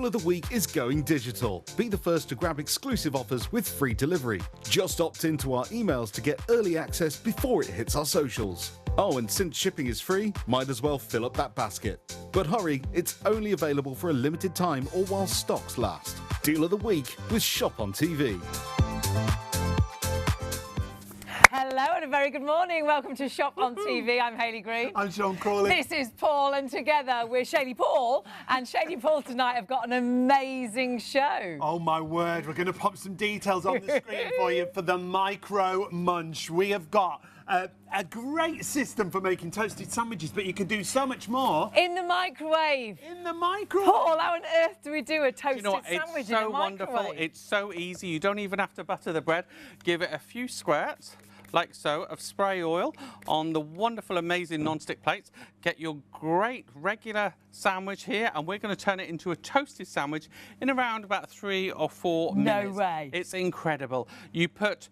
Deal of the week is going digital. Be the first to grab exclusive offers with free delivery. Just opt into our emails to get early access before it hits our socials. Oh, and since shipping is free, might as well fill up that basket. But hurry, it's only available for a limited time or while stocks last. Deal of the week with Shop on TV. Hello and a very good morning. Welcome to Shop on TV. I'm Hayley Green. I'm Sean Crawley. This is Paul, and together we're Shady Paul. And Shady Paul tonight have got an amazing show. Oh my word, we're going to pop some details on the screen for you for the Micro Munch. We have got a great system for making toasted sandwiches, but you can do so much more. In the microwave. In the microwave. Paul, how on earth do we do a toasted sandwich It's in a so microwave? wonderful. It's so easy. You don't even have to butter the bread. Give it a few squirts, like so, of spray oil on the wonderful, amazing non-stick plates. Get your great regular sandwich here, and we're going to turn it into a toasted sandwich in around about 3 or 4 minutes. No way. It's incredible. You put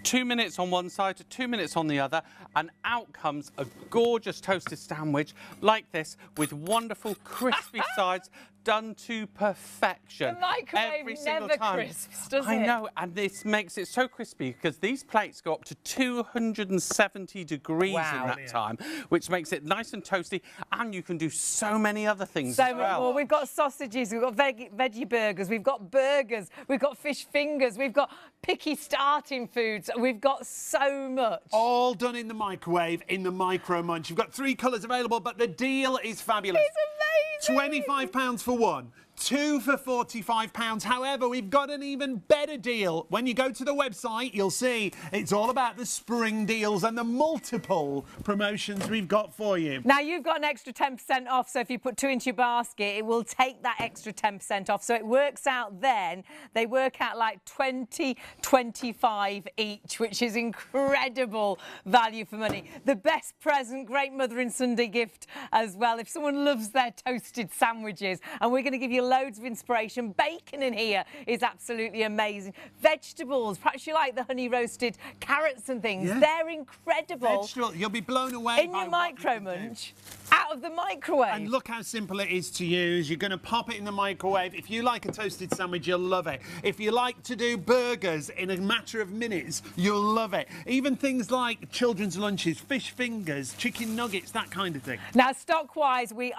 2 minutes on one side to 2 minutes on the other, and out comes a gorgeous toasted sandwich like this with wonderful crispy sides done to perfection. The microwave every single never time. crisps, does I it? know, and this makes it so crispy because these plates go up to 270 degrees Wow. in that time, which makes it nice and toasty, and you can do so many other things So as much well. more. We've got sausages, we've got veggie burgers, we've got fish fingers, we've got picky starting foods. We've got so much. All done in the microwave in the Micro Munch. You've got 3 colours available, but the deal is fabulous. It's amazing. £25 for one. 2 for £45. However, we've got an even better deal. When you go to the website, you'll see it's all about the spring deals and the multiple promotions we've got for you. Now, you've got an extra 10% off, so if you put 2 into your basket, it will take that extra 10% off. So it works out then, they work out like 20, 25 each, which is incredible value for money. The best present, great Mother and Sunday gift as well. If someone loves their toasted sandwiches, and we're going to give you loads of inspiration. Bacon in here is absolutely amazing. Vegetables, perhaps you like the honey roasted carrots and things. Yeah. They're incredible. Vegetable, you'll be blown away In by your what you Micro can do. Munch, out of the microwave. And look how simple it is to use. You're going to pop it in the microwave. If you like a toasted sandwich, you'll love it. If you like to do burgers in a matter of minutes, you'll love it. Even things like children's lunches, fish fingers, chicken nuggets, that kind of thing. Now, stock-wise, we've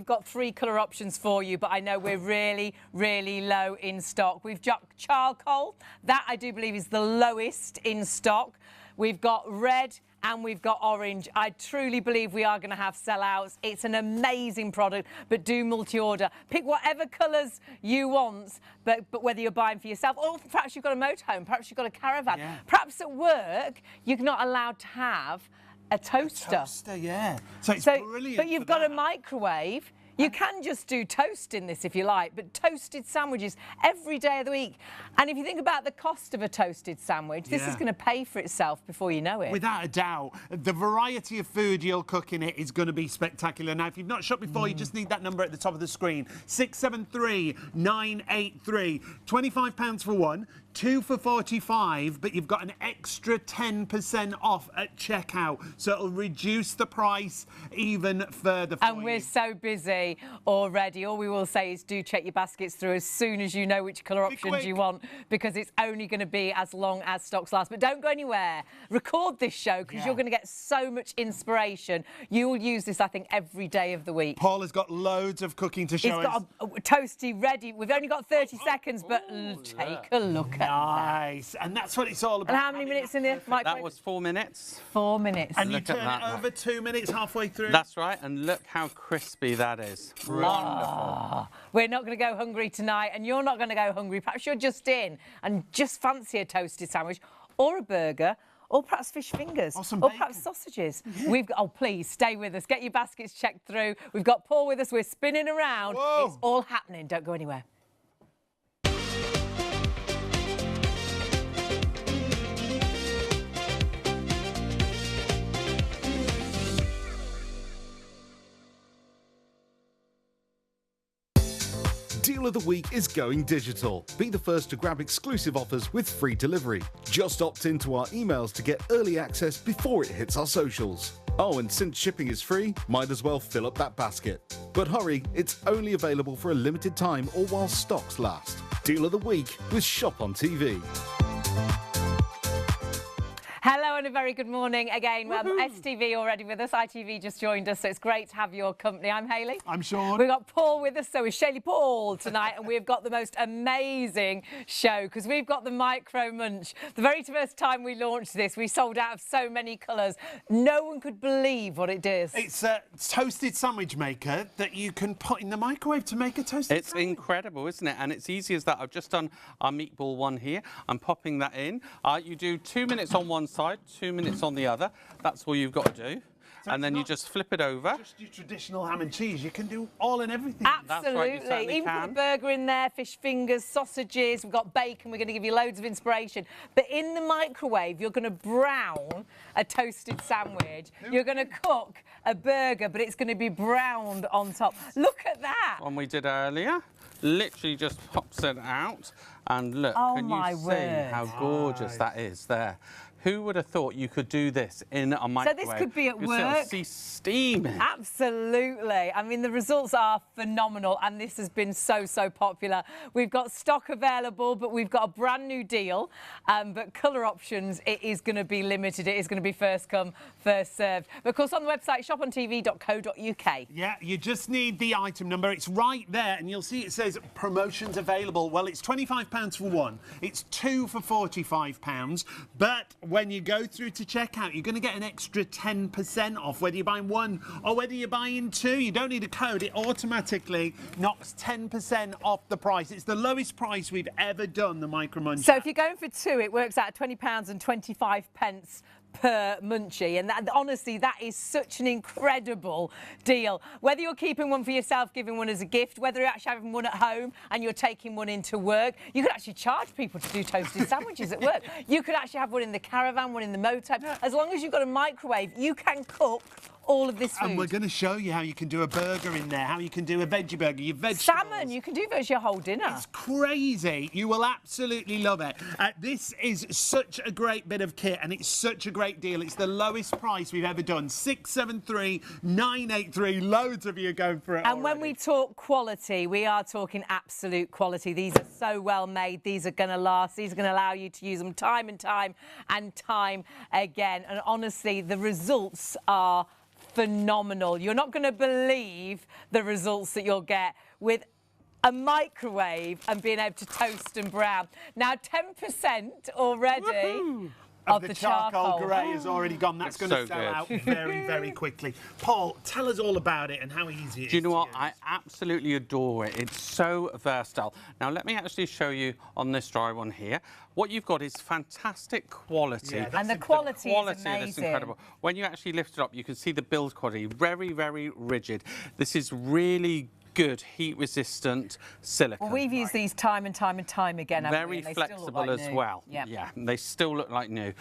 got 3 colour options for you, but I know we're really, really low in stock. We've got charcoal. That, I do believe, is the lowest in stock. We've got red and we've got orange. I truly believe we are going to have sellouts. It's an amazing product, but do multi-order. Pick whatever colours you want, but whether you're buying for yourself or perhaps you've got a motorhome, perhaps you've got a caravan. Yeah. Perhaps at work, you're not allowed to have a toaster. Toaster, yeah. So it's brilliant. But you've for got that. a microwave. You can just do toast in this if you like, but toasted sandwiches every day of the week. And if you think about the cost of a toasted sandwich, this is Yeah. going to pay for itself before you know it. Without a doubt. The variety of food you'll cook in it is going to be spectacular. Now, if you've not shopped before, you just need that number at the top of the screen. 673-983. £25 for one, 2 for 45, but you've got an extra 10% off at checkout. So it'll reduce the price even further for And you. we're so busy already. All we will say is do check your baskets through as soon as you know which colour options quick. you want, because it's only going to be as long as stocks last. But don't go anywhere. Record this show, because you're going to get so much inspiration. You will use this, I think, every day of the week. Paul has got loads of cooking to show It's us. got a toasty ready. We've only got 30 seconds, but take a look at that. Nice. And that's what it's all about. And how many minutes in the microwave? That was 4 minutes. 4 minutes. And you Look at turn that. it over 2 minutes halfway through. That's right, and look how crispy that is. Wonderful. We're not going to go hungry tonight, and you're not going to go hungry. Perhaps you're just in and just fancy a toasted sandwich or a burger, or perhaps fish fingers, Or some or bacon. perhaps sausages. We've got, oh, please stay with us. Get your baskets checked through. We've got Paul with us. We're spinning around. Whoa. It's all happening. Don't go anywhere. Deal of the week is going digital. Be the first to grab exclusive offers with free delivery. Just opt into our emails to get early access before it hits our socials. Oh, and since shipping is free, might as well fill up that basket. But hurry, it's only available for a limited time or while stocks last. Deal of the week with Shop on TV. Hello and a very good morning again. STV already with us. ITV just joined us, so it's great to have your company. I'm Hayley. I'm Sean. We've got Paul with us, so is Shelley Paul tonight, and we've got the most amazing show because we've got the Micro Munch. The very first time we launched this, we sold out of so many colours. No one could believe what it is. It's a toasted sandwich maker that you can put in the microwave to make a toasted It's sandwich. incredible, isn't it? And it's easy as that. I've just done our meatball one here. I'm popping that in. You do 2 minutes on one side, 2 minutes on the other. That's all you've got to do. So and then you just flip it over. Just your traditional ham and cheese. You can do all and everything. Absolutely. That's right, you certainly Even can. put a burger in there, fish fingers, sausages, we've got bacon, we're going to give you loads of inspiration. But in the microwave, you're going to brown a toasted sandwich. You're going to cook a burger, but it's going to be browned on top. Look at that. One we did earlier. Literally just pops it out. And look, Oh can my you see word. how gorgeous that is there? Who would have thought you could do this in a microwave? this could be at You work. see steaming. Absolutely. I mean, the results are phenomenal, and this has been so popular. We've got stock available, but we've got a brand new deal. But colour options, it is going to be limited. It is going to be first come, first served. But of course, on the website, shopontv.co.uk. Yeah, you just need the item number. It's right there, and you'll see it says promotions available. Well, it's £25 for one. It's two for £45. But when you go through to checkout, you're going to get an extra 10% off, whether you're buying one or whether you're buying two. You don't need a code. It automatically knocks 10% off the price. It's the lowest price we've ever done, the Micro Munch. So if you're going for two, it works out at £20 and 25 pence per munchie, and that, honestly, that is such an incredible deal. Whether you're keeping one for yourself, giving one as a gift, whether you're actually having one at home and you're taking one into work, you could actually charge people to do toasted sandwiches at work. You could actually have one in the caravan, one in the motorhome. As long as you've got a microwave, you can cook all of this food. And we're going to show you how you can do a burger in there, how you can do a veggie burger, your vegetables. Salmon, you can do those your whole dinner. It's crazy. You will absolutely love it. This is such a great bit of kit, and it's such a great deal. It's the lowest price we've ever done. 673,983. Loads of you are going for it. And when we talk quality, we are talking absolute quality. These are so well made. These are going to last. These are going to allow you to use them time and time and time again. And honestly, the results are phenomenal. You're not going to believe the results that you'll get with a microwave and being able to toast and brown. Now, 10% already of the charcoal grey has already gone. That's going to sell out very quickly. Paul, tell us all about it and how easy it is. Do you know what? use. I absolutely adore it. It's so versatile. Now, let me actually show you on this dry one here. What you've got is fantastic quality. Yeah, and the quality is That's amazing. incredible. When you actually lift it up, you can see the build quality. Very rigid. This is really good heat-resistant silicone. Well, we've used these time and time again. haven't we? Very And they still look flexible like as new. well. Yep. Yeah, they still look like new.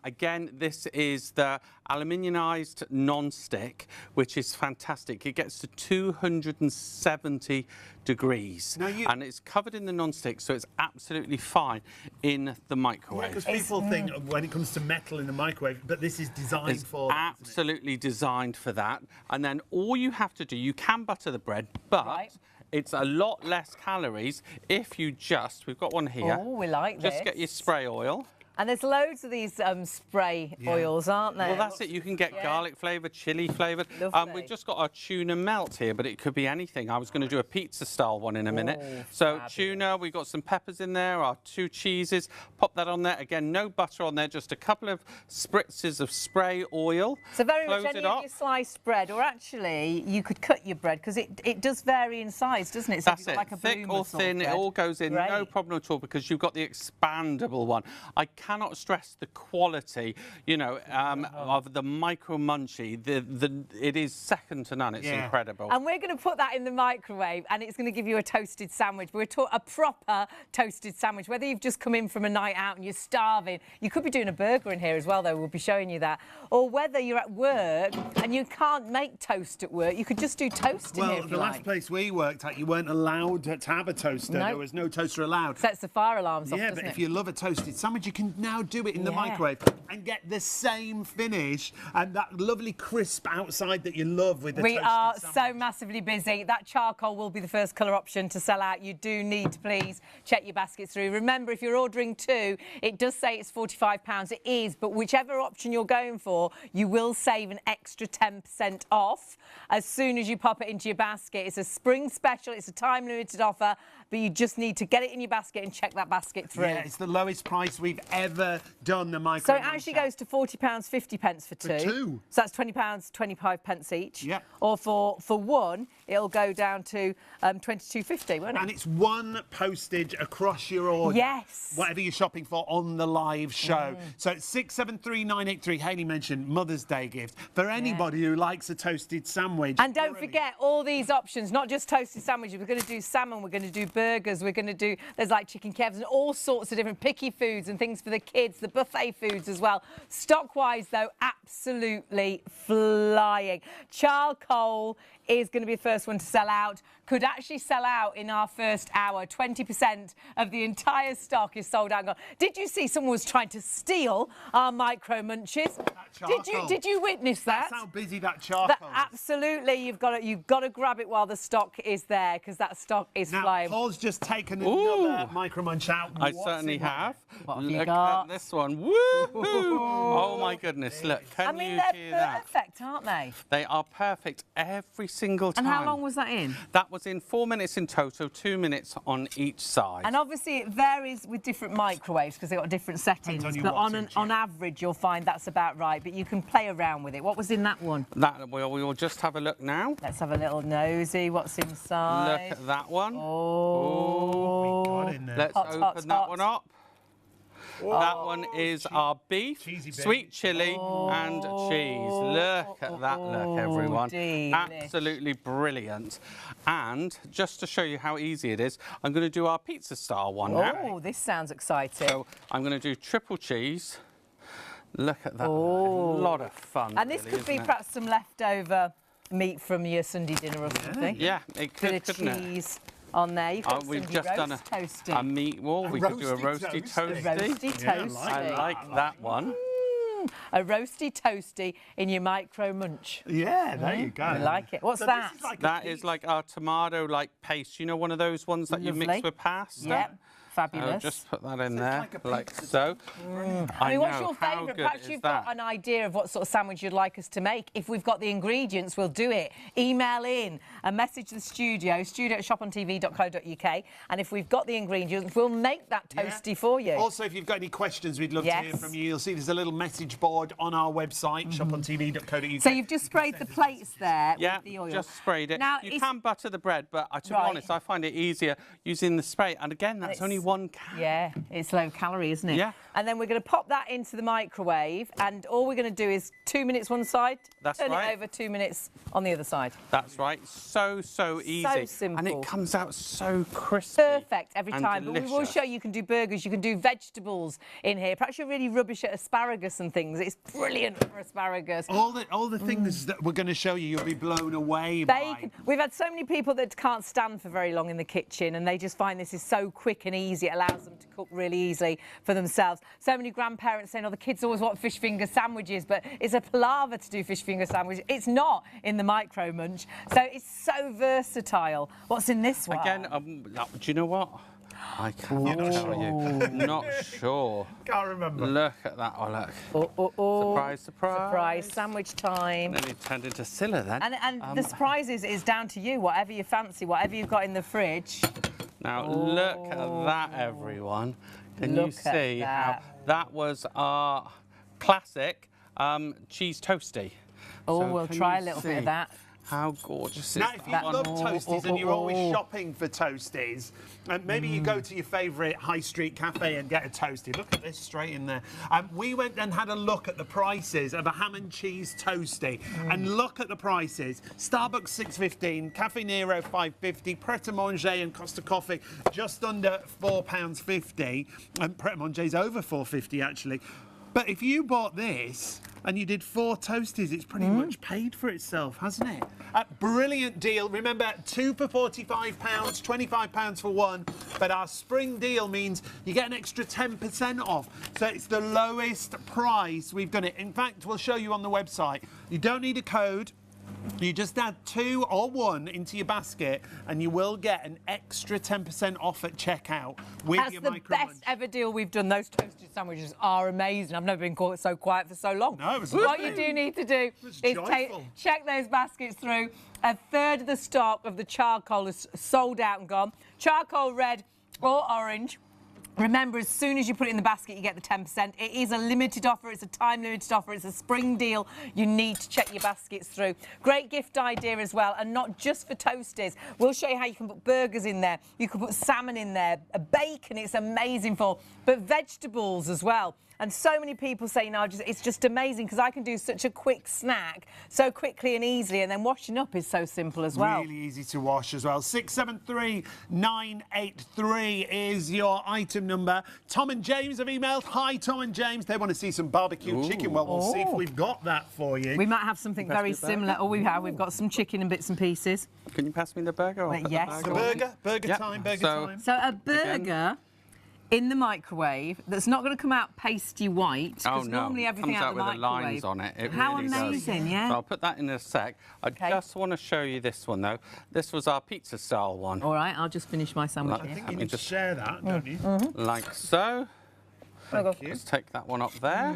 Again, this is the aluminiumized non-stick, which is fantastic. It gets to 270 degrees, and it's covered in the non-stick, so it's absolutely fine in the microwave. Because people think when it comes to metal in the microwave, but this is designed for that, isn't it? Absolutely designed for that. And then all you have to do, you can butter the bread, but it's a lot less calories if you just, we've got one here. Oh, we like this. Just get your spray oil. And there's loads of these spray oils, aren't there? Well, that's it. You can get garlic flavoured, chilli flavoured. Lovely. We've just got our tuna melt here, but it could be anything. I was going to do a pizza style one in a minute. So fabulous. tuna, we've got some peppers in there, our 2 cheeses. Pop that on there. Again, no butter on there, just a couple of spritzes of spray oil. So very much Close any it of up. your sliced bread, or actually you could cut your bread because it does vary in size, doesn't it? So That's if you've it. got like a Thick bloomer or sort of thin, it bread. all goes in. No Great. problem at all because you've got the expandable one. I cannot stress the quality, you know, of the Micro Munchie. It is second to none. It's incredible. And we're going to put that in the microwave and it's going to give you a toasted sandwich. We're a proper toasted sandwich. Whether you've just come in from a night out and you're starving, you could be doing a burger in here as well, though. We'll be showing you that. Or whether you're at work and you can't make toast at work, you could just do toast in here if you the last like. place we worked at, you weren't allowed to have a toaster. No. There was no toaster allowed. Sets the fire alarms off, Yeah, doesn't but it? if you love a toasted sandwich, you can can now do it in the microwave and get the same finish and that lovely crisp outside that you love with the We toasted are sandwich. so massively busy. That charcoal will be the first colour option to sell out. You do need to please check your baskets through. Remember, if you're ordering 2, it does say it's £45. It is, but whichever option you're going for, you will save an extra 10% off as soon as you pop it into your basket. It's a spring special. It's a time limited offer, but you just need to get it in your basket and check that basket through. Yeah, it's the lowest price we've ever done the Micro So it Munch actually at. goes to £40.50 for 2. For 2. So that's £20, 25 pence each. Yep. Or for 1, it'll go down to £22.50, won't it? And it's 1 postage across your order. Yes. Whatever you're shopping for on the live show. So it's 673983. Hayley mentioned Mother's Day gift for anybody who likes a toasted sandwich. And don't forget all these options, not just toasted sandwiches. We're going to do salmon, we're going to do burgers, we're going to do, there's like chicken kebabs and all sorts of different picky foods and things for the kids, the buffet foods as well. Stock-wise, though, absolutely flying. Charcoal is going to be the first one to sell out. Could actually sell out in our first hour. 20% of the entire stock is sold out and gone. Did you see someone was trying to steal our Micro Munches? Did you witness that? That's how busy that charcoal is. Absolutely, you've got to grab it while the stock is there because that stock is flying. Paul's just taken another Micro Munch out. I What's certainly in there? have. What have you Look got? at this one. Woohoo! Oh my goodness, look, can you hear they're that? perfect, aren't they? They are perfect every single time. And how long was that in? That was in 4 minutes in total, 2 minutes on each side. And obviously it varies with different microwaves because they've got different settings. on your But wattage, on average, you'll find that's about right. But you can play around with it. What was in that one? That we will just have a look now. Let's have a little nosy. What's inside? Look at that one. Oh. What we got in there? Let's Hot, open hot, that hot. one up. That one is our beef, cheesy bit. sweet chilli and cheese. Look at that look, everyone. Delish. Absolutely brilliant. And just to show you how easy it is, I'm going to do our pizza style one now. Oh, this sounds exciting. So I'm going to do triple cheese. Look at that. A lot of fun. And this really, could be isn't it? perhaps some leftover meat from your Sunday dinner or something. Yeah, it could, Bit of couldn't it? cheese on there. You've got We've Sunday just roast done toasty. a meat wall. We could do a roasty roasty toasty. Roasty Yeah, toasty. I like that one. A roasty toasty in your Micro Munch. Yeah, there you go. I like it. What's So that? This is like That is like our tomato paste. You know, one of those ones that you mix Lovely. with pasta? Yep, fabulous. Just put that in there, like a like pizza. so. I mean, what's know, your how favourite? good Perhaps is you've that? got an idea of what sort of sandwich you'd like us to make. If we've got the ingredients, we'll do it. Email in a message to the studio@shopontv.co.uk, and if we've got the ingredients, we'll make that toasty for you. Also, if you've got any questions, we'd love to hear Yes. from you. You'll see there's a little message board on our website, shopontv.co.uk. So you've just sprayed the plates there Yeah, with the oil. just sprayed it. Now, You can butter the bread, but to be Right. honest, I find it easier using the spray. And again, that's only it's- 1 can. Yeah, it's low calorie, isn't it? Yeah. And then we're going to pop that into the microwave, and all we're going to do is 2 minutes one side, That's turn right. it over 2 minutes on the other side. That's right. So easy. simple. And it comes out so crispy. Perfect every and time. But we will delicious. show you can do burgers, you can do vegetables in here. Perhaps you're really rubbish at asparagus and things. It's brilliant for asparagus. all the things that we're going to show you, you'll be blown away by. Bacon. We've had so many people that can't stand for very long in the kitchen, and they just find this is so quick and easy. It allows them to cook really easily for themselves. So many grandparents saying, oh, the kids always want fish finger sandwiches, but it's a palaver to do fish finger sandwiches. It's not in the Micro Munch. So it's so versatile. What's in this one? Again, do you know what? I cannot tell you. Not sure. Can't remember. Look at that. Oh, look. Oh. Surprise, surprise. Surprise sandwich time. Nearly turned into Scylla then. And the surprises is down to you, whatever you fancy, whatever you've got in the fridge. Now, look at that, everyone. Can you Look at see how that. that was our classic cheese toasty? Oh, So we'll can try a you little bit see of that. How gorgeous is Now, that if you one? love toasties and you're always shopping for toasties, and maybe you go to your favourite high street cafe and get a toastie. Look at this straight in there. We went and had a look at the prices of a ham and cheese toastie, and look at the prices. Starbucks $6.15, Cafe Nero $5.50, Pret a Manger and Costa Coffee just under £4.50, and Pret a Manger's over £4.50 actually. But if you bought this and you did 4 toasties, it's pretty much paid for itself, hasn't it? Brilliant deal. Remember, 2 for £45, £25 for 1. But our spring deal means you get an extra 10% off. So it's the lowest price we've done it. In fact, we'll show you on the website. You don't need a code. You just add 2 or 1 into your basket and you will get an extra 10% off at checkout with That's your the Micro Munch. best ever deal we've done. Those toasted sandwiches are amazing. I've never been caught so quiet for so long. No, it was What lovely. you do need to do was is joyful. check those baskets through. A third of the stock of the charcoal is sold out and gone. Charcoal red or orange. Remember, as soon as you put it in the basket, you get the 10%. It is a limited offer. It's a time-limited offer. It's a spring deal. You need to check your baskets through. Great gift idea as well, and not just for toasties. We'll show you how you can put burgers in there. You can put salmon in there, bacon. It's amazing for, but vegetables as well. And so many people say, no, it's just amazing because I can do such a quick snack so quickly and easily, and then washing up is so simple as well. Really easy to wash as well. 673983 is your item number. Tom and James have emailed. Hi, Tom and James. They want to see some barbecue chicken. Well, we'll see if we've got that for you. We might have something very similar. Oh, we have. We've got some chicken and bits and pieces. Can you pass me the burger? Well, yes. The burger? Burger Yep. time, burger So- time. So a burger in the microwave that's not going to come out pasty white, because normally everything comes out out the with the microwave. lines on it. It How really does. amazing, yeah. So I'll put that in a sec. I just want to show you this one though. This was our pizza style one. All right, I'll just finish my sandwich I here. think Let you me need to just- share that, don't you? Like so. Thank you. Let's take that one up there.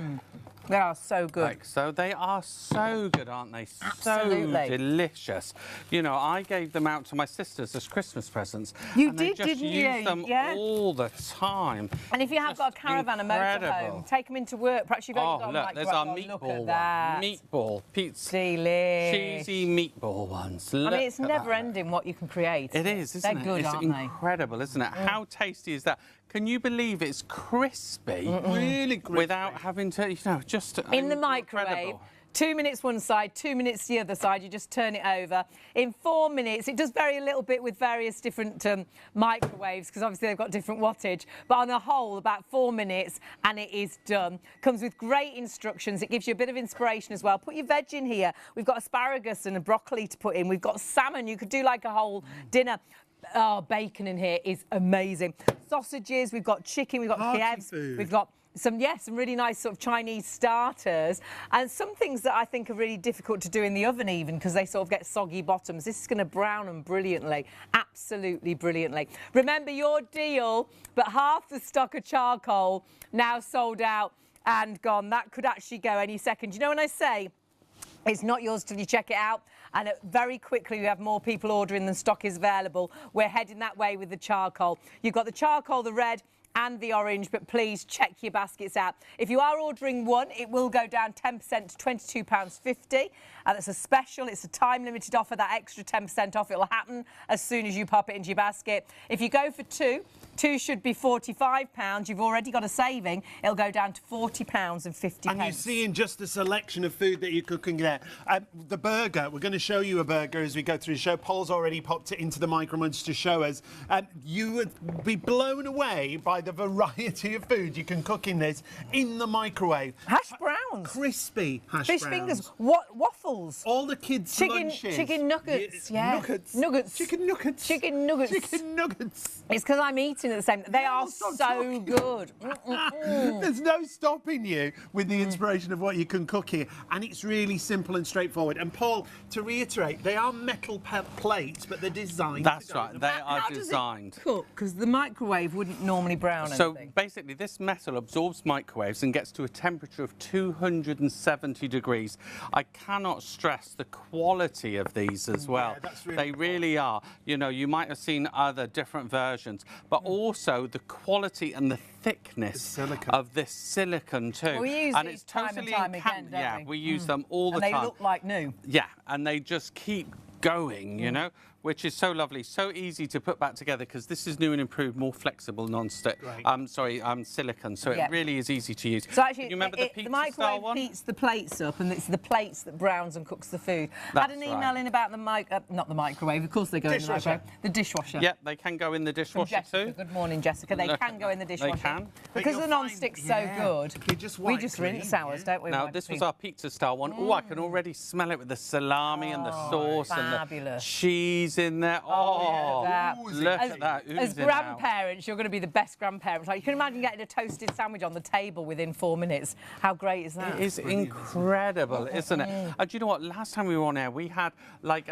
They are so good. Like so. They are so good, aren't they? Absolutely. So delicious. You know, I gave them out to my sisters as Christmas presents. You and they did, just didn't use you? them Yeah. all the time. And if you have got a Just caravan, a incredible. motorhome, take them into work. Perhaps you've only Oh, got look, like there's our look meatball at one. that. Meatball pizza. Delish. Cheesy meatball ones. I mean, it's never ending what you can create. It is, isn't They're it? good, It's aren't they? incredible, isn't it? How tasty is that? Can you believe it's crispy? Really crispy. Without having to, you know, just In the microwave. incredible. 2 minutes one side, 2 minutes the other side. You just turn it over. In 4 minutes, it does vary a little bit with various different microwaves because obviously they've got different wattage. But on the whole, about 4 minutes and it is done. Comes with great instructions. It gives you a bit of inspiration as well. Put your veg in here. We've got asparagus and a broccoli to put in. We've got salmon. You could do like a whole dinner. Oh, bacon in here is amazing. Sausages. We've got chicken. We've got Party Kievs. food. We've got some really nice sort of Chinese starters and some things that I think are really difficult to do in the oven even because they sort of get soggy bottoms. This is going to brown them brilliantly, absolutely brilliantly. Remember your deal, but half the stock of charcoal now sold out and gone. That could actually go any second. You know when I say it's not yours till you check it out, and very quickly we have more people ordering than stock is available. We're heading that way with the charcoal. You've got the charcoal, the red and the orange, but please check your baskets out. If you are ordering one, it will go down 10% to £22.50. That's a special. It's a time-limited offer. That extra 10% off, it will happen as soon as you pop it into your basket. If you go for two should be £45. You've already got a saving. It'll go down to £40.50. And you're seeing just the selection of food that you're cooking there. The burger, we're going to show you a burger as we go through the show. Paul's already popped it into the Micro Munch to show us. You would be blown away by the variety of food you can cook in this in the microwave. Hash browns. Crispy hash Fish browns. fingers. Waffles. All the kids' lunches. Chicken nuggets. Yeah. Nuggets. Nuggets. Chicken nuggets. Chicken nuggets. Chicken nuggets. It's because I'm eating at the same time. They are stop so talking. good. There's no stopping you with the inspiration of what you can cook here. And it's really simple and straightforward. And Paul, to reiterate, they are metal plates, but they're designed. That's to go in right. the They back. are How does it designed. cook? Because the microwave wouldn't normally brown So anything. basically, this metal absorbs microwaves and gets to a temperature of 270 degrees. I cannot stress the quality of these as well. that's really They really are. You know, you might have seen other different versions, but also the quality and the thickness silicone. of this silicone too. Well, we use and these it's time and totally time again, don't yeah, we? we use them all the And they time. look like new. Yeah, and they just keep going, you know. which is so lovely, so easy to put back together because this is new and improved, more flexible non-stick. Silicone, so it really is easy to use. So actually, you remember the pizza microwave style one? heats the plates up, and it's the plates that browns and cooks the food. I had an email in about the not the microwave, of course they go in the microwave. The dishwasher. Yeah, they can go in the dishwasher too. Good morning, Jessica. They can go in the dishwasher. They can. Because the non-stick's so good, we just rinse ours, don't we? Now, this was our pizza style one. Oh, I can already smell it with the salami and the sauce and the cheese in there. Oh, look at that. As grandparents, you're going to be the best grandparents. Like, you can imagine getting a toasted sandwich on the table within 4 minutes. How great is that? It is incredible, isn't it? Do you know what? Last time we were on air, we had like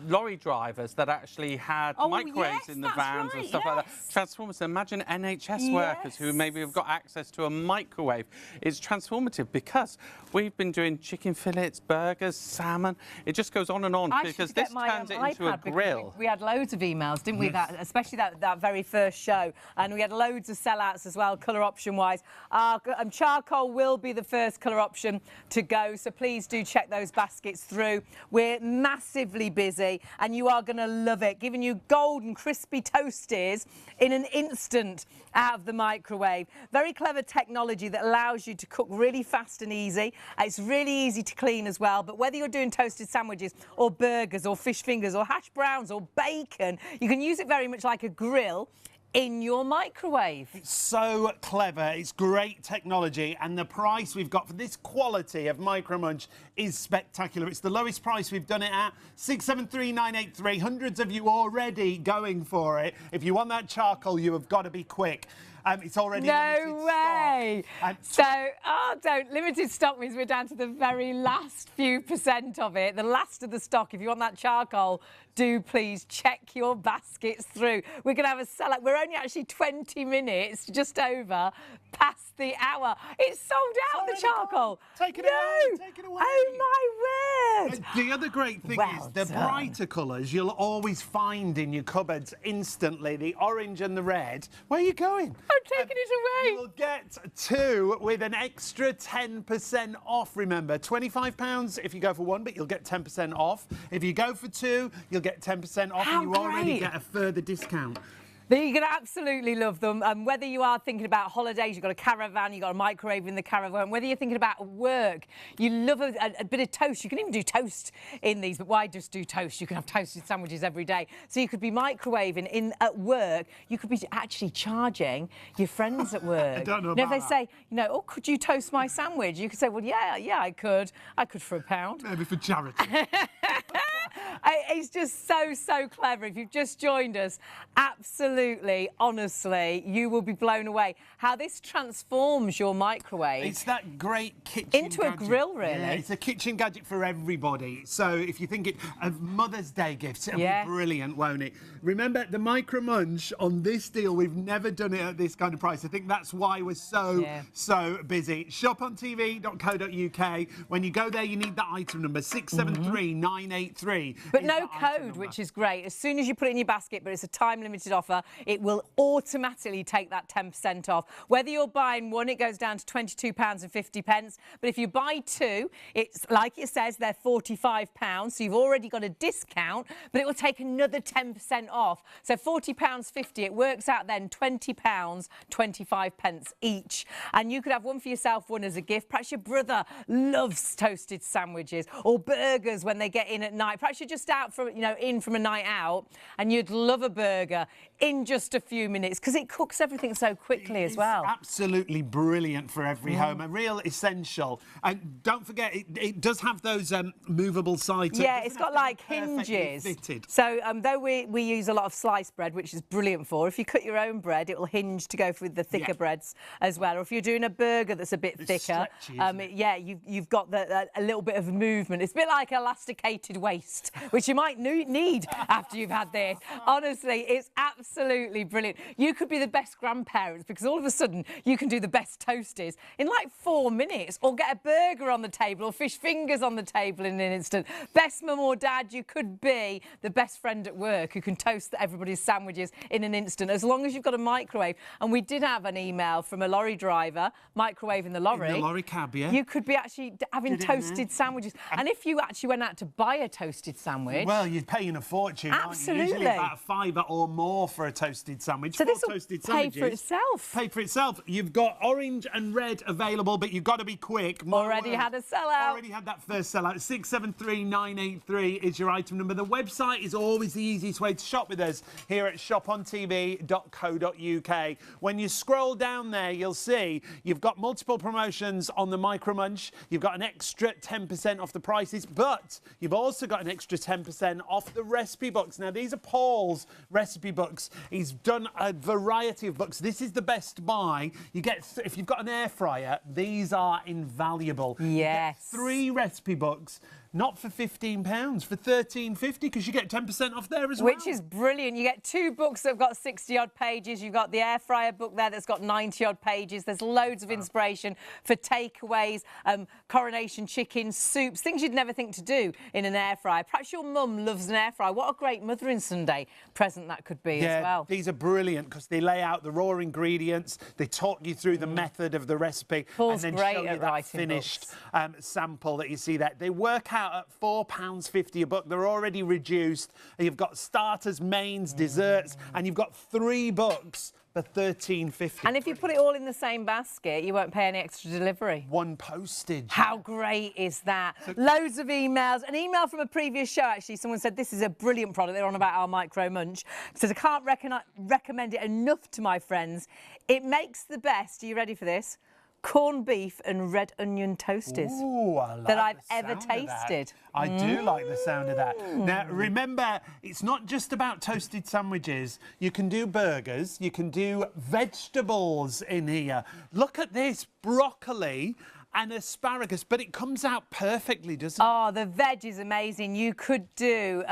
lorry drivers that actually had microwaves in the vans and stuff like that. Transformers. Imagine NHS workers who maybe have got access to a microwave. It's transformative because we've been doing chicken fillets, burgers, salmon. It just goes on and on because this turns it into a grill. We had loads of emails, didn't we? Especially that very first show, and we had loads of sellouts as well, colour option wise. Charcoal will be the first colour option to go, so please do check those baskets through. We're massively busy, and you are going to love it, giving you golden, crispy toasties in an instant out of the microwave. Very clever technology that allows you to cook really fast and easy. It's really easy to clean as well, but whether you're doing toasted sandwiches or burgers or fish fingers or hash browns or bacon, you can use it very much like a grill in your microwave. It's so clever. It's great technology, and the price we've got for this quality of Micro Munch is spectacular. It's the lowest price we've done it at, 673,983. Hundreds of you already going for it. If you want that charcoal, you have got to be quick. It's already no way. Limited stock means we're down to the very last few % of it, the last of the stock. If you want that charcoal, do please check your baskets through. We're going to have a sellout. We're only actually 20 minutes, just over, past the hour. It's sold out, the charcoal. Take it away. Take it away. Oh, my word. The other great thing is the brighter colours you'll always find in your cupboards instantly, the orange and the red. Where are you going? I'm taking it away. You'll get 2 with an extra 10% off, remember. £25 if you go for 1, but you'll get 10% off. If you go for 2, you'll get 10% off, and you already get a further discount. You're going to absolutely love them. Whether you are thinking about holidays, you've got a caravan, you've got a microwave in the caravan, whether you're thinking about work, you love a bit of toast. You can even do toast in these, but why just do toast? You can have toasted sandwiches every day. So you could be microwaving at work. You could be actually charging your friends at work. I don't know about if they say, oh, could you toast my sandwich? You could say, well, yeah, I could. I could for £1. Maybe for charity. It's just so clever. If you've just joined us, absolutely, honestly, you will be blown away how this transforms your microwave. It's that great kitchen into gadget. A grill, really. Yeah, it's a kitchen gadget for everybody. So if you think of Mother's Day gifts, it'll be brilliant, won't it? Remember, the Micro Munch on this deal, we've never done it at this kind of price. I think that's why we're so busy. Shopontv.co.uk. When you go there, you need that item number, 673,983. But no code, which is great. As soon as you put it in your basket, but it's a time-limited offer, it will automatically take that 10% off. Whether you're buying one, it goes down to £22.50. But if you buy 2, it's like it says, they're £45. So you've already got a discount, but it will take another 10% off. So £40.50, it works out then £20.25 each. And you could have one for yourself, one as a gift. Perhaps your brother loves toasted sandwiches or burgers when they get in at night. Perhaps you're just out from, in from a night out, and you'd love a burger in just a few minutes because it cooks everything so quickly as well. Absolutely brilliant for every home, a real essential. And don't forget, it does have those movable sides. Yeah, it's got like hinges. Fitted. So though we use a lot of sliced bread, which is brilliant for, if you cut your own bread, it will hinge to go with the thicker breads as well. Or if you're doing a burger that's a bit thicker, you've got a little bit of movement. It's a bit like elasticated waist, which you might need after you've had this. Honestly, it's absolutely brilliant. You could be the best grandparents because all of a sudden you can do the best toasties in like 4 minutes, or get a burger on the table or fish fingers on the table in an instant. Best mum or dad, you could be the best friend at work who can toast everybody's sandwiches in an instant, as long as you've got a microwave. And we did have an email from a lorry driver, microwave in the lorry. In the lorry cab, yeah. You could be actually having toasted sandwiches. And if you actually went out to buy a toasted toasted sandwich. Well, you're paying a fortune, Absolutely. aren't you? Usually about £5 or more for a toasted sandwich. So 4 this will toasted pay sandwiches. for itself. Pay for itself. You've got orange and red available, but you've got to be quick. My Already word. had a sellout. Already had that first sellout. 673983 is your item number. The website is always the easiest way to shop with us here at shopontv.co.uk. When you scroll down there, you'll see you've got multiple promotions on the Micro Munch. You've got an extra 10% off the prices, but you've also got an extra 10% off the recipe books. Now, these are Paul's recipe books. He's done a variety of books. This is the best buy. You get, if you've got an air fryer, these are invaluable. Yes. You get 3 recipe books. Not for £15, for £13.50, because you get 10% off there as well. Which is brilliant. You get 2 books that have got 60-odd pages. You've got the air fryer book there that's got 90-odd pages. There's loads of inspiration for takeaways, coronation chicken, soups, things you'd never think to do in an air fryer. Perhaps your mum loves an air fryer. What a great Mothering Sunday present that could be as well. These are brilliant because they lay out the raw ingredients, they talk you through the method of the recipe, Paul's and then great show you at that writing finished sample that you see there. They work out at £4.50 a book. They're already reduced. You've got starters, mains, desserts, and you've got 3 books for £13.50. And if you put it all in the same basket, you won't pay any extra delivery. 1 postage. How great is that? Loads of emails. An email from a previous show, actually. Someone said this is a brilliant product. They're on about our Micro Munch. Says, I can't recommend it enough to my friends. It makes the best. Are you ready for this? Corned beef and red onion toasties. Ooh, I like that I've the ever sound of that. tasted. I do like the sound of that. Now, remember, it's not just about toasted sandwiches. You can do burgers. You can do vegetables in here. Look at this, broccoli and asparagus, but it comes out perfectly, doesn't it? Oh, the veg is amazing. You could do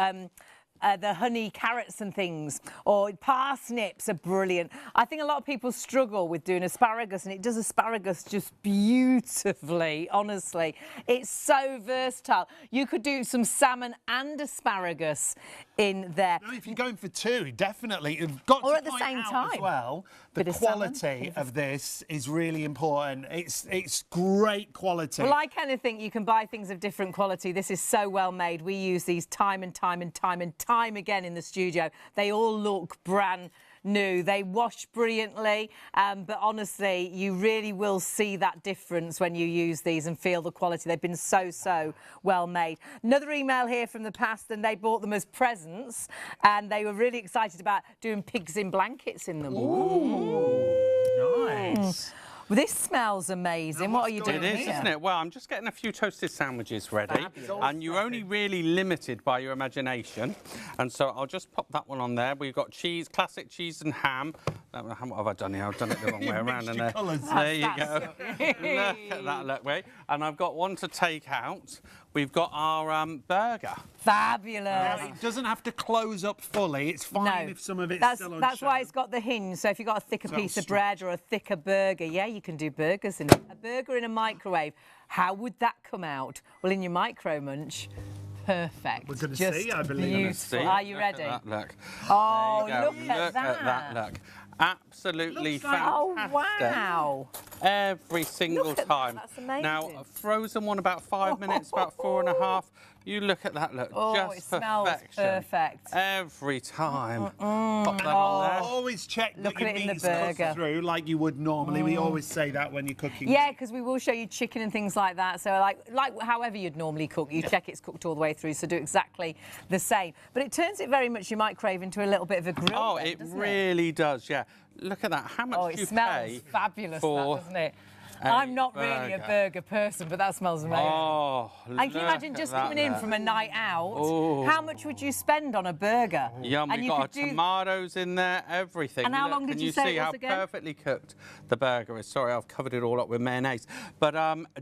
the honey carrots and things, or parsnips are brilliant. I think a lot of people struggle with doing asparagus, and it does asparagus just beautifully, honestly. It's so versatile. You could do some salmon and asparagus in there. No, if you're going for 2, definitely. You've got Or to at the point same out time. as well, the Bit of salmon, quality of this is really important. It's great quality. Well, like anything, you can buy things of different quality. This is so well made. We use these time and time again in the studio. They all look brand new. They wash brilliantly, but honestly, you really will see that difference when you use these and feel the quality. They've been so well made. Another email here from the past, and they bought them as presents, and they were really excited about doing pigs in blankets in them. Ooh, nice. Well, this smells amazing. What are you doing It is, here? isn't it? Well, I'm just getting a few toasted sandwiches ready. And you're only really limited by your imagination. And so I'll just pop that one on there. We've got cheese, classic cheese and ham. What have I done here? I've done it the wrong way around. Mixed your colours. There you go. Look at that, look, wait. And I've got one to take out. We've got our burger. Fabulous. Now, it doesn't have to close up fully. It's fine if some of it's still on That's show. why it's got the hinge. So if you've got a thicker So piece of straight. bread or a thicker burger, yeah, you can do burgers in it. A burger in a microwave. How would that come out? Well, in your Micro Munch, perfect. We're gonna Just see, I believe. beautiful. See? Are you Look at ready? that, look. Oh, There you go. look at that. Look. Absolutely Looks like- fantastic. Oh, wow. Every single Look at that, time. that's amazing. Now, a frozen one about 5 minutes, about 4.5. You look at that, look, Oh, just it smells perfection. perfect. Every time. Pop that on there. Always check that Look your at it in the meat's cooked burger. through like you would normally. We always say that when you're cooking. Yeah, because we will show you chicken and things like that. So like however you'd normally cook, you check it's cooked all the way through, so do exactly the same. But it turns it very much, you might crave, into a little bit of a grill. Oh, then, it doesn't really does, yeah. Look at that. How much Oh, do it you smells pay fabulous, for that, doesn't it? a I'm not really a burger? burger person, but that smells amazing. Oh, And can you imagine just coming in from a night out? How much would you spend on a burger? Yum, And we've you got could do- tomatoes in there, everything. And how Look, long did can you you say see it was how again? perfectly cooked the burger is? Sorry, I've covered it all up with mayonnaise. But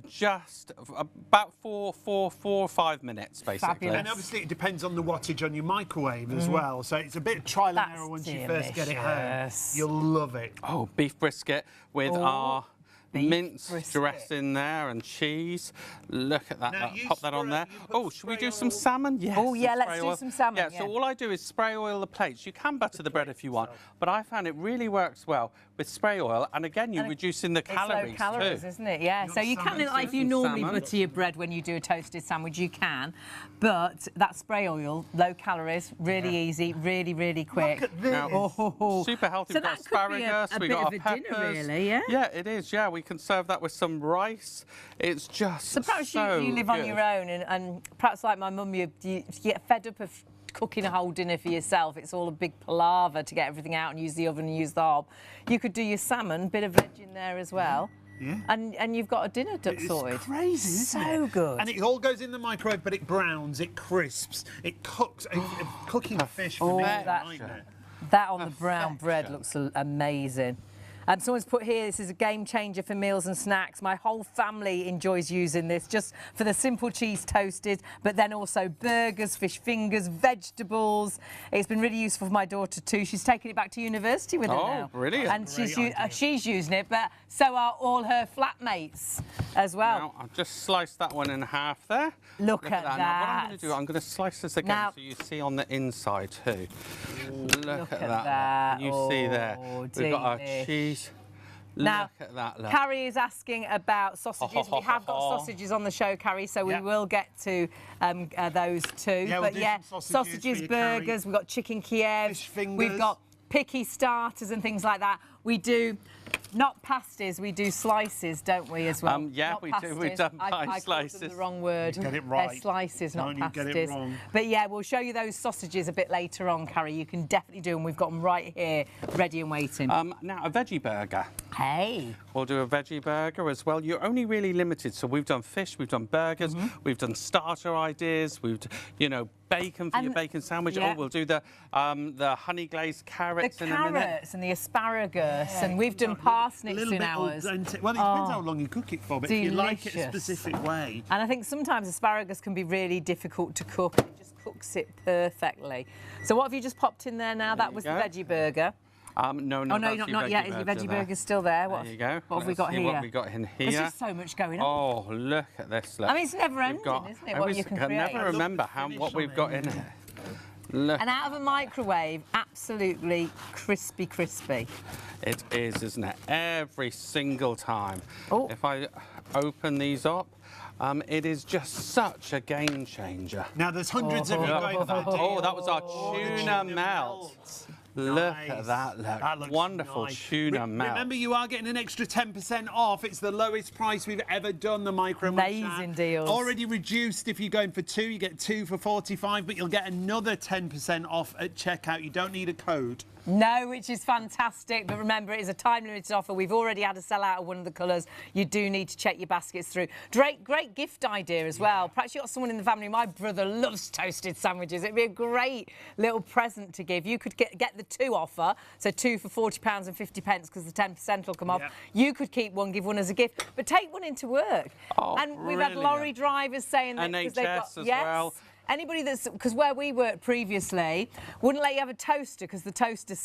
just about four or 5 minutes, basically. Fabulous. And obviously it depends on the wattage on your microwave as well. So it's a bit of trial and That's error once you first get it home. delicious. You'll love it. Oh, beef brisket with our mince dressing there and cheese. Look at that. Now, Pop that on there. Oh, should we do some salmon? Yes. Oh, yeah, let's spray do oil. some salmon. Yeah, so all I do is spray oil the plates. You can butter the bread if you want, but I found it really works well with spray oil. And again, you're reducing the calories, it's low calories, too. isn't it? Yeah. So you can, like, if you normally butter your bread when you do a toasted sandwich, you can. But that spray oil, low calories, really easy, really, really quick. Look at this. Oh. Super healthy. So We've got that could be asparagus, a we've bit got of a our dinner, peppers. really, yeah? Yeah, it is. Yeah, we can serve that with some rice. It's just So perhaps so you live good. on your own, and perhaps like my mum, you get fed up of cooking a whole dinner for yourself. It's all a big palaver to get everything out and use the oven and use the hob. You could do your salmon, bit of veg in there as well. Yeah. And you've got a dinner sorted. It's crazy, isn't it? So good. And it all goes in the microwave, but it browns, it crisps, it cooks. Cooking fish for me is a nightmare. That on the brown bread looks amazing. And someone's put here, this is a game changer for meals and snacks. My whole family enjoys using this just for the simple cheese toasted, but then also burgers, fish fingers, vegetables. It's been really useful for my daughter too. She's taking it back to university with her now. Oh, brilliant. And she's using it, but so are all her flatmates as well. Now, I've just sliced that one in half there. Look at Now, what I'm going to do, I'm going to slice this again Now- so you see on the inside too. Look at that. that. You see there. Oh, We've got our delish. cheese. Now, Look at that. Look. Carrie is asking about sausages. We have got sausages on the show, Carrie, so we will get to those too. Yeah, but we'll do yeah, some sausages for you, Carrie. burgers, we've got chicken Kiev, Fish fingers. we've got picky starters and things like that. We do not pasties, we do slices, don't we, as well? Yeah, Not we do. We've pasties. done I pie called slices. them the wrong word. You get it They're right. slices, not No, you pasties. get it wrong. But yeah, we'll show you those sausages a bit later on, Carrie. You can definitely do them. We've got them right here, ready and waiting. Now, a veggie burger. Hey. We'll do a veggie burger as well. You're only really limited. So we've done fish, we've done burgers, we've done starter ideas, we've, bacon for your bacon sandwich. yeah. Oh, we'll do the honey glazed carrots The in a minute. carrots and the asparagus, and we've done parsnips in ours. Well, it depends how long you cook it for, but if you like it a Delicious. specific way. And I think sometimes asparagus can be really difficult to cook. It just cooks it perfectly. So what have you just popped in there now? That was the go. veggie burger. No, Oh, that's no, your not yet. Is your veggie burger still there? There you go. What have we Let's got see here? what we got in here. There's just so much going on. Oh, look at this. Look. I mean, it's never ending, We've isn't it, what you can I create? never I love remember the finish what on we've it. got in here. Look. And out of a microwave, absolutely crispy, crispy. It is, isn't it? Every single time. Oh. If I open these up, it is just such a game changer. Now, there's hundreds of you going for that. Oh, that was our the tuna melt. Look at that, look. That looks Wonderful nice. tuna melt. Remember, you are getting an extra 10% off. It's the lowest price we've ever done, the Micro Munch Amazing app. deals. Already reduced if you're going for two. You get two for 45, but you'll get another 10% off at checkout. You don't need a code. No, which is fantastic. But remember, it is a time-limited offer. We've already had a sell-out of one of the colours. You do need to check your baskets through. Great gift idea as well. Perhaps you've got someone in the family. My brother loves toasted sandwiches. It'd be a great little present to give. You could get the two offer, so two for £40 and 50 pence because the 10% will come off. Yeah. You could keep one, give one as a gift, but take one into work. Oh, and we've had brilliant. lorry drivers saying that because they've got NHS as well. Anybody that's, because where we worked previously, wouldn't let you have a toaster because the toaster,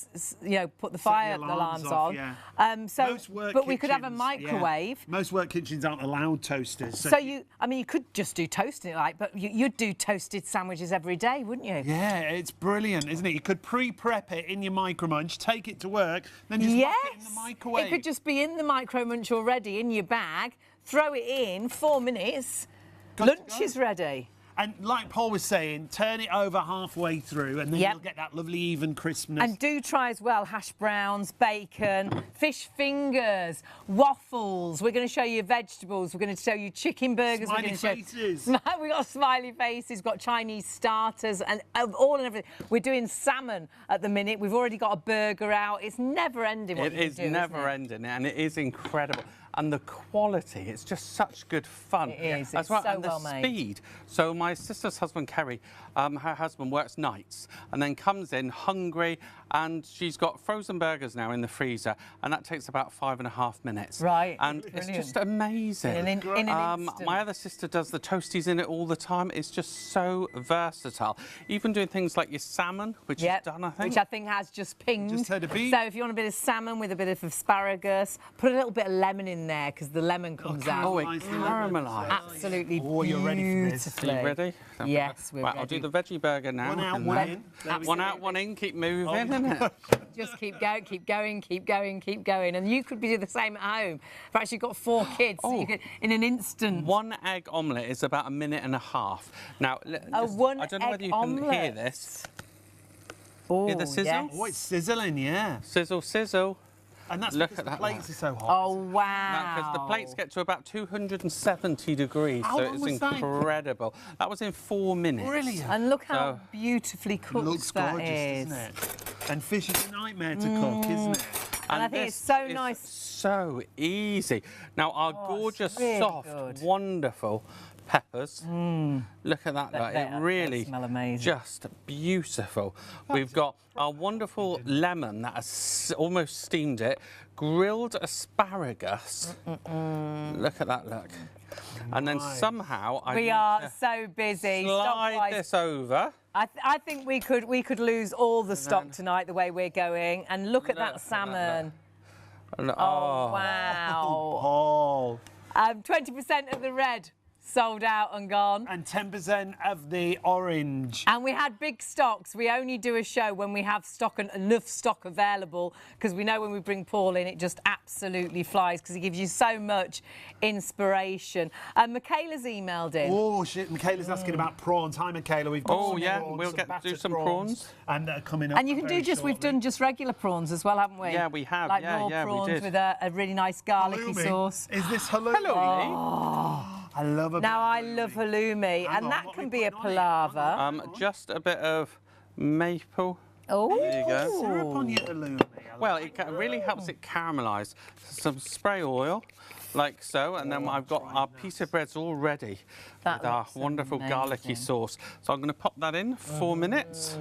put the fire alarms on. Yeah. So, but we could have a kitchens, microwave. yeah. Most work kitchens aren't allowed toasters. So you could just do toasting, but you'd do toasted sandwiches every day, wouldn't you? Yeah, it's brilliant, isn't it? You could pre-prep it in your Micro Munch, take it to work, then just pop it in the microwave. It could just be in the Micro Munch already in your bag. Throw it in, 4 minutes. Good to Lunch go. is ready. And like Paul was saying, turn it over halfway through and then Yep. you'll get that lovely even crispness. And do try as well hash browns, bacon, fish fingers, waffles. We're going to show you vegetables. We're going to show you chicken burgers. Smiley We're going to faces. We've got smiley faces. We've got Chinese starters and all and everything. We're doing salmon at the minute. We've already got a burger out. It's never ending. What It you can is do, never isn't it? ending, and it is incredible. And the quality, it's just such good fun. It is, as it's well. so and the well made. speed. So my sister's husband, Kerry, her husband works nights and then comes in hungry, and she's got frozen burgers now in the freezer, and that takes about 5.5 minutes. Right. And Brilliant. it's just amazing. In an instant. My other sister does the toasties in it all the time. It's just so versatile. Even doing things like your salmon, which is done, I think. Which I think has just pinged. Just had a beep. So if you want a bit of salmon with a bit of asparagus, put a little bit of lemon in in there because the lemon comes out. Oh, it caramelised. Absolutely Oh, you're ready for this. beautifully. Are you ready? Yes, we're Right, ready. I'll do the veggie burger now. One out, and one then- in. One out, one in. Keep moving, isn't it? Just keep going, keep going, keep going, keep going. And you could do the same at home. In fact, you've got 4 kids, so you could, in an instant. 1 egg omelette is about 1.5 minutes. Now, one I don't know whether you egg can hear omelette. this. Oh, Hear the sizzle? yes. Oh, it's sizzling, yeah. Sizzle, sizzle. And that's Look because at the that plates are so hot. Oh, wow. Because the plates get to about 270 degrees, How so long it's was that? incredible. That was in 4 minutes. Brilliant. And look how So- beautifully cooked Looks that gorgeous, is. doesn't it? And fish is a nightmare to cook, isn't it? And I think it's this so is nice. So easy. Now, our gorgeous, really soft, good. wonderful peppers. Look at that. Look. they It are- really they smell amazing. just beautiful. We've got our wonderful lemon that has almost steamed it, grilled asparagus. Look at that, look. And then Nice. somehow I We need are to so busy. slide Stock-wise, this over. I think we could lose all the stock tonight the way we're going. And look at Look that at that, salmon. And, Oh, wow. Oh. 20% of the red sold out and gone. And 10% of the orange. And we had big stocks. We only do a show when we have stock and enough stock available, because we know when we bring Paul in, it just absolutely flies because he gives you so much inspiration. Michaela's emailed in. Oh, shit. Michaela's asking about prawns. Hi, Michaela. We've got Oh, some yeah, prawns, we'll some get to do battered some prawns. And they're coming up. And you can do very just, we've shortly. done just regular prawns as well, haven't we? Yeah, we have. Like Yeah, raw yeah, we prawns did. with a really nice garlicky Halloumi. sauce. Is this halloumi? Hello, I love a bit Now, of I love halloumi, Hang and on, that what can we be a putting on it? palaver. Just a bit of maple. Oh, There you go. syrup on your halloumi. I Well, like it really helps it caramelise. Some spray oil, like so, and then I've got our piece of breads all ready That with our looks wonderful garlicky amazing. sauce. So I'm going to pop that in 4 minutes.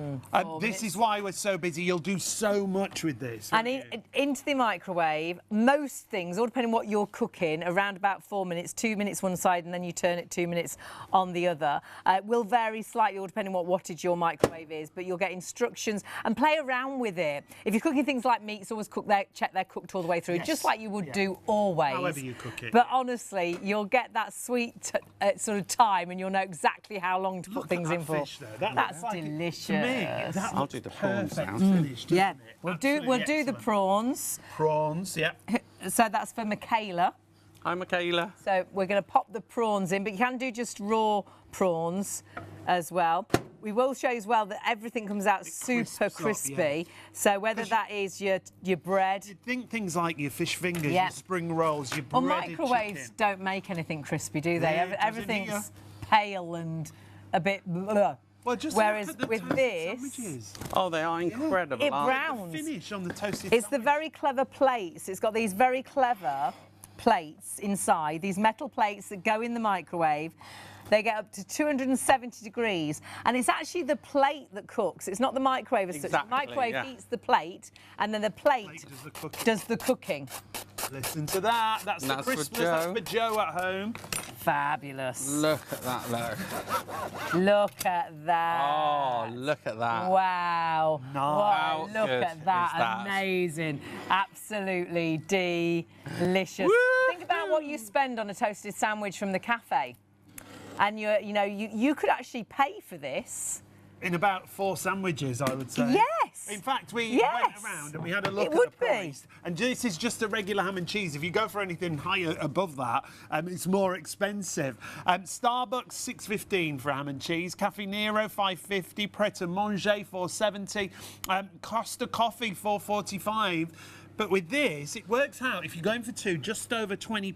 This is why we're so busy. You'll do so much with this. and won't you? into the microwave. Most things, all depending on what you're cooking, around about 4 minutes, 2 minutes one side, and then you turn it 2 minutes on the other. It will vary slightly, all depending on what wattage your microwave is, but you'll get instructions and play around with it. If you're cooking things like meats, always check they're cooked all the way through, Yes. just like you would do always. However you cook it. But honestly, you'll get that sweet sort of time, and you'll know exactly how long to put Look at things that in for. fish, though. That That's looks like it- delicious. To me, that I'll looks do the prawns perfect now. finished, doesn't Yeah, it? we'll Absolutely do the excellent. prawns. Prawns, yeah. So that's for Michaela. Hi, Michaela. So we're going to pop the prawns in, but you can do just raw prawns as well. We will show you as well that everything comes out super crisps up, crispy. So whether that is your bread, You'd think things like your fish fingers, Yeah. your spring rolls, your well, breaded microwaves chicken. don't make anything crispy, do they? Yeah, it doesn't Everything's here. pale and a bit. Blah. Well, just Whereas look at the with toasted this, sandwiches. Oh, they are incredible. it aren't they? browns. The finish on the toasted It's the sandwich. very clever plates. It's got these very clever plates inside, these metal plates that go in the microwave. They get up to 270 degrees, and it's actually the plate that cooks. It's not the microwave as such. The Exactly, microwave yeah. heats the plate, and then the plate Does the cooking. does the cooking. Listen to that. That's And for that's for Christmas. Joe. That's for Joe at home. Fabulous. Look at that, look. Look at that. Oh, look at that. Wow. Nice. Wow, How look good at that. is that? Amazing. Absolutely delicious. Think about what you spend on a toasted sandwich from the cafe. And you could actually pay for this. In about 4 sandwiches, I would say. Yes. In fact, we Yes. went around and we had a look It at would the be. price. And this is just a regular ham and cheese. If you go for anything higher above that, it's more expensive. Starbucks $6.15 for ham and cheese. Caffè Nero $5.50. Pret a Manger $4.70. Costa Coffee $4.45. But with this, it works out, if you're going for 2, just over £20,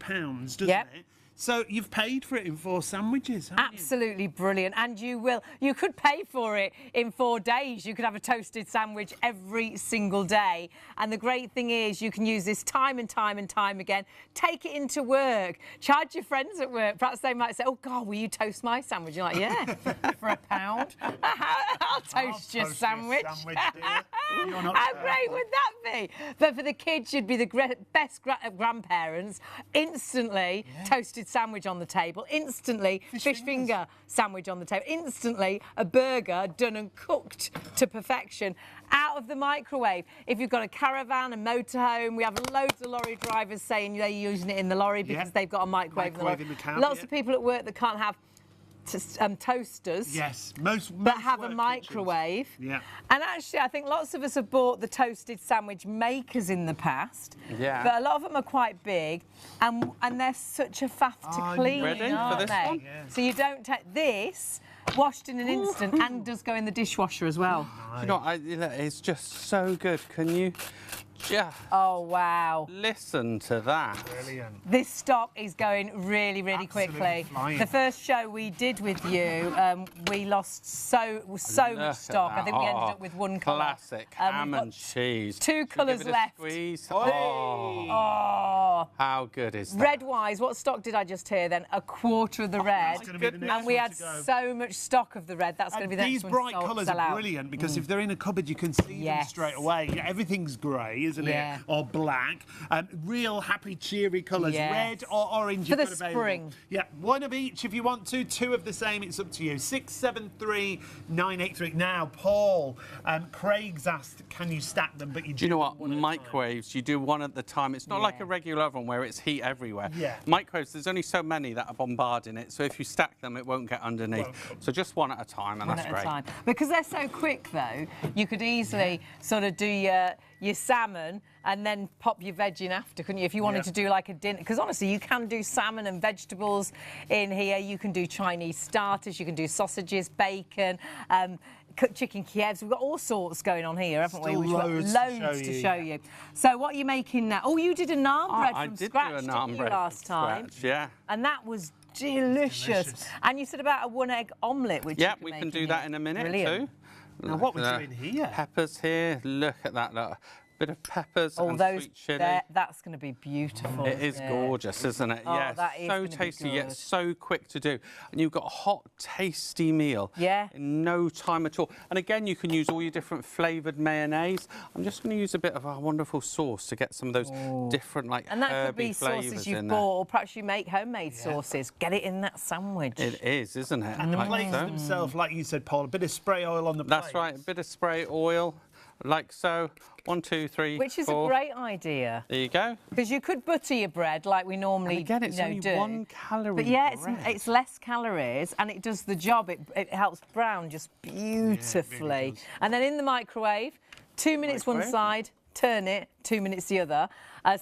doesn't Yep. it? So you've paid for it in 4 sandwiches, haven't you? Absolutely brilliant. And you could pay for it in 4 days. You could have a toasted sandwich every single day. And the great thing is you can use this time and time and time again. Take it into work. Charge your friends at work. Perhaps they might say, oh, God, will you toast my sandwich? You're like, yeah, for £1. I'll toast your sandwich. You're not How terrible. great would that be? But for the kids, you'd be the best grandparents. Instantly, toasted toasted sandwich on the table, instantly fish finger sandwich on the table, instantly a burger done and cooked to perfection out of the microwave. If you've got a caravan, a motorhome, we have loads of lorry drivers saying they're using it in the lorry because they've got a microwave in the cab. Lots of people at work that can't have toasters. Yes, but have a microwave. Kitchens. Yeah. And actually, I think lots of us have bought the toasted sandwich makers in the past. Yeah. But a lot of them are quite big, and they're such a faff to clean, ready aren't for this they? one? Yeah. So you don't take this. Washed in an instant and does go in the dishwasher as well. You know, it's just so good. Can you just Oh, wow. listen to that? Brilliant. This stock is going really, really Absolutely quickly. flying. The first show we did with you, we lost so Look much at stock. that. I think we ended up with one colour. Classic We've ham got and cheese. 2 Should we colours give it a left. squeeze? Oh, How good is that? red-wise, what stock did I just hear then? A quarter of the red. That's gonna be the next And we one had to go. so much stock of the red. That's going to be the These next bright one to colours sell are out. brilliant because if they're in a cupboard, you can see them Yes. straight away. Yeah, everything's grey, isn't Yeah. it? Or black. Real happy, cheery colours. Yes. Red or orange. For you've the got available. spring. Yeah, one of each if you want to. 2 of the same. It's up to you. 673-983. Now, Paul, Craig's asked, can you stack them? But Do you know what? one at a time. Microwaves, you do one at the time. It's not like Yeah. a regular oven where it's heat everywhere. Yeah. Microwaves, there's only so many that are bombarding it, so if you stack them, it won't get underneath. So just one at a time, and One that's at great. a time. Because they're so quick, though, you could easily sort of do your salmon and then pop your veg in after, couldn't you? If you wanted to do like a dinner. Because honestly, you can do salmon and vegetables in here. You can do Chinese starters. You can do sausages, bacon, cooked chicken Kievs. We've got all sorts going on here, haven't we? Still We've got loads loads to to show show you. you. So what are you making now? Oh, you did a naan bread I from did scratch, do a didn't naan you, bread last from time? scratch, yeah. And that was delicious. delicious. And you said about a 1-egg omelette, which Yeah, you we make can do here. that in a minute Brilliant. too. Now, what Look we're at doing that. here. Peppers here. Look at that. Look. Bit of peppers Oh, and those sweet chilli. there, that's going to be beautiful. It is isn't gorgeous, isn't it? Oh, yes. that is So gonna be tasty, yet good. so quick to do. And you've got a hot, tasty meal Yeah. in no time at all. And again, you can use all your different flavoured mayonnaise. I'm just going to use a bit of our wonderful sauce to get some of those different, like, And that could herby be flavours sauces in you've there. bought, or perhaps you make homemade sauces. Get it in that sandwich. It is, isn't it? And the Like plates so. themselves, like you said, Paul, a bit of spray oil on the plates. That's right. A bit of spray oil, like so. 1, 2, 3, Which is 4. a great idea. There you go. Because you could butter your bread like we normally And again, it's only do. 1 calorie But yeah, bread. it's less calories and it does the job. It helps brown just beautifully. does. And then in the microwave, 2 minutes one Microwave. side, turn it, 2 minutes the other.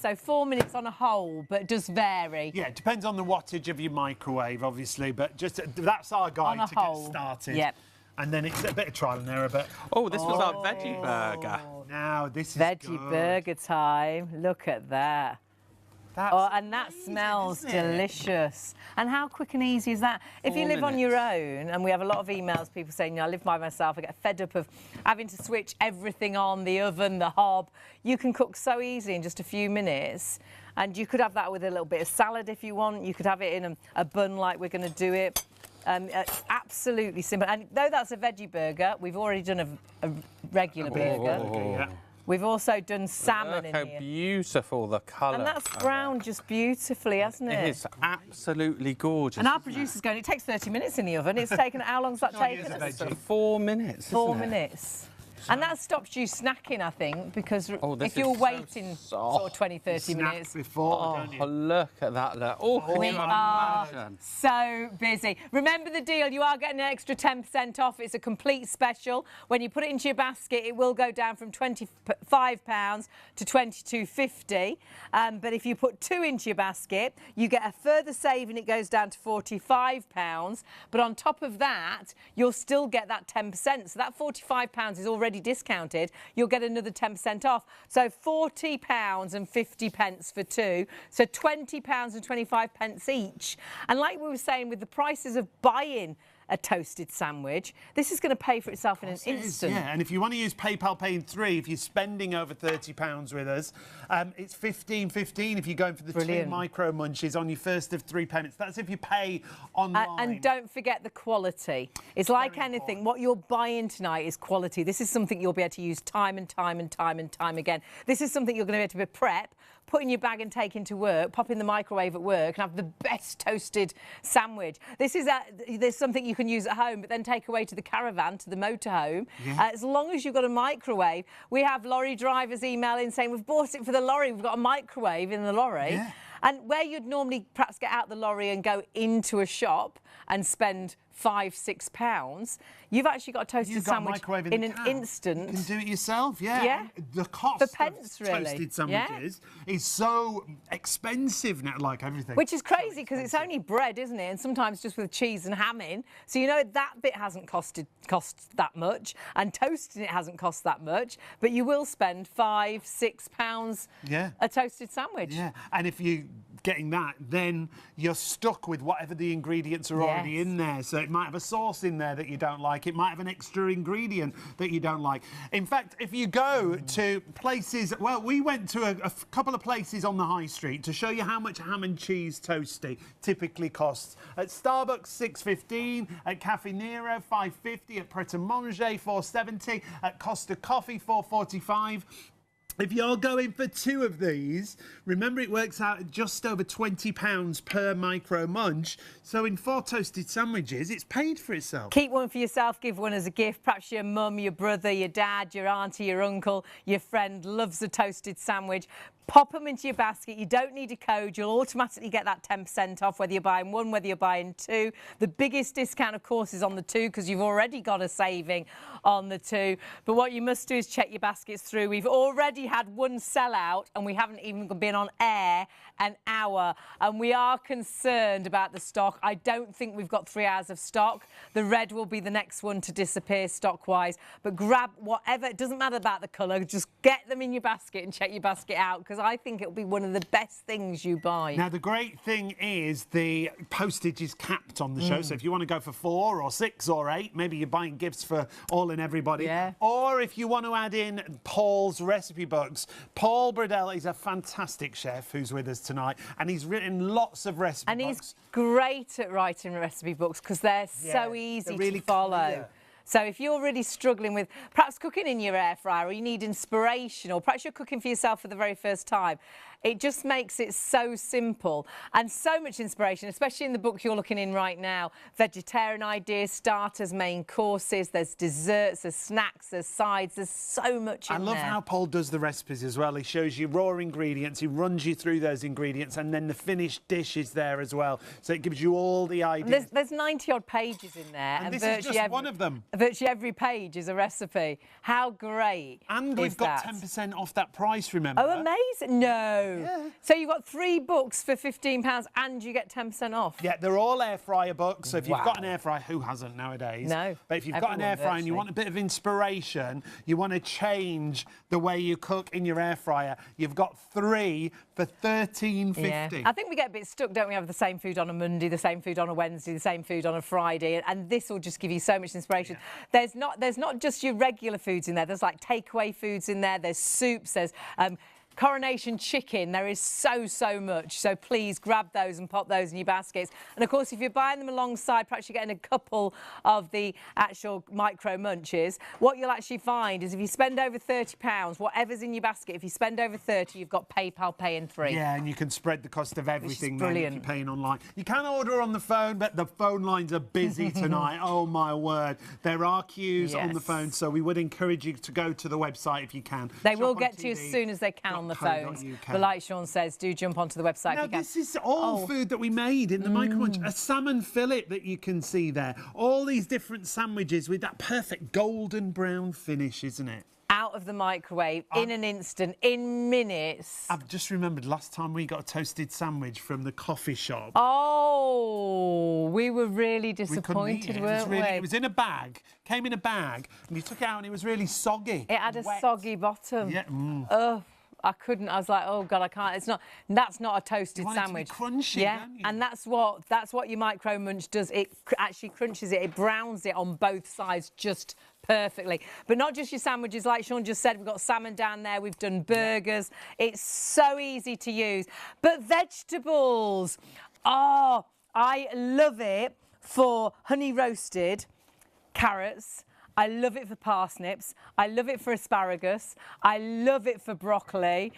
So 4 minutes on a whole, but it does vary. Yeah, it depends on the wattage of your microwave, obviously, but just that's our guide On a to whole. get started. Yep. And then it's a bit of trial and error, but Oh, this was our veggie burger. now this is Veggie good. burger time. Look at that. That's Oh, and that amazing, smells isn't it? delicious. And how quick and easy is that? If you 4 live on your minutes. own, and we have a lot of emails, people saying, I live by myself, I get fed up of having to switch everything on, the oven, the hob. You can cook so easy in just a few minutes. And you could have that with a little bit of salad if you want. You could have it in a bun like we're going to do it. Absolutely simple. And though that's a veggie burger, we've already done a regular burger. Okay, yeah. We've also done salmon Look in how here. beautiful the colour. And that's browned just beautifully, hasn't it? It is absolutely gorgeous. And our isn't it? producer's going, it takes 30 minutes in the oven. It's taken, how long's that taken? is a us? veggie. 4 minutes. 4 isn't it? minutes. And that stops you snacking, I think, because Oh, this if you're is so waiting soft. sort of 20, 30 Snack minutes. before, don't you? Oh, look at that. Look. Oh, can We you are imagine? so busy. Remember the deal, you are getting an extra 10% off. It's a complete special. When you put it into your basket, it will go down from £25 to £22.50. But if you put 2 into your basket, you get a further saving. It goes down to £45. But on top of that, you'll still get that 10%. So that £45 is already discounted. You'll get another 10% off. So £40 and 50 pence for 2. So £20 and 25 pence each. And like we were saying, with the prices of buying a toasted sandwich, this is going to pay for itself in an It is, instant. yeah, and if you want to use PayPal Pay in 3, if you're spending over £30 with us, it's $15.15 if you're going for the Brilliant. 2 Micro Munches on your first of 3 payments. That's if you pay online. And don't forget the quality. It's like anything. What you're buying tonight is quality. This is something you'll be able to use time and time and time and time again. This is something you're going to be able to prep put in your bag and take into work, pop in the microwave at work and have the best toasted sandwich. There's something you can use at home, but then take away to the caravan, to the motorhome. As long as you've got a microwave. We have lorry drivers emailing saying, we've bought it for the lorry, we've got a microwave in the lorry. Yeah. And where you'd normally perhaps get out the lorry and go into a shop and spend £5–6, you've actually got a toasted sandwich in an instant. You can do it yourself, yeah. Yeah. The cost For pence, of really. toasted sandwiches is so expensive now, like everything. Which is crazy because it's only bread, isn't it? And sometimes just with cheese and ham in. So you know that bit hasn't cost that much, and toasting it hasn't cost that much. But you will spend £5–6 a toasted sandwich. Yeah, and if you're getting that, then you're stuck with whatever the ingredients are already in there. So it might have a sauce in there that you don't like. It might have an extra ingredient that you don't like. In fact, if you go to places, well, we went to a couple of places on the high street to show you how much ham and cheese toasty typically costs. At Starbucks, £6.15. At Caffè Nero, £5.50. At Pret a Manger, £4.70. At Costa Coffee, £4.45. If you're going for 2 of these, remember it works out at just over £20 per Micro Munch. So in 4 toasted sandwiches, it's paid for itself. Keep one for yourself, give one as a gift. Perhaps your mum, your brother, your dad, your auntie, your uncle, your friend loves a toasted sandwich. Pop them into your basket. You don't need a code. You'll automatically get that 10% off, whether you're buying 1, whether you're buying 2. The biggest discount, of course, is on the 2 because you've already got a saving on the 2. But what you must do is check your baskets through. We've already had 1 sellout and we haven't even been on air an hour. And we are concerned about the stock. I don't think we've got 3 hours of stock. The red will be the next one to disappear stock-wise. But grab whatever. It doesn't matter about the colour. Just get them in your basket and check your basket out because I think it'll be one of the best things you buy. Now, the great thing is the postage is capped on the show. So if you want to go for 4 or 6 or 8, maybe you're buying gifts for all and everybody. Yeah. Or if you want to add in Paul's recipe books. Paul Bradell is a fantastic chef who's with us tonight, and he's written lots of recipe books. And he's great at writing recipe books because they're so easy to follow. Clear. So if you're really struggling with perhaps cooking in your air fryer, or you need inspiration, or perhaps you're cooking for yourself for the very first time, it just makes it so simple and so much inspiration, especially in the book you're looking in right now. Vegetarian ideas, starters, main courses, there's desserts, there's snacks, there's sides, there's so much in there. I love how Paul does the recipes as well. He shows you raw ingredients, he runs you through those ingredients, and then the finished dish is there as well. So it gives you all the ideas. There's 90-odd pages in there. And this is just one of them. Virtually every page is a recipe. How great And we've got 10% off that price, remember? Oh, amazing. No. Yeah. So you've got 3 books for £15 and you get 10% off. Yeah, they're all air fryer books. So if you've got an air fryer, who hasn't nowadays? No. But if you've got an air fryer and you want a bit of inspiration, you want to change the way you cook in your air fryer, you've got 3 for £13.50. Yeah. I think we get a bit stuck, don't we, have the same food on a Monday, the same food on a Wednesday, the same food on a Friday, and this will just give you so much inspiration. Yeah. There's not just your regular foods in there. There's like takeaway foods in there. There's soups. There's Coronation chicken. There is so much. So please grab those and pop those in your baskets. And of course, if you're buying them alongside, perhaps you're getting a couple of the actual Micro Munches, what you'll actually find is if you spend over £30, whatever's in your basket, if you spend over 30, you've got PayPal Pay in 3. Yeah, and you can spread the cost of everything then if you're paying online. You can order on the phone, but the phone lines are busy tonight. Oh my word. There are queues on the phone, so we would encourage you to go to the website if you can. They will get to you as soon as they can on the phones. But like Sean says, do jump onto the website if you can. This is all food that we made in the Micro Munch. A salmon fillet that you can see there. All these different sandwiches with that perfect golden brown finish, isn't it? Out of the microwave in an instant, in minutes. I've just remembered last time we got a toasted sandwich from the coffee shop. Oh, we were really disappointed, weren't we? It was in a bag, came in a bag, and you took it out and it was really soggy. It had a soggy bottom. Yeah. Oh, I couldn't. I was like, oh God, I can't. It's not. That's not a toasted sandwich. It to be crunchy, don't you? And that's what your Micro Munch does. It actually crunches it. It browns it on both sides just perfectly. But not just your sandwiches, like Sean just said. We've got salmon down there. We've done burgers. It's so easy to use. But vegetables. Oh, I love it for honey roasted carrots I love it for parsnips. I love it for asparagus. I love it for broccoli.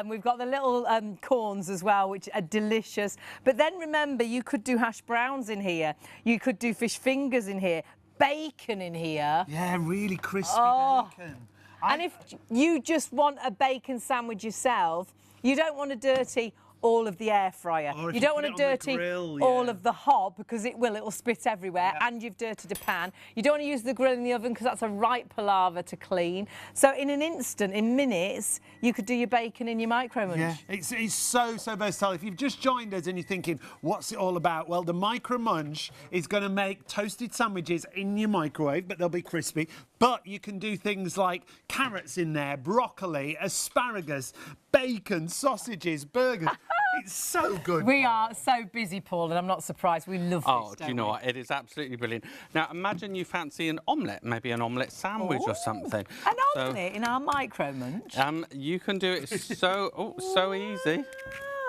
We've got the little corns as well, which are delicious. But then remember, you could do hash browns in here. You could do fish fingers in here. Bacon in here. Yeah, really crispy bacon. And if you just want a bacon sandwich yourself, you don't want to dirty all of the air fryer. You don't want to dirty all of the hob because it'll spit everywhere, and you've dirtied a pan. You don't want to use the grill in the oven because that's a right palaver to clean. So in an instant, in minutes, you could do your bacon in your Micro Munch. Yeah, it's so versatile. If you've just joined us and you're thinking, what's it all about? Well, the Micro Munch is going to make toasted sandwiches in your microwave, but they'll be crispy. But you can do things like carrots in there, broccoli, asparagus, bacon, sausages, burgers. It's so good. We are so busy, Paul, and I'm not surprised. We love this. Oh, do you know what? It is absolutely brilliant. Now, imagine you fancy an omelette, maybe an omelette sandwich or something. An omelette in our Micro Munch? You can do it so easy.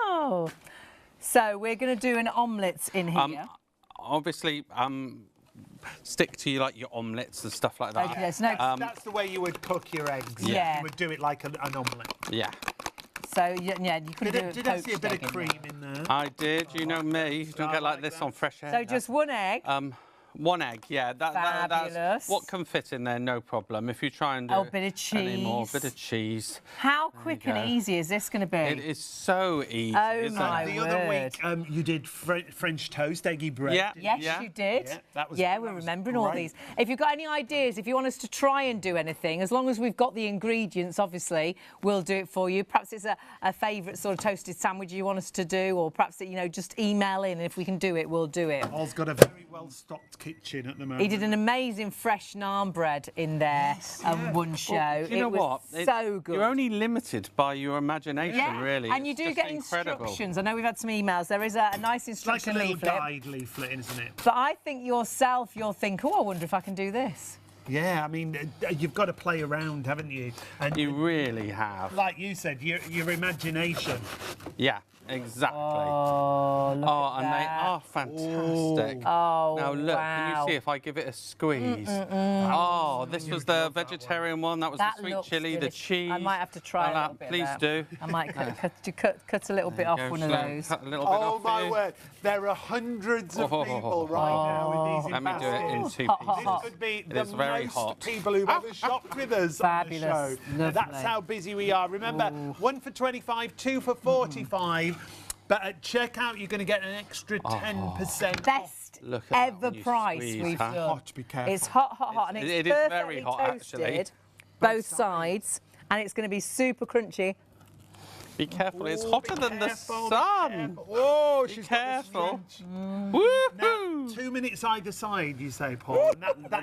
Oh. So we're going to do an omelette in here. Obviously, stick to your omelettes and stuff like that. Okay, that's the way you would cook your eggs. Yeah. You would do it like an omelette. Yeah. So, yeah, you could do it. Did I see a bit of cream in there? I did. You know me. You don't get like this on fresh air. So just one egg. One egg, yeah. That's what can fit in there, no problem. If you try and do a bit of cheese. Anymore, bit of cheese. How quick and easy is this going to be? It is so easy. Oh my word! The other week, you did French toast, eggy bread. Yeah. Yes, you did. Yeah, we're remembering all these. If you've got any ideas, if you want us to try and do anything, as long as we've got the ingredients, obviously, we'll do it for you. Perhaps it's a favourite sort of toasted sandwich you want us to do, or perhaps just email in, and if we can do it, we'll do it. Paul's got a very well-stocked kitchen at the moment. He did an amazing fresh naan bread in there on one show. Well, you know what? So good. You're only limited by your imagination, really. And you do get instructions. I know we've had some emails. There is a nice instruction leaflet. It's like a little guide leaflet, isn't it? But I think you'll think, oh, I wonder if I can do this. Yeah, I mean, you've got to play around, haven't you? And you really have. Like you said, your imagination. Yeah. Exactly. Oh, look at and that. they are fantastic. Oh, now look, wow. can you see if I give it a squeeze? Oh, this was the vegetarian one. That was the sweet chilli, the cheese. I might have to try a little bit. Please do. I might cut a little bit off one of those. Cut a little bit off my word! There are hundreds of people right now with these. Let me do it in 2 pieces. Hot. This could be the most people who've ever shopped with us on the show. That's how busy we are. Remember, 1 for 25, 2 for 45. But at checkout, you're going to get an extra 10%. Best ever price we've done. Hot, be careful. It's hot, and it's it is very hot, toasted, actually. Both sides, and it's going to be super crunchy. Be careful, it's hotter than the sun. Oh, she's careful. Now, 2 minutes either side, you say, Paul.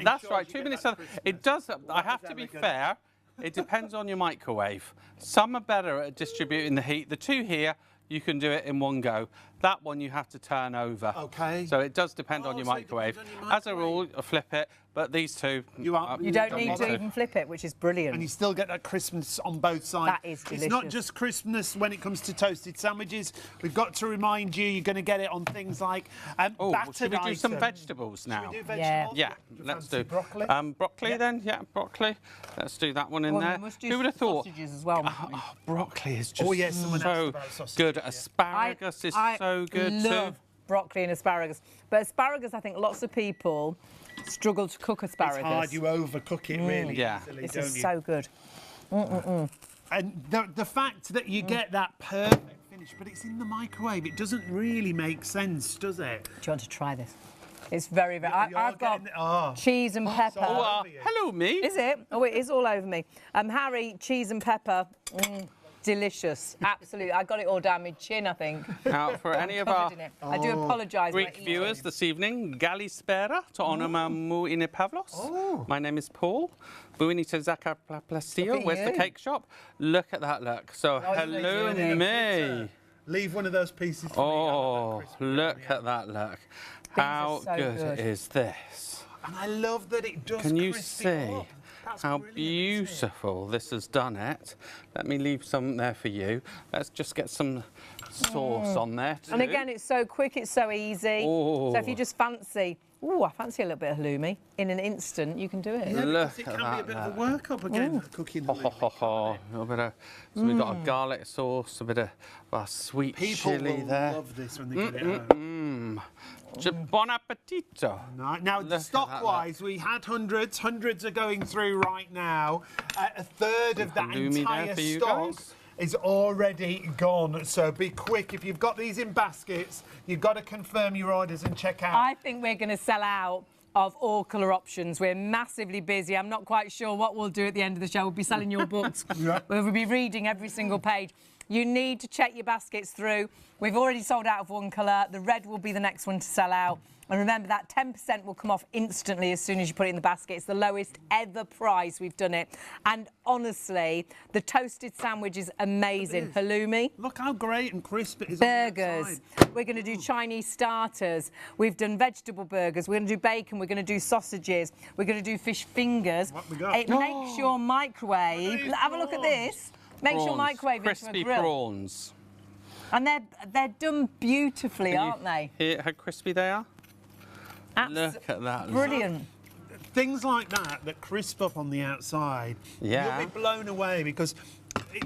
That's right, 2 minutes. It does. I have to be fair. It depends on your microwave. Some are better at distributing the heat. The two here, you can do it in one go. That one you have to turn over. Okay. So it does depend on your microwave. As a rule, flip it, but these two... You don't need to even flip it, which is brilliant. And you still get that crispness on both sides. That is delicious. It's not just crispness when it comes to toasted sandwiches. We've got to remind you, you're going to get it on things like battered should we do some items. vegetables now? Should we do vegetables? Yeah, let's do. Broccoli? Broccoli then, broccoli. Let's do that one in there. Who would have thought? Sausages as well. Broccoli is just so good. Asparagus is so good too. I love broccoli and asparagus. But asparagus, I think lots of people struggle to cook asparagus. It's hard, you overcook it really easily, this don't is you? so good. And the fact that you get that perfect finish, but it's in the microwave, it doesn't really make sense, does it? Do you want to try this? It's very, very... I've got cheese and pepper. Hello, me. Is it? Oh, it is all over me. Harry, cheese and pepper. Delicious. Absolutely. I got it all down my chin, I think. Now, for any of our I do apologise. Greek viewers this evening, Galispera to honor mu in Pavlos. My name is Paul. Buenita Zakaplasio. Where's the cake shop? Look at that look. So, hello, me. Leave one of those pieces for me. Oh, look at that look. How good is this? And I love that it does Can you crispy see? up. how beautiful this has done it. Let me leave some there for you. Let's just get some sauce on there too. And again, it's so quick, it's so easy. Oh. So if you just fancy, I fancy a little bit of halloumi, in an instant you can do it. Yeah, Look it at can be a bit of a workup again, cooking. A little bit of, so we've got a garlic sauce, a bit of sweet People chilli will there. love this when they get it home. Bon appetito. Now, stock-wise, we had hundreds. Hundreds are going through right now. A third of that Halloumi there entire for you stock guys. is already gone. So be quick. If you've got these in baskets, you've got to confirm your orders and check out. I think we're going to sell out of all colour options. We're massively busy. I'm not quite sure what we'll do at the end of the show. We'll be selling your books. We'll be reading every single page. You need to check your baskets through. We've already sold out of one colour. The red will be the next one to sell out. And remember that 10% will come off instantly as soon as you put it in the basket. It's the lowest ever price we've done it. And honestly, the toasted sandwich is amazing. Halloumi. Look how great and crisp it is. Burgers. We're going to do Chinese starters. We've done vegetable burgers. We're going to do bacon. We're going to do sausages. We're going to do fish fingers. What we got? It makes your microwave. Have a look at this. Makes your microwave into a crispy grill. prawns. And they're done beautifully, aren't they? Hear how crispy they are? Look at that. Brilliant. Things like that crisp up on the outside. Yeah. You'll be blown away because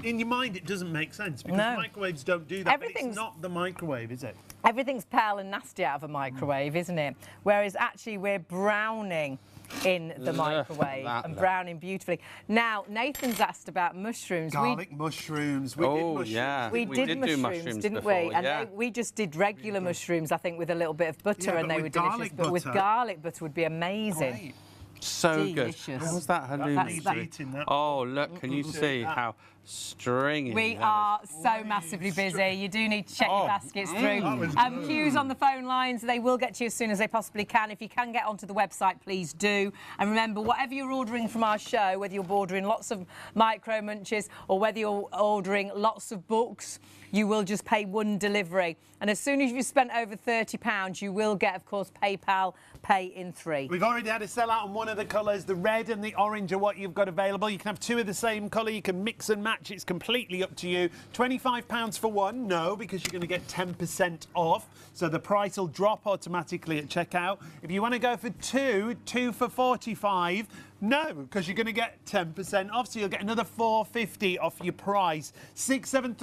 in your mind it doesn't make sense because No. microwaves don't do that. But Everything's- it's not the microwave, is it? Everything's pale and nasty out of a microwave, isn't it? Whereas actually we're browning in the Look at microwave that, and look. browning beautifully. Now, Nathan's asked about mushrooms. Garlic mushrooms. We did mushrooms. yeah. We did do mushrooms, didn't before, we? And yeah. we just did regular mushrooms, I think, with a little bit of butter, Yeah, and but they with were delicious. garlic But with butter- garlic butter would be amazing. Great. So Delicious. good. How was that halloumi? That's- that- Eating that. Oh, look, can you see how stringy We that are so massively busy. You do need to check your baskets through. That was Queues on the phone lines. They will get to you as soon as they possibly can. If you can get onto the website, please do. And remember, whatever you're ordering from our show, whether you're ordering lots of Micro Munches or whether you're ordering lots of books, you will just pay one delivery. And as soon as you've spent over £30, you will get, of course, PayPal Pay in 3. We've already had a sellout on one of the colours. The red and the orange are what you've got available. You can have two of the same colour. You can mix and match. It's completely up to you. £25 for one? No, because you're going to get 10% off. So the price will drop automatically at checkout. If you want to go for two for 45. No, because you're going to get 10% off, so you'll get another £4.50 off your price.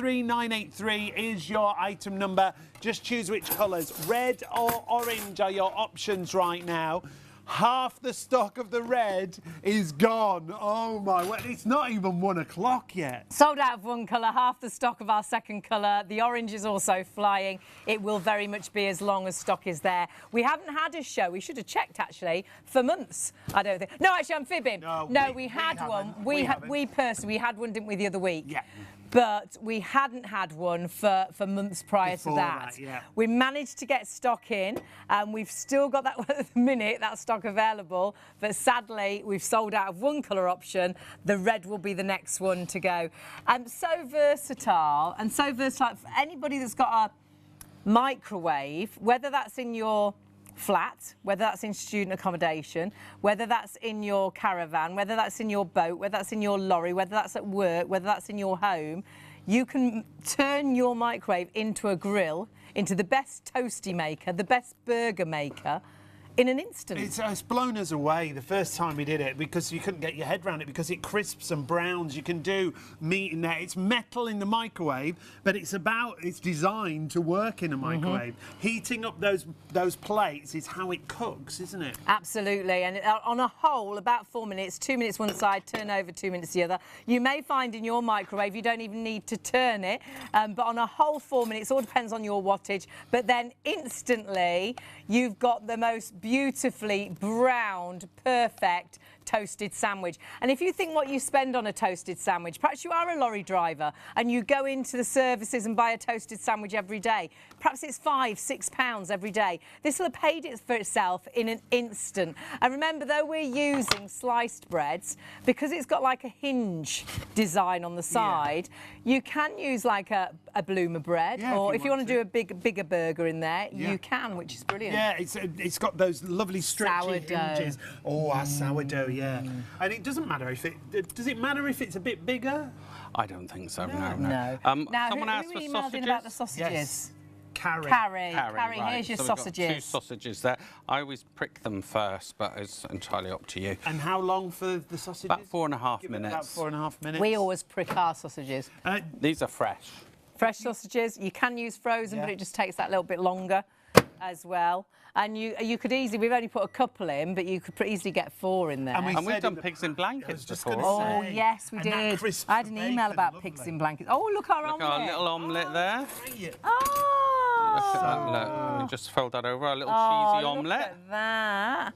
673983 is your item number. Just choose which colours. Red or orange are your options right now. Half the stock of the red is gone. Oh my word, it's not even 1 o'clock yet. Sold out of one colour, half the stock of our second colour. The orange is also flying. It will very much be as long as stock is there. We haven't had a show, we should have checked actually, for months, I don't think. No, actually, I'm fibbing. No, we had one. haven't. We personally, we had one, didn't we, the other week? Yeah. But we hadn't had one for months prior Before to that. yeah. We managed to get stock in, and we've still got that at the minute, that stock available. But sadly, we've sold out of one colour option. The red will be the next one to go. So versatile, and so versatile for anybody that's got a microwave, whether that's in your flat, whether that's in student accommodation, whether that's in your caravan, whether that's in your boat, whether that's in your lorry, whether that's at work, whether that's in your home, you can turn your microwave into a grill, into the best toastie maker, the best burger maker, in an instant. It's blown us away the first time we did it because you couldn't get your head around it because it crisps and browns. You can do meat in there. It's metal in the microwave, but it's designed to work in a microwave. Heating up those plates is how it cooks, isn't it? Absolutely, and on a whole, about 4 minutes, 2 minutes one side, turn over 2 minutes the other. You may find in your microwave you don't even need to turn it, but on a whole 4 minutes, all depends on your wattage, but then instantly you've got the most beautifully browned, perfect toasted sandwich. And if you think what you spend on a toasted sandwich, perhaps you are a lorry driver and you go into the services and buy a toasted sandwich every day. Perhaps it's £5, £6 every day. This will have paid it for itself in an instant. And remember, though we're using sliced breads, because it's got like a hinge design on the side, you can use like a bloomer bread, or if you want to do a bigger burger in there, you can, which is brilliant. Yeah, it's got those lovely stretchy Sourdough. hinges. Oh, our sourdough, yeah. And it doesn't matter if does it matter if it's a bit bigger? I don't think so, no. No. Now, Someone asked for emailed in sausages. about the sausages? Yes. Carrie. Carrie, Right. here's your So we've got sausages. 2 sausages there. I always prick them first, but it's entirely up to you. And how long for the sausages? About 4.5 Give it minutes. About 4.5 minutes. We always prick our sausages. These are fresh. Fresh sausages, you can use frozen, but it just takes that little bit longer as well. And you could easily, we've only put a couple in, but you could easily get 4 in there. And And we've said done in the pigs in pack, I was blankets just before. gonna Oh, say, yes, we and that did. crisp I had an email bacon, about lovely. pigs in blankets. Oh, look our Look, omelette. our little omelette there. Oh. Look at that, look. We just fold that over, our little Oh, cheesy look omelette. at that.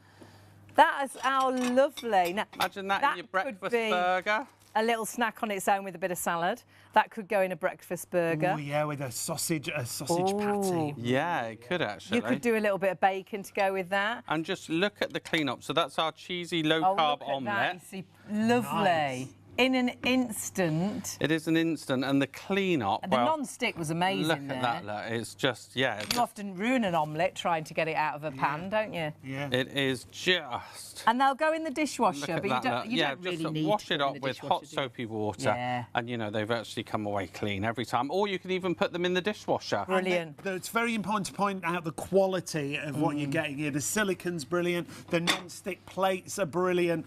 That is our lovely. Now, Imagine that in your could breakfast be burger. a little snack on its own with a bit of salad. That could go in a breakfast burger. Oh yeah, with a sausage patty. Yeah, it could actually. You could do a little bit of bacon to go with that. And just look at the clean-up. So that's our cheesy Oh, low-carb look at that. omelette. You see, lovely. Nice. In an instant. It is an instant, and the clean-up, The well, non-stick was amazing look there. at that, look. It's just, yeah. You often ruin an omelette trying to get it out of a pan, don't you? Yeah. It is just... And they'll go in the Look dishwasher, at but that, you look. don't, you Yeah, don't really just need wash to it put them up in the with hot dishwasher, do you? soapy water, Yeah. and you know they've actually come away clean every time. Or you can even put them in the dishwasher. Brilliant. It's very important to point out the quality of what you're getting here. The silicon's brilliant. The non-stick plates are brilliant.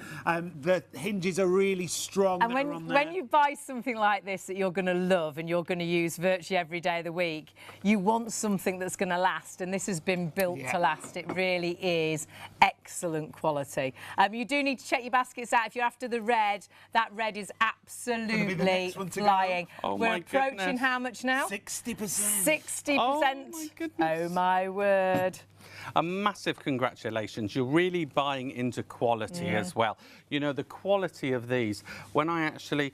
The hinges are really strong. And that are on there. when you buy something like this that you're going to love and you're going to use virtually every day of the week, you want something that's going to last, and this has been built to last. It really is excellent quality. You do need to check your baskets out. If you're after the red, that red is absolutely next one to go. flying. Oh, We're my approaching goodness. how much now? 60%. 60%. Oh, my goodness. Oh, my word. A massive congratulations. You're really buying into quality as well. You know, the quality of these, when I actually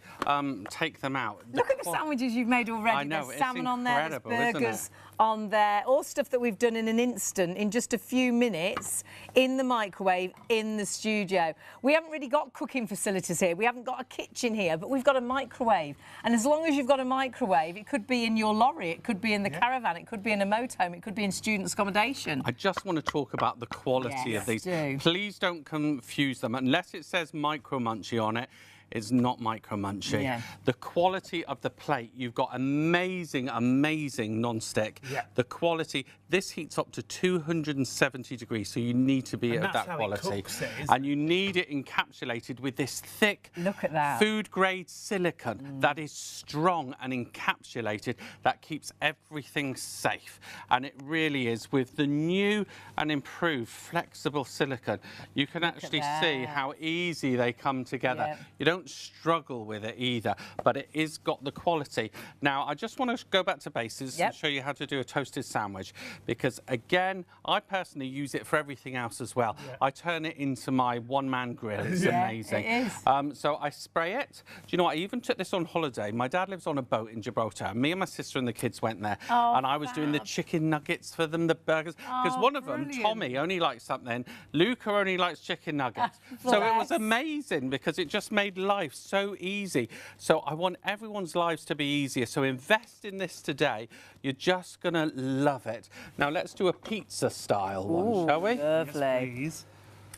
take them out. Look at the sandwiches you've made already. I know, There's it's salmon on there, there's incredible, isn't it? burgers on there, all stuff that we've done in an instant, in just a few minutes, in the microwave, in the studio. We haven't really got cooking facilities here. We haven't got a kitchen here, but we've got a microwave. And as long as you've got a microwave, it could be in your lorry, it could be in the caravan, it could be in a motorhome, it could be in students' accommodation. I just want to talk about the quality Yes, of these. do. Please don't confuse them. Unless it says Micro Munchy on it, it's not Micro Munchy. Yeah. The quality of the plate, you've got amazing, amazing non-stick. Yeah. The quality, this heats up to 270 degrees, so you need to be And at that's that how it quality. cooks it, isn't And you need it encapsulated with this thick, Look at that. food-grade silicone that is strong and encapsulated, that keeps everything safe. And it really is. With the new and improved flexible silicone, you can actually see that. how easy they come together. Yeah. You don't struggle with it either, but it is got the quality. Now, I just want to go back to basics and show you how to do a toasted sandwich, because again, I personally use it for everything else as well. I turn it into my one-man grill. It's amazing. it is. So I spray it. Do you know what? I even took this on holiday. My dad lives on a boat in Gibraltar. Me and my sister and the kids went there, and I was doing the chicken nuggets for them, the burgers, because one of them, brilliant. Tommy, only likes something. Luca only likes chicken nuggets. So it was Bless. amazing, because it just made life so easy. So I want everyone's lives to be easier. So invest in this today. You're just going to love it. Now let's do a pizza style one, shall we? Lovely. Please.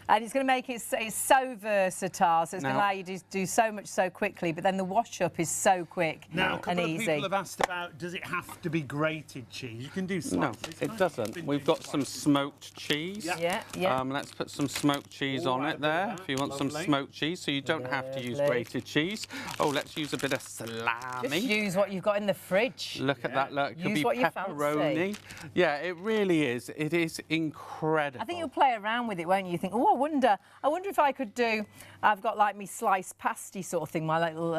And it's going to make it, it's so versatile, so it's going to Now- allow you to do so much so quickly, but then the wash-up is so quick Now, a and couple of easy. people have asked about, does it have to be grated cheese? You can do No, slices. it can't you? doesn't. Been We've doing got some slices. smoked cheese. Yeah. Let's put some smoked cheese Ooh, on right, it a bit of there, that. if you want some Lovely. smoked cheese, so you don't have to use Lovely. grated cheese. Oh, let's use a bit of salami. Just use what you've got in the fridge. Look at that, look. It could Use be what you pepperoni. fancy. Yeah, it really is. It is incredible. I think you'll play around with it, won't you? You think, oh, I wonder if I could do, I've got like me sliced pasty sort of thing, my little,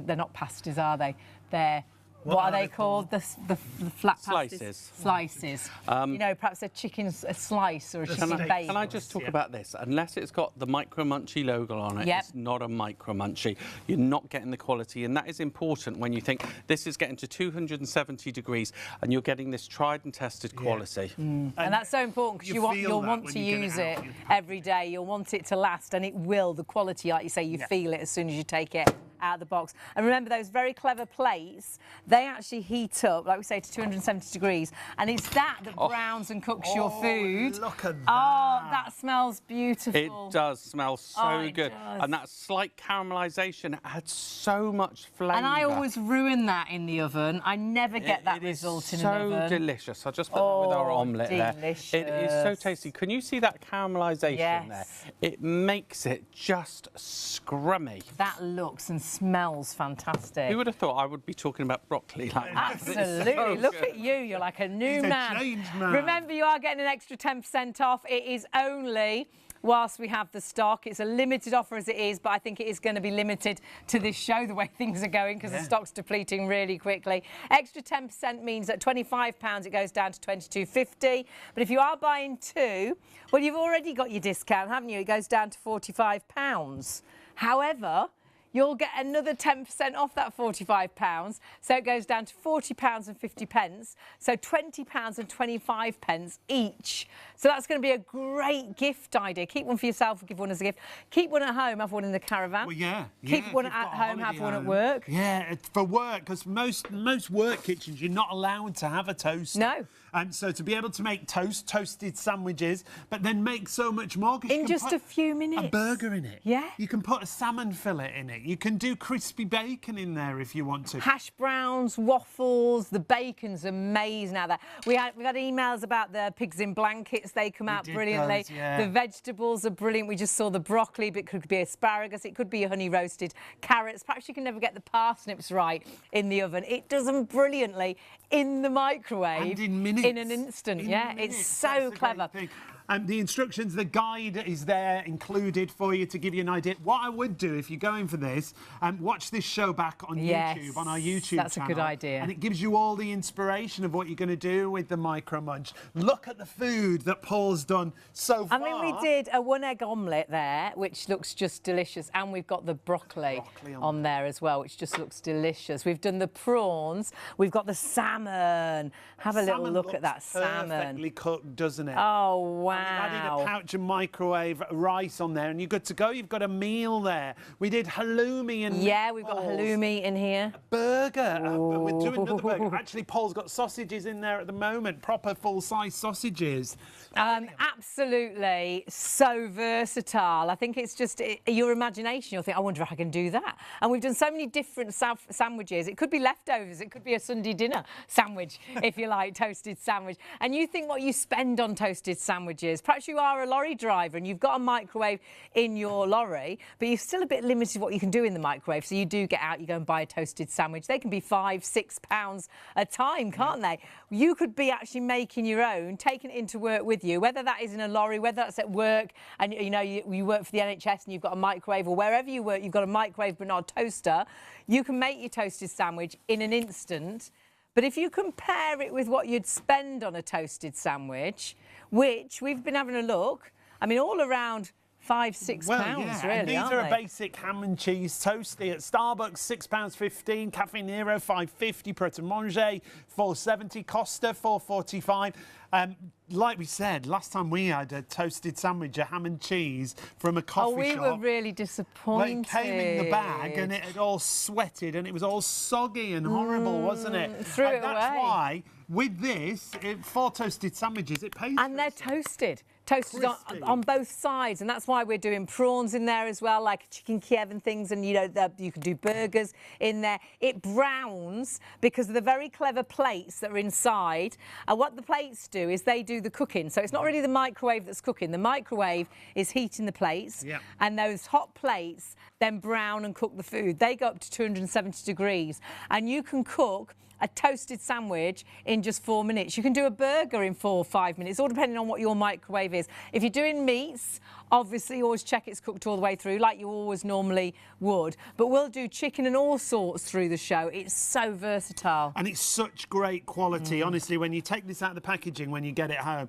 they're not pasties, are they? They're, what are they called? The flat pasties? Slices. Slices. You know, perhaps a chicken a slice or a chicken steak. bake. Can I just talk about this? Unless it's got the Micro Munchy logo on it, Yep. it's not a Micro Munchy. You're not getting the quality, and that is important when you think this is getting to 270 degrees and you're getting this tried and tested quality. And that's so important because you feel you'll that want when to you get it use out it of your pack. every day. You'll want it to last, and it will. The quality, like you say, you feel it as soon as you take it out of the box. And remember, those very clever plates, they actually heat up, like we say, to 270 degrees. And it's that browns and cooks your food. Look at that. Oh, that smells beautiful. It does smell so good. Does. And that slight caramelisation adds so much flavour. And I always ruin that in the oven. I never get that result in an oven. So delicious. I'll just put that with our omelette delicious. there. It is so tasty. Can you see that caramelisation there? It makes it just scrummy. That looks and smells fantastic. Who would have thought I would be talking about broccoli like that? Absolutely. So Look good. at you. You're like a new He's a man. changed man. Remember, you are getting an extra 10% off. It is only whilst we have the stock. It's a limited offer as it is, but I think it is going to be limited to this show, the way things are going, because the stock's depleting really quickly. Extra 10% means at £25 it goes down to £22.50. But if you are buying two, well, you've already got your discount, haven't you? It goes down to £45. However, you'll get another 10% off that £45, so it goes down to £40.50. So £20.25 each. So that's going to be a great gift idea. Keep one for yourself and give one as a gift. Keep one at home, have one in the caravan. Well, yeah. Keep one at home, have one at work. Yeah, for work, because most work kitchens, you're not allowed to have a toaster. No. And so to be able to make toasted sandwiches, but then make so much more. In just a few minutes. A burger in it. Yeah. You can put a salmon fillet in it. You can do crispy bacon in there if you want to. Hash browns, waffles, the bacon's amazing out there. We had emails about the pigs in blankets. They come out brilliantly. Those, yeah. The vegetables are brilliant. We just saw the broccoli, but it could be asparagus. It could be honey roasted carrots. Perhaps you can never get the parsnips right in the oven. It does them brilliantly in the microwave. And in minutes. In an instant, It's so clever. The instructions, the guide is there included for you to give you an idea. What I would do if you're going for this, watch this show back on YouTube, on our YouTube channel. That's a good idea. And it gives you all the inspiration of what you're going to do with the Micro Munch. Look at the food that Paul's done so far. I mean, we did a 1-egg omelette there, which looks just delicious. And we've got the broccoli on there as well, which just looks delicious. We've done the prawns. We've got the salmon. Have a little look at that salmon. Perfectly cooked, doesn't it? Oh, wow. We've added a pouch of microwave rice on there and you're good to go. You've got a meal there. We did halloumi and we've got halloumi in here. A burger. We're doing another burger. Actually, Paul's got sausages in there at the moment, proper full-size sausages. Absolutely so versatile. I think it's just your imagination. You'll think, I wonder if I can do that. And we've done so many different sandwiches. It could be leftovers. It could be a Sunday dinner sandwich, if you like, toasted sandwich. And you think what you spend on toasted sandwiches. Perhaps you are a lorry driver and you've got a microwave in your lorry, but you're still a bit limited what you can do in the microwave. So you do get out, you go and buy a toasted sandwich. They can be £5, £6 a time, can't they? You could be actually making your own, taking it into work with you, whether that is in a lorry, whether that's at work and you work for the NHS and you've got a microwave, or wherever you work, you've got a microwave but not a toaster. You can make your toasted sandwich in an instant. But if you compare it with what you'd spend on a toasted sandwich, which we've been having a look, I mean, all around £5, £6, really, and these aren't are they? a basic ham and cheese toasty at Starbucks, £6.15, Cafe Nero, £5.50, Pret a Manger, £4.70, Costa, £4.45. Like we said, last time we had a toasted sandwich, a ham and cheese from a coffee shop. Oh, we were really disappointed. Well, it came in the bag and it had all sweated and it was all soggy and horrible, wasn't it? Threw it That's away. why, with this, 4 toasted sandwiches, it pays And they're toasted on both sides, and that's why we're doing prawns in there as well, like chicken Kiev and things, and you can do burgers in there. It browns because of the very clever plates that are inside, and what the plates do is they do the cooking. So it's not really the microwave that's cooking. The microwave is heating the plates, and those hot plates then brown and cook the food. They go up to 270 degrees, and you can cook a toasted sandwich in just 4 minutes. You can do a burger in 4 or 5 minutes, all depending on what your microwave is. If you're doing meats, obviously always check it's cooked all the way through, like you always normally would. But we'll do chicken and all sorts through the show. It's so versatile. And it's such great quality, honestly, when you take this out of the packaging, when you get it home.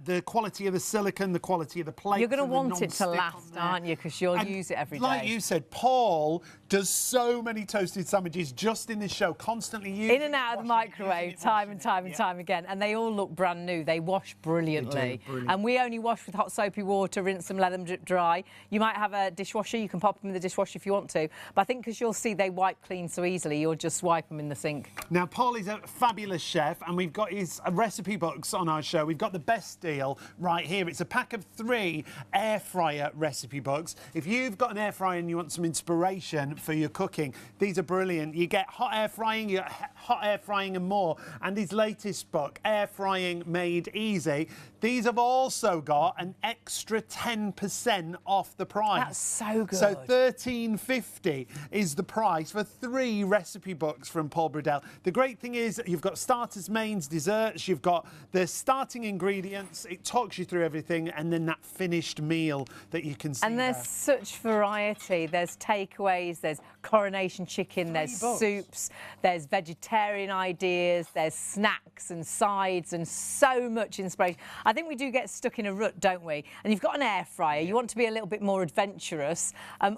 The quality of the silicone, the quality of the plate. You're going to want it to last, aren't you? Because you'll use it every day. Like you said, Paul does so many toasted sandwiches just in this show, constantly using and out of the microwave time and time again, and they all look brand new. They wash brilliantly. They do, brilliant. And we only wash with hot soapy water, rinse them, let them drip dry. You might have a dishwasher, you can pop them in the dishwasher if you want to, but I think because you'll see they wipe clean so easily, you'll just swipe them in the sink. Now, Paul is a fabulous chef, and we've got his recipe books on our show. We've got the best deal right here. It's a pack of 3 air fryer recipe books. If you've got an air fryer and you want some inspiration for your cooking, these are brilliant. You get hot air frying, you get hot air frying and more. And his latest book, Air Frying Made Easy, these have also got an extra 10% off the price. That's so good. So $13.50 is the price for 3 recipe books from Paul Bridell. The great thing is you've got starters, mains, desserts, you've got the starting ingredients, it talks you through everything, and then that finished meal that you can see. And there's such variety. There's takeaways, there's coronation chicken, there's soups, there's vegetarian ideas, there's snacks and sides, and so much inspiration. I think we do get stuck in a rut, don't we? And you've got an air fryer, you want to be a little bit more adventurous.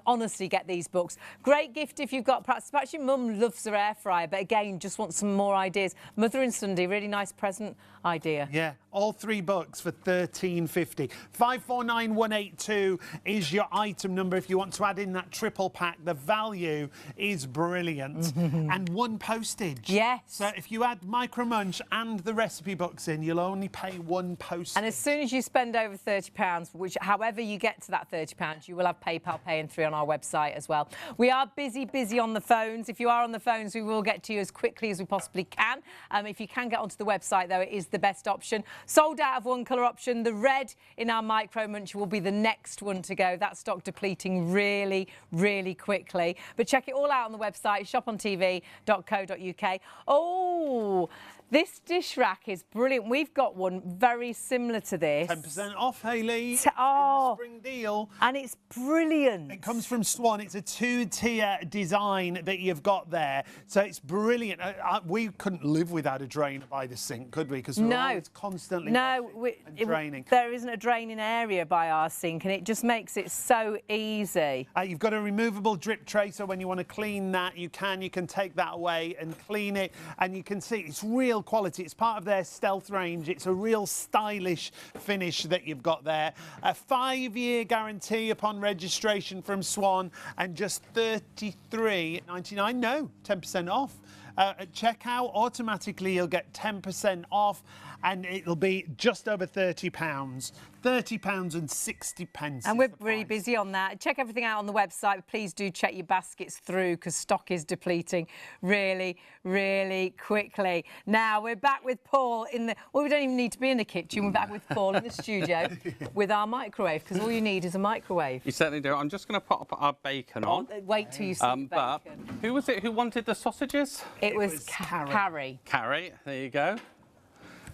Honestly, get these books. Great gift if you've got, perhaps your mum loves her air fryer, but again, just want some more ideas. Mother and Sunday, really nice present idea. Yeah, all 3 books for $13.50. 549182 is your item number if you want to add in that triple pack. The value is brilliant. And 1 postage. Yes. So if you add Micro Munch and the recipe books in, you'll only pay 1 postage. And as soon as you spend over £30, which however you get to that £30, you will have PayPal Pay and 3 on our website as well. We are busy on the phones. If you are on the phones, we will get to you as quickly as we possibly can. If you can get onto the website, though, it is the best option. Sold out of 1 colour option. The red in our Micro Munch will be the next one to go. That stock depleting really, really quickly. But check it all out on the website, shopontv.co.uk. Oh, this dish rack is brilliant. We've got one very similar to this. 10% off, Hayley. In Oh, the spring deal. and it's brilliant. It comes from Swan. It's a 2-tier design that you've got there. So it's brilliant. We couldn't live without a drain by the sink, could we? Because we're always constantly washing and draining. There isn't a draining area by our sink, and it just makes it so easy. You've got a removable drip tray, so when you want to clean that, you can take that away and clean it. And you can see it's real quality. It's part of their stealth range. It's a real stylish finish that you've got there. A 5-year guarantee upon registration from Swan, and just $33.99. No, 10% off. At checkout, automatically you'll get 10% off, and it'll be just over £30. £30.60. And we're really busy on that. Check everything out on the website. Please do check your baskets through, because stock is depleting really, really quickly. Now, we're back with Paul in the... Well, we don't even need to be in the kitchen. We're back with Paul in the studio with our microwave, because all you need is a microwave. You certainly do. I'm just going to put our bacon on. Wait till you see the bacon. But who was it who wanted the sausages? It was Carrie. Carrie, there you go.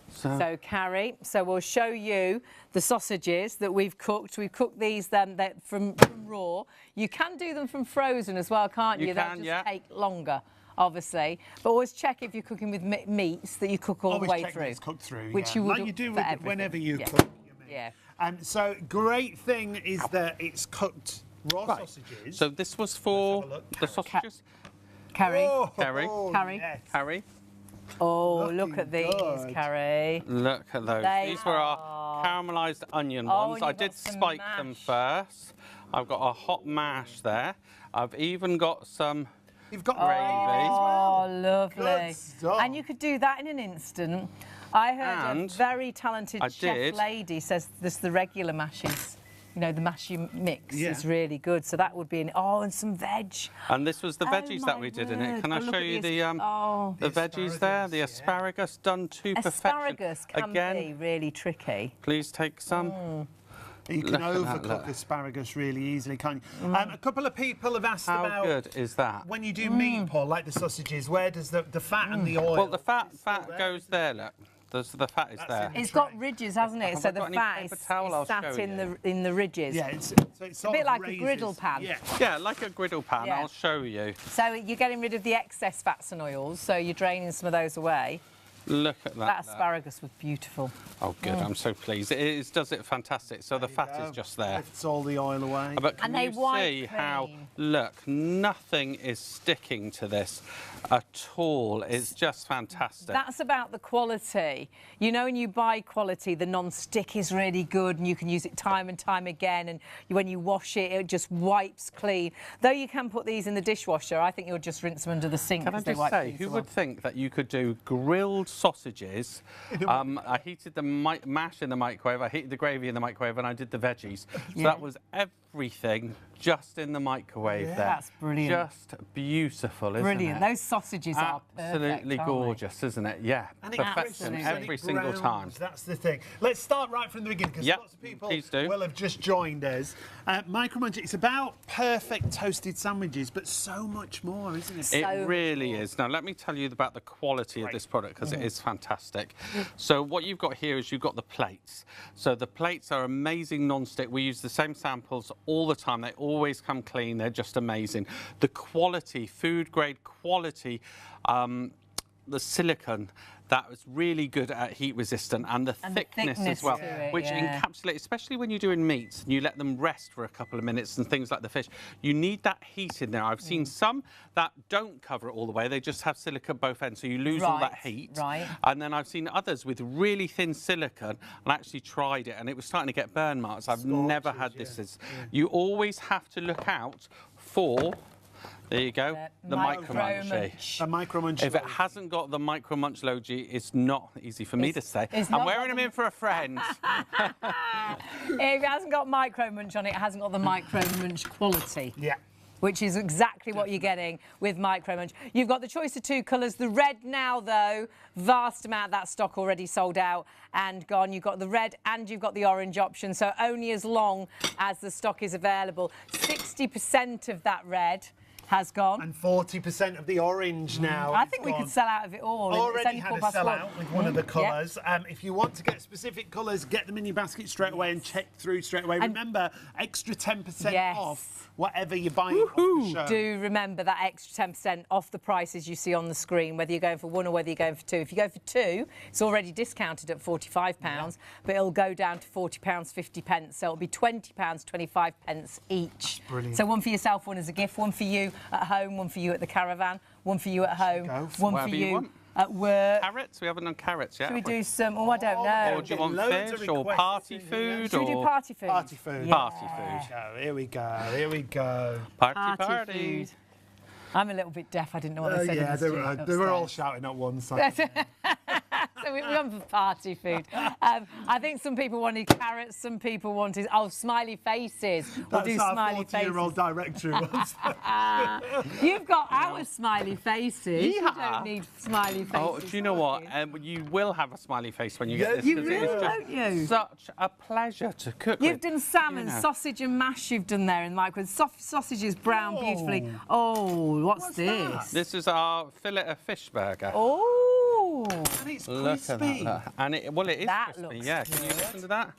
So Carrie, we'll show you the sausages that we've cooked. We've cooked these from raw. You can do them from frozen as well, can't you? Can, They'll just take longer, obviously. But always check if you're cooking with meats that you cook all the way through. It's cooked through, which you would like you do with whenever you cook your meat. Yeah. So great thing is that it's cooked raw sausages. So this was for the sausages. Carrie. Oh, Carrie. Carrie. Yes. Carrie. Oh, look at these, good. Carrie. Look at those. These were our caramelised onion ones. I did spike them first. I've got a hot mash there. I've even got some You've got gravy. Oh, lovely. Good stuff. And you could do that in an instant. I heard a very talented chef lady says this the regular mashes. You know, the mash you mix is really good. So that would be and some veg. And this was the veggies that we did in it. Can I show you the veggies there? The asparagus done to perfection. Asparagus can be really tricky. Please take some. You can overcook asparagus really easily, can't you? A couple of people have asked about... How good is that? When you do meat, Paul, like the sausages, where does the fat and the oil... Well, the fat goes there, look. The fat is there. It's got ridges, hasn't it? So the fat is sat in the ridges. Yeah, it's a bit like a griddle pan. Yeah, like a griddle pan. I'll show you. So you're getting rid of the excess fats and oils, so you're draining some of those away. Look at that. That asparagus was beautiful. Oh, good. I'm so pleased. Does it fantastic. So the fat is just there. Lifts all the oil away. But can And you they wipe see how, clean. look, nothing is sticking to this at all. It's just fantastic. That's about the quality. You know, when you buy quality, the non-stick is really good and you can use it time and time again. And when you wash it, it just wipes clean. Though you can put these in the dishwasher, I think you'll just rinse them under the sink. Can I they just wipe say, these who well. would think that you could do grilled sausages? I heated the mash in the microwave, I heated the gravy in the microwave, and I did the veggies. So that was everything just in the microwave there. That's brilliant. Just beautiful, isn't Brilliant. it? Those sausages are Absolutely perfect, aren't they? gorgeous, isn't it? Yeah, And it perfection crisps and every it single browns. time. That's the thing. Let's start right from the beginning because Yep, lots of people please do. will have just joined us. Micro Munch, it's about perfect toasted sandwiches, but so much more, isn't it? It really is. Now, let me tell you about the quality of this product because it is fantastic. So what you've got here is you've got the plates. So the plates are amazing non-stick. We use the same samples all the time. They always come clean. They're just amazing. The quality, food grade quality, the silicone, that was really good at heat resistant, and the thickness as well, to it, which encapsulates, especially when you're doing meats and you let them rest for a couple of minutes and things like the fish, you need that heat in there. I've seen some that don't cover it all the way, they just have silicone both ends, so you lose all that heat. Right. And then I've seen others with really thin silicone, and I actually tried it, and it was starting to get burn marks. I've never had this. You always have to look out for, there you go, the Micro Munch. A Micro Munch. If it hasn't got the Micro Munch logo, it's not easy for me to say. I'm wearing them in for a friend. If it hasn't got Micro Munch on it, it hasn't got the Micro Munch quality. Yeah. Which is exactly what you're getting with Micro Munch. You've got the choice of two colours. The red now, though, vast amount of that stock already sold out and gone. You've got the red and you've got the orange option, so only as long as the stock is available. 60% of that red has gone. And 40% of the orange now. I think we could sell out of it all. Already had a sellout with one of the colours. If you want to get specific colours, get them in your basket straight away and check through straight away. And remember, extra 10% off whatever you're buying off the show. Do remember that extra 10% off the prices you see on the screen, whether you're going for one or whether you're going for two. If you go for two, it's already discounted at £45, but it'll go down to £40.50, so it'll be £20.25 each. Brilliant. So one for yourself, one as a gift, one for you at home, one for you at the caravan, one for you at home, one for you at work. Carrots? We haven't done carrots yet. Should we do some? Oh, I don't know. Or do you want fish or party food? Should we do party food? Party food. Party food. Here we go. Here we go. Party. Food. I'm a little bit deaf. I didn't know what they said. Yeah, in the they were all upstairs. shouting at once. So we went for party food. I think some people wanted carrots, some people wanted smiley faces. We'll do smiley faces. 40-year-old director wants You've got our smiley faces. You Yeah. don't need smiley faces. Oh, do you know what? You will have a smiley face when you get this. You 'cause it will, is just don't you? Such a pleasure to cook You've with. done salmon, You know. sausage and mash you've done there in the microwave. Sausages brown beautifully. Oh, what's this? that? This is our fillet of fish burger. Oh. And it's Look crispy. at that. Look. And it is That crispy. looks Yeah, can you listen to that?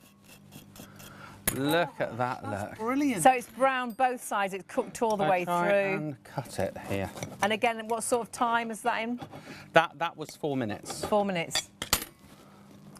Look at that, look. Brilliant. So it's brown both sides. It's cooked all the way Try through. and cut it here. And again, what sort of time is that in? That was 4 minutes. 4 minutes.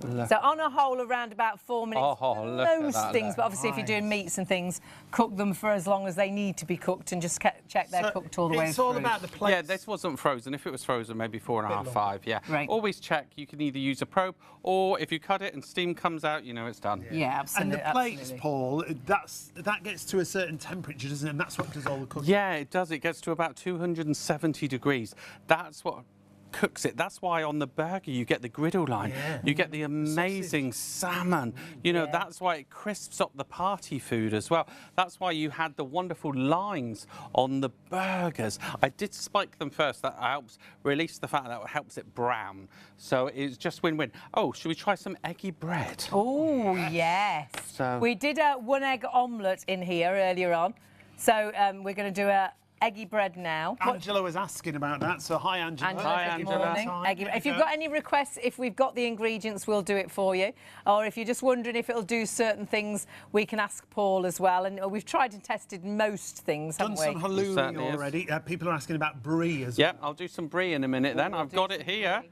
Look. So on a whole, around about 4 minutes. Oh, look at Most that, things, look. but obviously if you're doing meats and things, cook them for as long as they need to be cooked and just check they're cooked all the way through. It's all about the plates. Yeah, this wasn't frozen. If it was frozen, maybe 4.5, 5. Yeah. Right. Always check. You can either use a probe, or if you cut it and steam comes out, you know it's done. Yeah, And absolutely. the plates, Paul, that gets to a certain temperature, doesn't it? And that's what does all the cooking. Yeah, it does. It gets to about 270 degrees. That's what cooks it. That's why on the burger you get the griddle line. Yeah. You get the amazing salmon. You know, that's why it crisps up the party food as well. That's why you had the wonderful lines on the burgers. I did spike them first. That helps release the fat. That helps it brown. So it's just win-win. Oh, should we try some eggy bread? Oh, yes. So- We did a 1 egg omelette in here earlier on. So we're going to do a eggy bread now. Angela was asking about that, so hi, Angela. Angela, Hi, good Angela. morning. Hi. Eggy- If you've got any requests, if we've got the ingredients, we'll do it for you. Or if you're just wondering if it'll do certain things, we can ask Paul as well. And we've tried and tested most things, Done haven't we? some halloumi Certainly is. already. People are asking about brie as Yep, I'll do some brie in a minute then. I've got it here.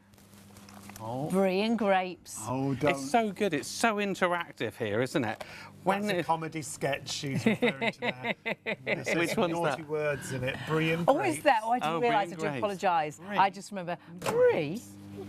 Brie and grapes. Oh, don't. It's so good. It's so interactive here, isn't it? That's a comedy sketch she's referring to there. There's Which some one's naughty that? words in it. Brie and Oh, grapes. is that? Oh, I didn't Oh, Brie realise. I and do grapes. apologise. I just remember Brie,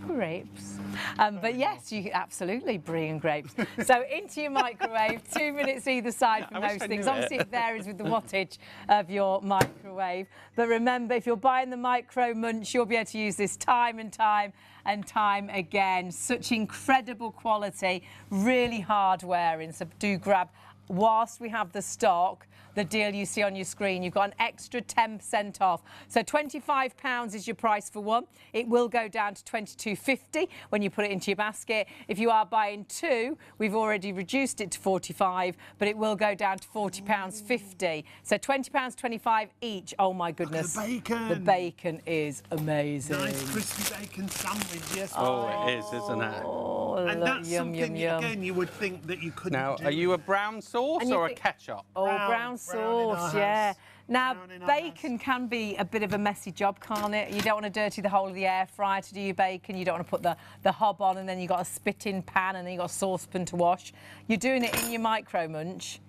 grapes. But yes, you absolutely Brie and grapes. So into your microwave, 2 minutes either side from I wish those I things. knew Obviously, it. it varies with the wattage of your microwave. But remember, if you're buying the Micro Munch, you'll be able to use this time and time and time again. Such incredible quality, really hard wearing. So do grab, whilst we have the stock, the deal you see on your screen, you've got an extra 10% off. So £25 is your price for one. It will go down to £22.50 when you put it into your basket. If you are buying two, we've already reduced it to £45, but it will go down to £40.50. So £20.25 each. Oh my goodness. The bacon. The bacon is amazing. Nice crispy bacon sandwich, yes. Oh, it is, isn't it? Oh, And that's yum, something, yum, yum. again, you would think that you couldn't Now, do. are you a brown sauce And you or a think- ketchup? Oh, brown Brown in our sauce, yeah. house. Now, Brown in our bacon can be a bit of a messy job, can't it? You don't want to dirty the whole of the air fryer to do your bacon. You don't want to put the hob on and then you've got a spit-in pan and then you've got a saucepan to wash. You're doing it in your Micro Munch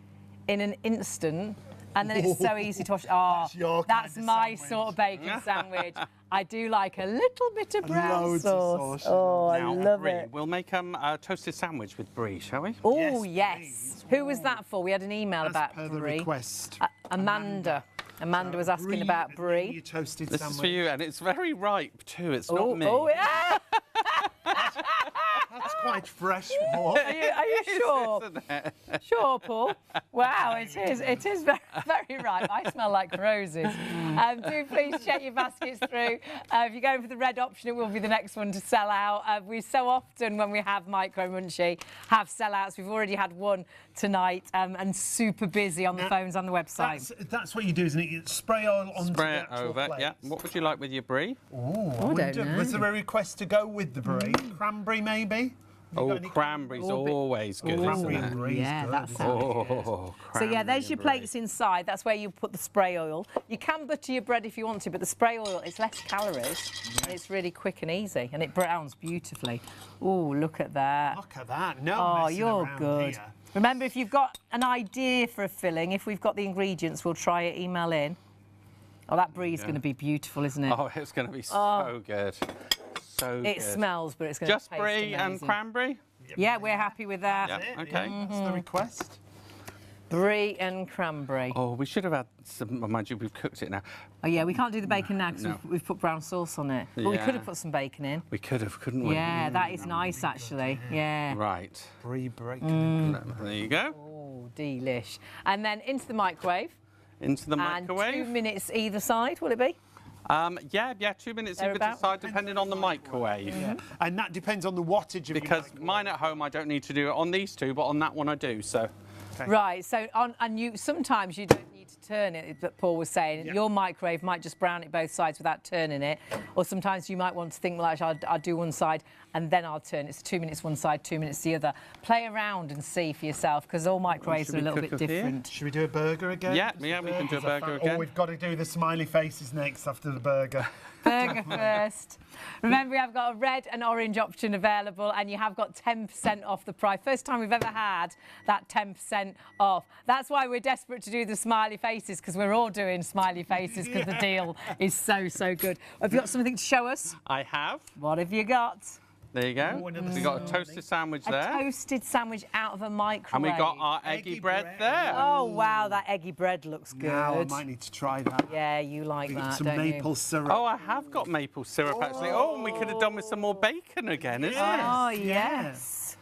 in an instant, and then it's so easy to wash. Oh, That's your that's kind of my sandwich. sort of bacon sandwich. I do like a little bit of brown Loads of sauce. sauce. Oh, Now, I love Brie, it. we'll make a toasted sandwich with brie, shall we? Oh, Yes, yes. Who was that for? We had an email As about per the brie. request. Amanda. Amanda was asking about Your brie. toasted This sandwich. is for you, and it's very ripe too. It's Oh, not me. oh, yeah. That's quite fresh, Paul. Are you sure? Isn't it? Sure, Paul. Wow, it is. It is very, very ripe. I smell like roses. Do please check your baskets through. If you're going for the red option, it will be the next one to sell out. We so often, when we have Micro Munchy, have sellouts. We've already had one tonight, and super busy on the phones on the website. That's what you do, isn't it? You spray oil onto Spray the it actual over. plate. Yeah. What would you like with your brie? Oh, I don't know. Was there a request to go with the brie? Cranberry, maybe? Have you got Oh, any cranberries Oh, but- always good, Cranberry isn't and it? brie's Yeah, good, that isn't sounds it? good. Oh, So yeah, there's cranberry your and plates inside. That's where you put the spray oil. You can butter your bread if you want to, but the spray oil is less calories and it's really quick and easy, and it browns beautifully. Oh, look at that. Look at that. No Oh, messing you're around good. here. Remember, if you've got an idea for a filling, if we've got the ingredients, we'll try it. Email in. Oh, that brie's going to be beautiful, isn't it? Oh, it's going to be so good. So It good. smells, but it's going to Just taste brie and amazing. cranberry? Yeah, we're happy with that. Yeah, That's it, okay. yeah, That's the request. Brie and cranberry. Oh, we should have had some. Mind you, we've cooked it now. Oh yeah, we can't do the bacon now because No. we've put brown sauce on it. But we Yeah. could have put some bacon in. We could have, couldn't we? Yeah, that is nice actually. Yeah. Right. Brie break. There you go. Oh, delish. And then into the microwave. Into the And 2 microwave. minutes either side, will it be? Yeah, 2 minutes either Thereabout. side, depending on the microwave. And that depends on the wattage of Because your mine at home, I don't need to do it on these two, but on that one I do. So Right, so and you sometimes you don't need to turn it, that Paul was saying. Yeah. Your microwave might just brown it both sides without turning it. Or sometimes you might want to think, like, I'll do one side and then I'll turn it. It's 2 minutes one side, 2 minutes the other. Play around and see for yourself, because all microwaves should are a we little cook bit up here? different. Should we do a burger again? Yeah, Just yeah, we can do a burger Oh, again. we've got to do the smiley faces next after the burger. Burger first. Remember, we have got a red and orange option available, and you have got 10% off the price. First time we've ever had that 10% off. That's why we're desperate to do the smiley faces, because we're all doing smiley faces, because the deal is so, so good. Have you got something to show us? I have. What have you got? There you go. Oh, another We've got a toasted sandwich A there. toasted sandwich out of a microwave. And we got our eggy Eggy bread bread. there. Oh, wow, that eggy bread looks good. Now I might need to try that. Yeah, you like We that, got some don't maple you? syrup. Oh, I have got maple syrup actually. Oh, and we could have done with some more bacon again, isn't Oh, it? yes.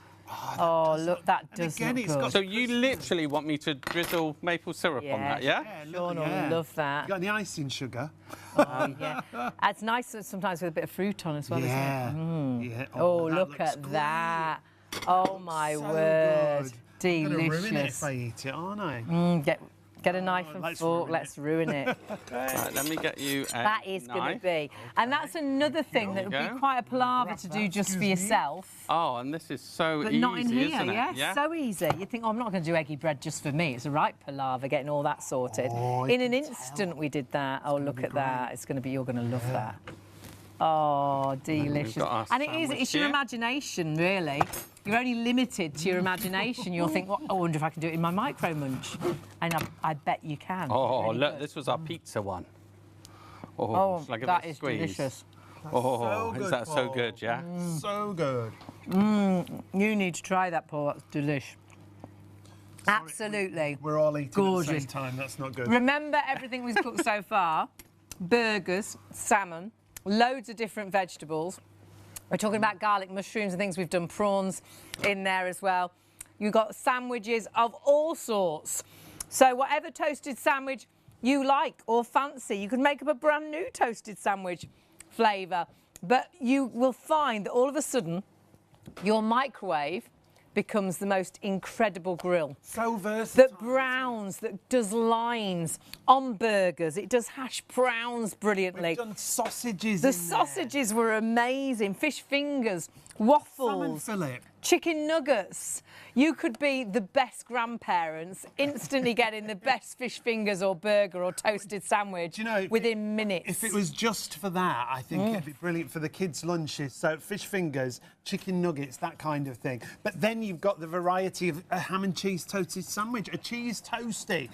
Oh, look, that does again, look it's good. got- So you literally want me to drizzle maple syrup on that, yeah? Sean will love that. You got any icing sugar? Yeah. It's nice sometimes with a bit of fruit on as well, isn't it? Yeah. Oh, that look looks at great. that. Oh, my So word. good. I'm gonna ruin it Delicious. if I eat it, aren't I? Get a knife and let's fork, ruin let's ruin it. Right, let me get you a That is going to knife. be. And that's another thing that would There you be go. quite a palaver to do just for yourself. Oh, and this is so But easy, not in here, isn't it? yeah? Yeah. So easy. You think, oh, I'm not going to do eggy bread just for me. It's a right palaver getting all that sorted. Oh, I In an can instant, we did that. Oh, look at that. It's going to be, you're going to love that. Oh, delicious. got our And it's your here. imagination, really. You're only limited to your imagination. You'll think, well, I wonder if I can do it in my Micro Munch. And I bet you can. Oh, Really look, good. this was our pizza one. Oh, shall I give that it a is squeeze? delicious. Oh, So is good, that so Paul. good, yeah? So good. You need to try that, Paul. That's delish. Absolutely. We're all eating at the Gorgeous. same time. That's not good. Remember everything we've cooked so far. Burgers, salmon, loads of different vegetables. We're talking about garlic, mushrooms and things. We've done prawns in there as well. You've got sandwiches of all sorts. So whatever toasted sandwich you like or fancy, you can make up a brand new toasted sandwich flavour. But you will find that all of a sudden your microwave becomes the most incredible grill. So versatile. That browns, that does lines on burgers. It does hash browns brilliantly. We've done sausages. The in sausages were amazing. Fish fingers, waffles, Salmon fillet. chicken nuggets. You could be the best grandparents, instantly getting the best fish fingers or burger or toasted sandwich Do you know, within minutes. If it was just for that, I think it'd be brilliant for the kids' lunches. So fish fingers, chicken nuggets, that kind of thing. But then you've got the variety of a ham and cheese toasted sandwich, a cheese toastie.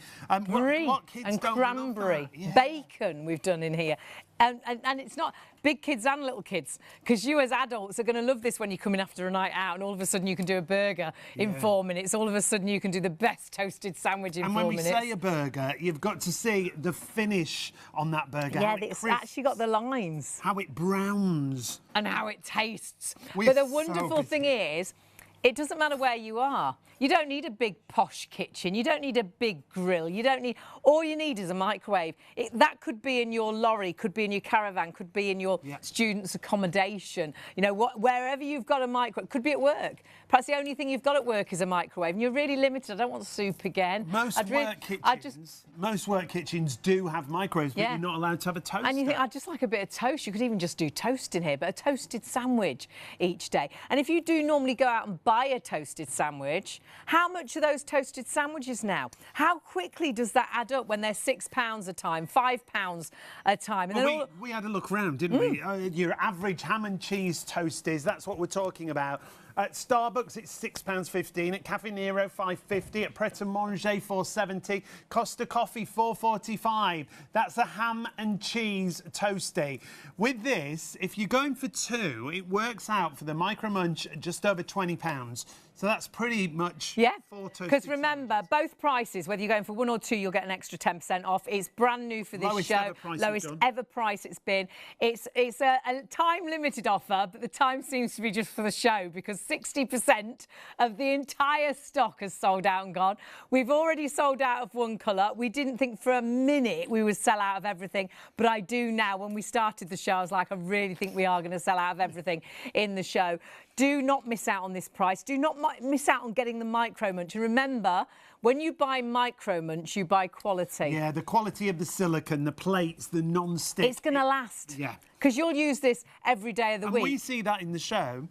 Brie what kids and don't love cranberry, that? Yeah. bacon we've done in here. And it's not big kids and little kids, because you as adults are going to love this when you come in after a night out and all of a sudden you can do a burger in 4 minutes. All of a sudden you can do the best toasted sandwich in 4 minutes. And when we say a burger, you've got to see the finish on that burger. Yeah, how it it's crisps, actually got the lines. how it browns. And how it tastes. We're But the so wonderful thing is, it doesn't matter where you are. You don't need a big posh kitchen. You don't need a big grill. You don't need. All you need is a microwave. That could be in your lorry, could be in your caravan, could be in your students' accommodation. You know, wherever you've got a microwave, could be at work. Perhaps the only thing you've got at work is a microwave, and you're really limited. I don't want soup again. Most work kitchens do have microwaves, but Yeah. you're not allowed to have a toaster. And you think, I'd just like a bit of toast. You could even just do toast in here, but a toasted sandwich each day. And if you do normally go out and buy a toasted sandwich, how much are those toasted sandwiches now? How quickly does that add up when they're £6 a time, £5 a time? And Well, we had a look round, didn't we? Your average ham and cheese toasties, that's what we're talking about. At Starbucks, it's £6.15. At Caffè Nero, £5.50. At Pret a Manger, £4.70. Costa Coffee, £4.45. That's a ham and cheese toastie. With this, if you're going for two, it works out for the Micro Munch just over £20. So that's pretty much four toasted because remember, both prices, whether you're going for one or two, you'll get an extra 10% off. It's brand new for this Lowest show. ever price Lowest we've done. ever price it's been. It's a time-limited offer, but the time seems to be just for the show because 60% of the entire stock has sold out and gone. We've already sold out of one colour. We didn't think for a minute we would sell out of everything, but I do now. When we started the show, I was like, I really think we are going to sell out of everything in the show. Do not miss out on this price. Do not miss out on getting the Micro Munch. And remember, when you buy Micro Munch, you buy quality. Yeah, the quality of the silicone, the plates, the non-stick. It's going to last. Yeah. Because you'll use this every day of the And week. we see that in the show.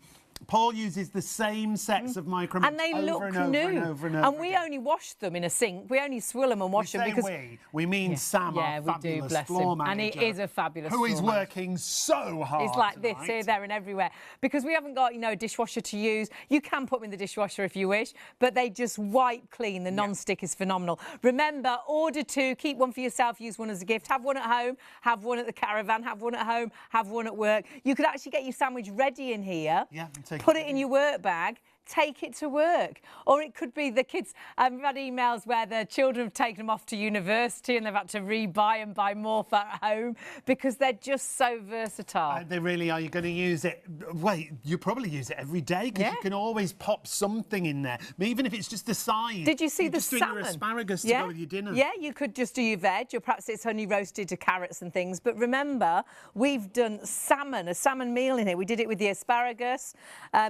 Paul uses the same sets of Micro Munch And they over look and over new. and over and over And we again. only wash them in a sink. We only swill them and wash them because we mean Sam, yeah, our we do, fabulous bless floor him. manager. And he is a fabulous who is floor manager. working so hard. It's like this tonight. here, there, and everywhere because we haven't got a dishwasher to use. You can put them in the dishwasher if you wish, but they just wipe clean. The non-stick is phenomenal. Remember, order two, keep one for yourself, use one as a gift. Have one at home, have one at the caravan, have one at home, have one at work. You could actually get your sandwich ready in here. Yeah, and take put it it in your work bag. Take it to work. Or it could be the kids. We've had emails where the children have taken them off to university and they've had to rebuy and buy more for at home because they're just so versatile. They really are. You're going to use it. Wait, you probably use it every day because you can always pop something in there. I mean, even if it's just a side. Did you see You're the just doing salmon? your asparagus to go with your dinner. Yeah, you could just do your veg, or perhaps it's honey roasted to carrots and things. But remember, we've done salmon, a salmon meal in here. We did it with the asparagus,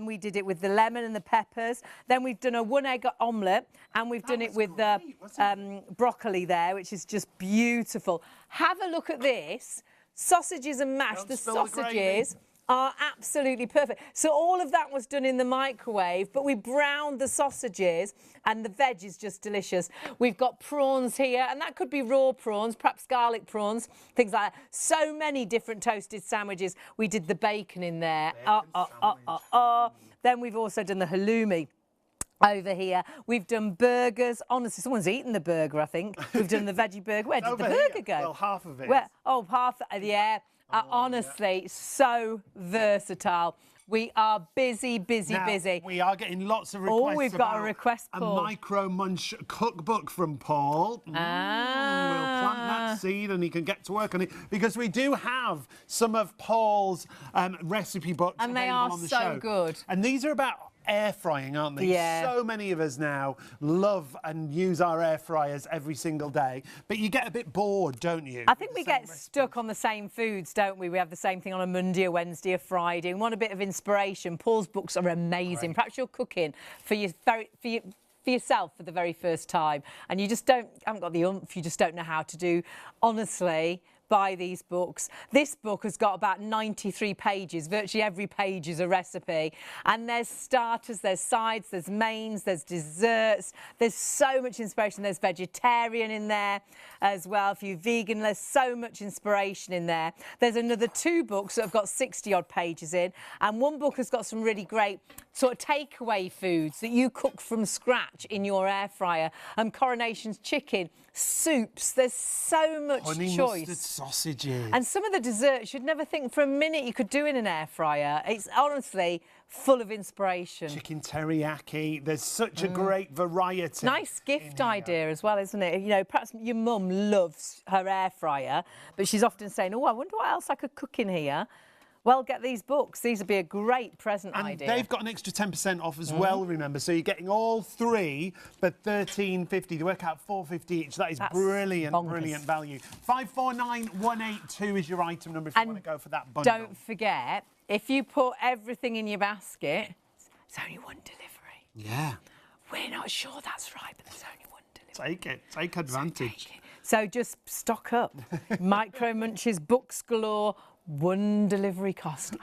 we did it with the lemon and the peppers. Then we've done a one-egg omelette, and we've done it with the broccoli there, which is just beautiful. Have a look at this. Sausages and mash. Don't The spill the sausages are absolutely perfect. So all of that was done in the microwave, but we browned the sausages and the veg is just delicious. We've got prawns here, and that could be raw prawns, perhaps garlic prawns, things like that. So many different toasted sandwiches. We did the bacon in there. Then we've also done the halloumi. Over here, we've done burgers. Honestly, someone's eaten the burger, I think. We've done the veggie burger. Where did the burger go? Well, half of it. Where? Oh, half, yeah. Honestly, so versatile. We are busy. We are getting lots of requests. Oh, we've got a request, Paul. A Micro Munch cookbook from Paul. We'll plant that seed and he can get to work on it, because we do have some of Paul's recipe books and they available are on the so show. good. And these are about air frying, aren't they? Yeah. So many of us now love and use our air fryers every single day, but you get a bit bored, don't you? I think we get stuck on the same foods, don't we? We have the same thing on a Monday, a Wednesday, a Friday, and want a bit of inspiration. Paul's books are amazing. Right. Perhaps you're cooking for yourself for the very first time, and you just haven't got the oomph, you just don't know how to do. Honestly, buy these books. This book has got about 93 pages. Virtually every page is a recipe. And there's starters, there's sides, there's mains, there's desserts. There's so much inspiration. There's vegetarian in there as well. If you're vegan, there's so much inspiration in there. There's another 2 books that have got 60-odd pages in. And one book has got some really great sort of takeaway foods that you cook from scratch in your air fryer. Coronation's chicken, soups. There's so much Honey choice. mustard sausages. And some of the desserts you'd never think for a minute you could do in an air fryer. It's honestly full of inspiration. Chicken teriyaki. There's such a great variety. Nice gift idea as well, isn't it? You know, perhaps your mum loves her air fryer, but she's often saying, oh, I wonder what else I could cook in here. Well, get these books. These would be a great present idea. And they've got an extra 10% off as well, remember. So you're getting all 3 for $13.50. They work out $4.50 each. That's brilliant, bonkers. Brilliant value. 549182 is your item number if you want to go for that bundle. Don't forget, if you put everything in your basket, it's only 1 delivery. Yeah. We're not sure that's right, but there's only 1 delivery. Take it. Take advantage. So just stock up. Micro Munches, books galore. 1 delivery cost.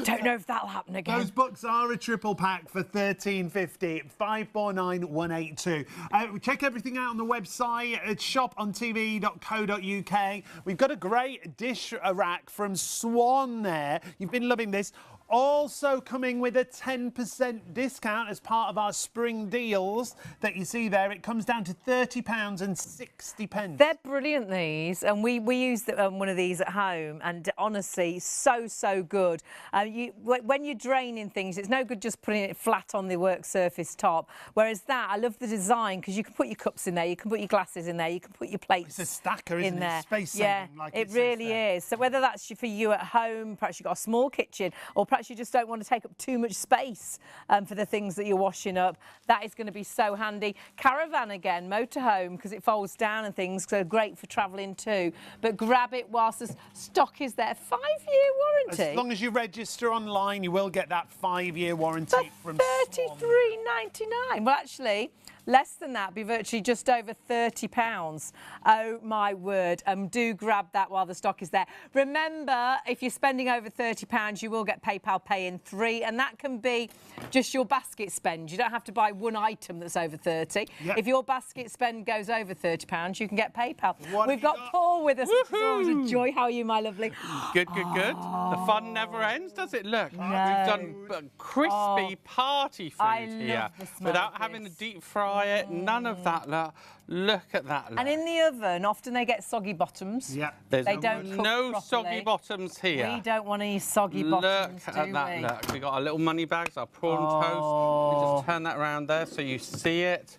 Don't know if that'll happen again. Those books are a triple pack for $13.50. 549182. Check everything out on the website at shopontv.co.uk. We've got a great dish rack from Swan there. You've been loving this. Also coming with a 10% discount as part of our spring deals that you see there. It comes down to £30.60. They're brilliant, these, and we used one of these at home, and honestly, so good. When you're draining things, it's no good just putting it flat on the work surface top. Whereas that, I love the design because you can put your cups in there, you can put your glasses in there, you can put your plates. It's a stacker, isn't in there. It? Space saving, yeah, like it really is. So whether that's for you at home, perhaps you've got a small kitchen, or perhaps you just don't want to take up too much space for the things that you're washing up, that is going to be so handy. Caravan again, motorhome, because it folds down and things, so great for travelling too. But grab it whilst the stock is there. 5-year warranty. As long as you register online, you will get that 5-year warranty from $33.99. Well, actually, less than that, be virtually just over £30. Oh my word. Do grab that while the stock is there. Remember, if you're spending over £30, you will get PayPal Pay in 3, and that can be just your basket spend. You don't have to buy one item that's over 30. Yep. If your basket spend goes over £30, you can get PayPal. We've got Paul with us, which is always a joy. How are you, my lovely? Good. The fun never ends, does it? Look, we've done crispy party food here without having to deep fry it. None of that. Look at that. And in the oven, often they get soggy bottoms. Yeah. There's they don't cook no properly. Soggy bottoms here. We don't want any soggy bottoms, Look at that. we? Look, we got our little money bags, our prawn toast. We just turn that around there so you see it.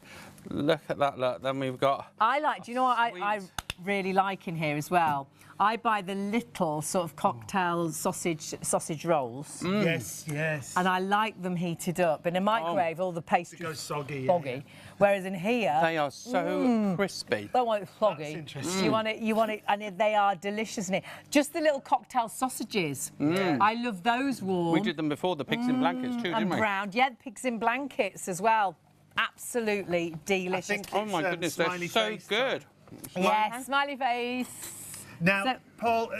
Look at that. Look. Then we've got. Do you know what I really like in here as well? I buy the little sort of cocktail sausage rolls. Yes. And I like them heated up. In a microwave, all the pastry goes soggy. Foggy. Whereas in here, they are so crispy. Don't want it foggy. That's interesting. You want it, and they are delicious in it. Just the little cocktail sausages. I love those warm. We did them before, the pigs in blankets too, didn't we? And browned, yeah, pigs in blankets as well. Absolutely delicious. Oh my goodness, they're so good. Yes, smiley face. Now, Paul,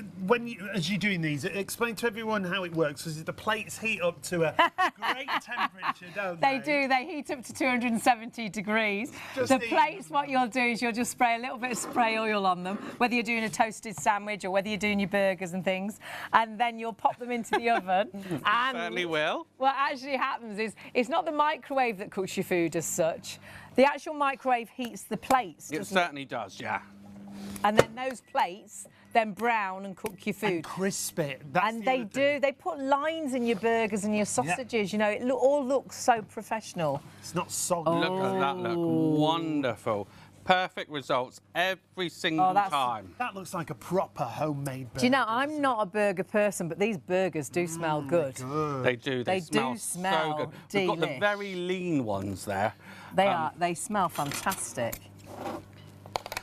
as you're doing these, explain to everyone how it works. Because the plates heat up to a great temperature, don't they? They do. They heat up to 270 degrees. The plates, what you'll do is you'll just spray a little bit of spray oil on them, whether you're doing a toasted sandwich or whether you're doing your burgers and things, and then you'll pop them into the oven. And Certainly will. what actually happens is it's not the microwave that cooks your food as such. The actual microwave heats the plates. It certainly does, yeah. And then those plates then brown and cook your food. And crisp it. That's And the they other do. thing. They put lines in your burgers and your sausages. You know, it all looks so professional. It's not soggy. Look at that, look. Wonderful. Perfect results every single time. That looks like a proper homemade burger. Do you know, I'm not a burger person, but these burgers do smell good. They do. They do smell smell so good. We've got the delish. very lean ones there. They smell fantastic.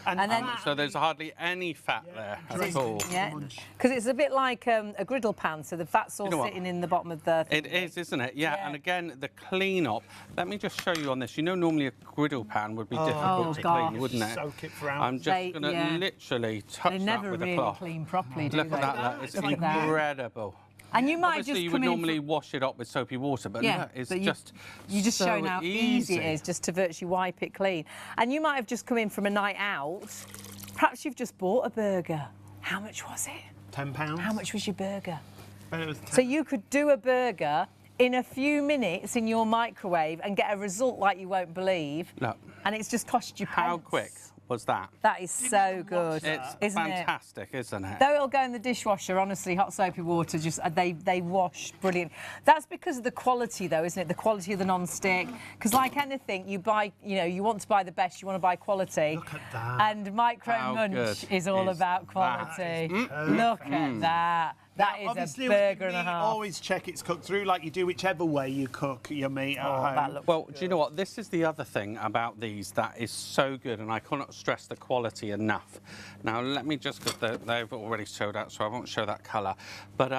And then- So there's hardly any fat there at all. Yeah, because it's a bit like a griddle pan, so the fat's all know what? sitting in the bottom of the thing. It is, isn't it? Yeah, Yeah. and again, the clean-up. Let me just show you on this. You know, normally a griddle pan would be difficult to gosh. clean, wouldn't it? Soak it for hours. I'm just going to literally touch They that never with a really cloth. clean properly, do Look they? at that, look. It's Look at that. incredible. And you might Obviously, just you come would in normally wash it up with soapy water, but look, it's but just you're just so showing how easy it is just to virtually wipe it clean. And you might have just come in from a night out. Perhaps you've just bought a burger. How much was it? £10. How much was your burger? Bet it was 10. So you could do a burger in a few minutes in your microwave and get a result like you won't believe. Look. And it's just cost you pence. How quick was that? That is so good, It's isn't fantastic, isn't it? Though it'll go in the dishwasher, honestly, hot soapy water, just they wash brilliant. That's because of the quality, though, isn't it? The quality of the non-stick. Because like anything, you buy, you want to buy the best, you want to buy quality. Look at that. And Micro How Munch good is all is about quality. Look at that. That Now, is obviously, a with burger your and a meat, half. always check it's cooked through like you do whichever way you cook your meat at home. That looks Well, do you know what? This is the other thing about these that is so good, and I cannot stress the quality enough. Now, let me just, because they've already showed that, so I won't show that colour. But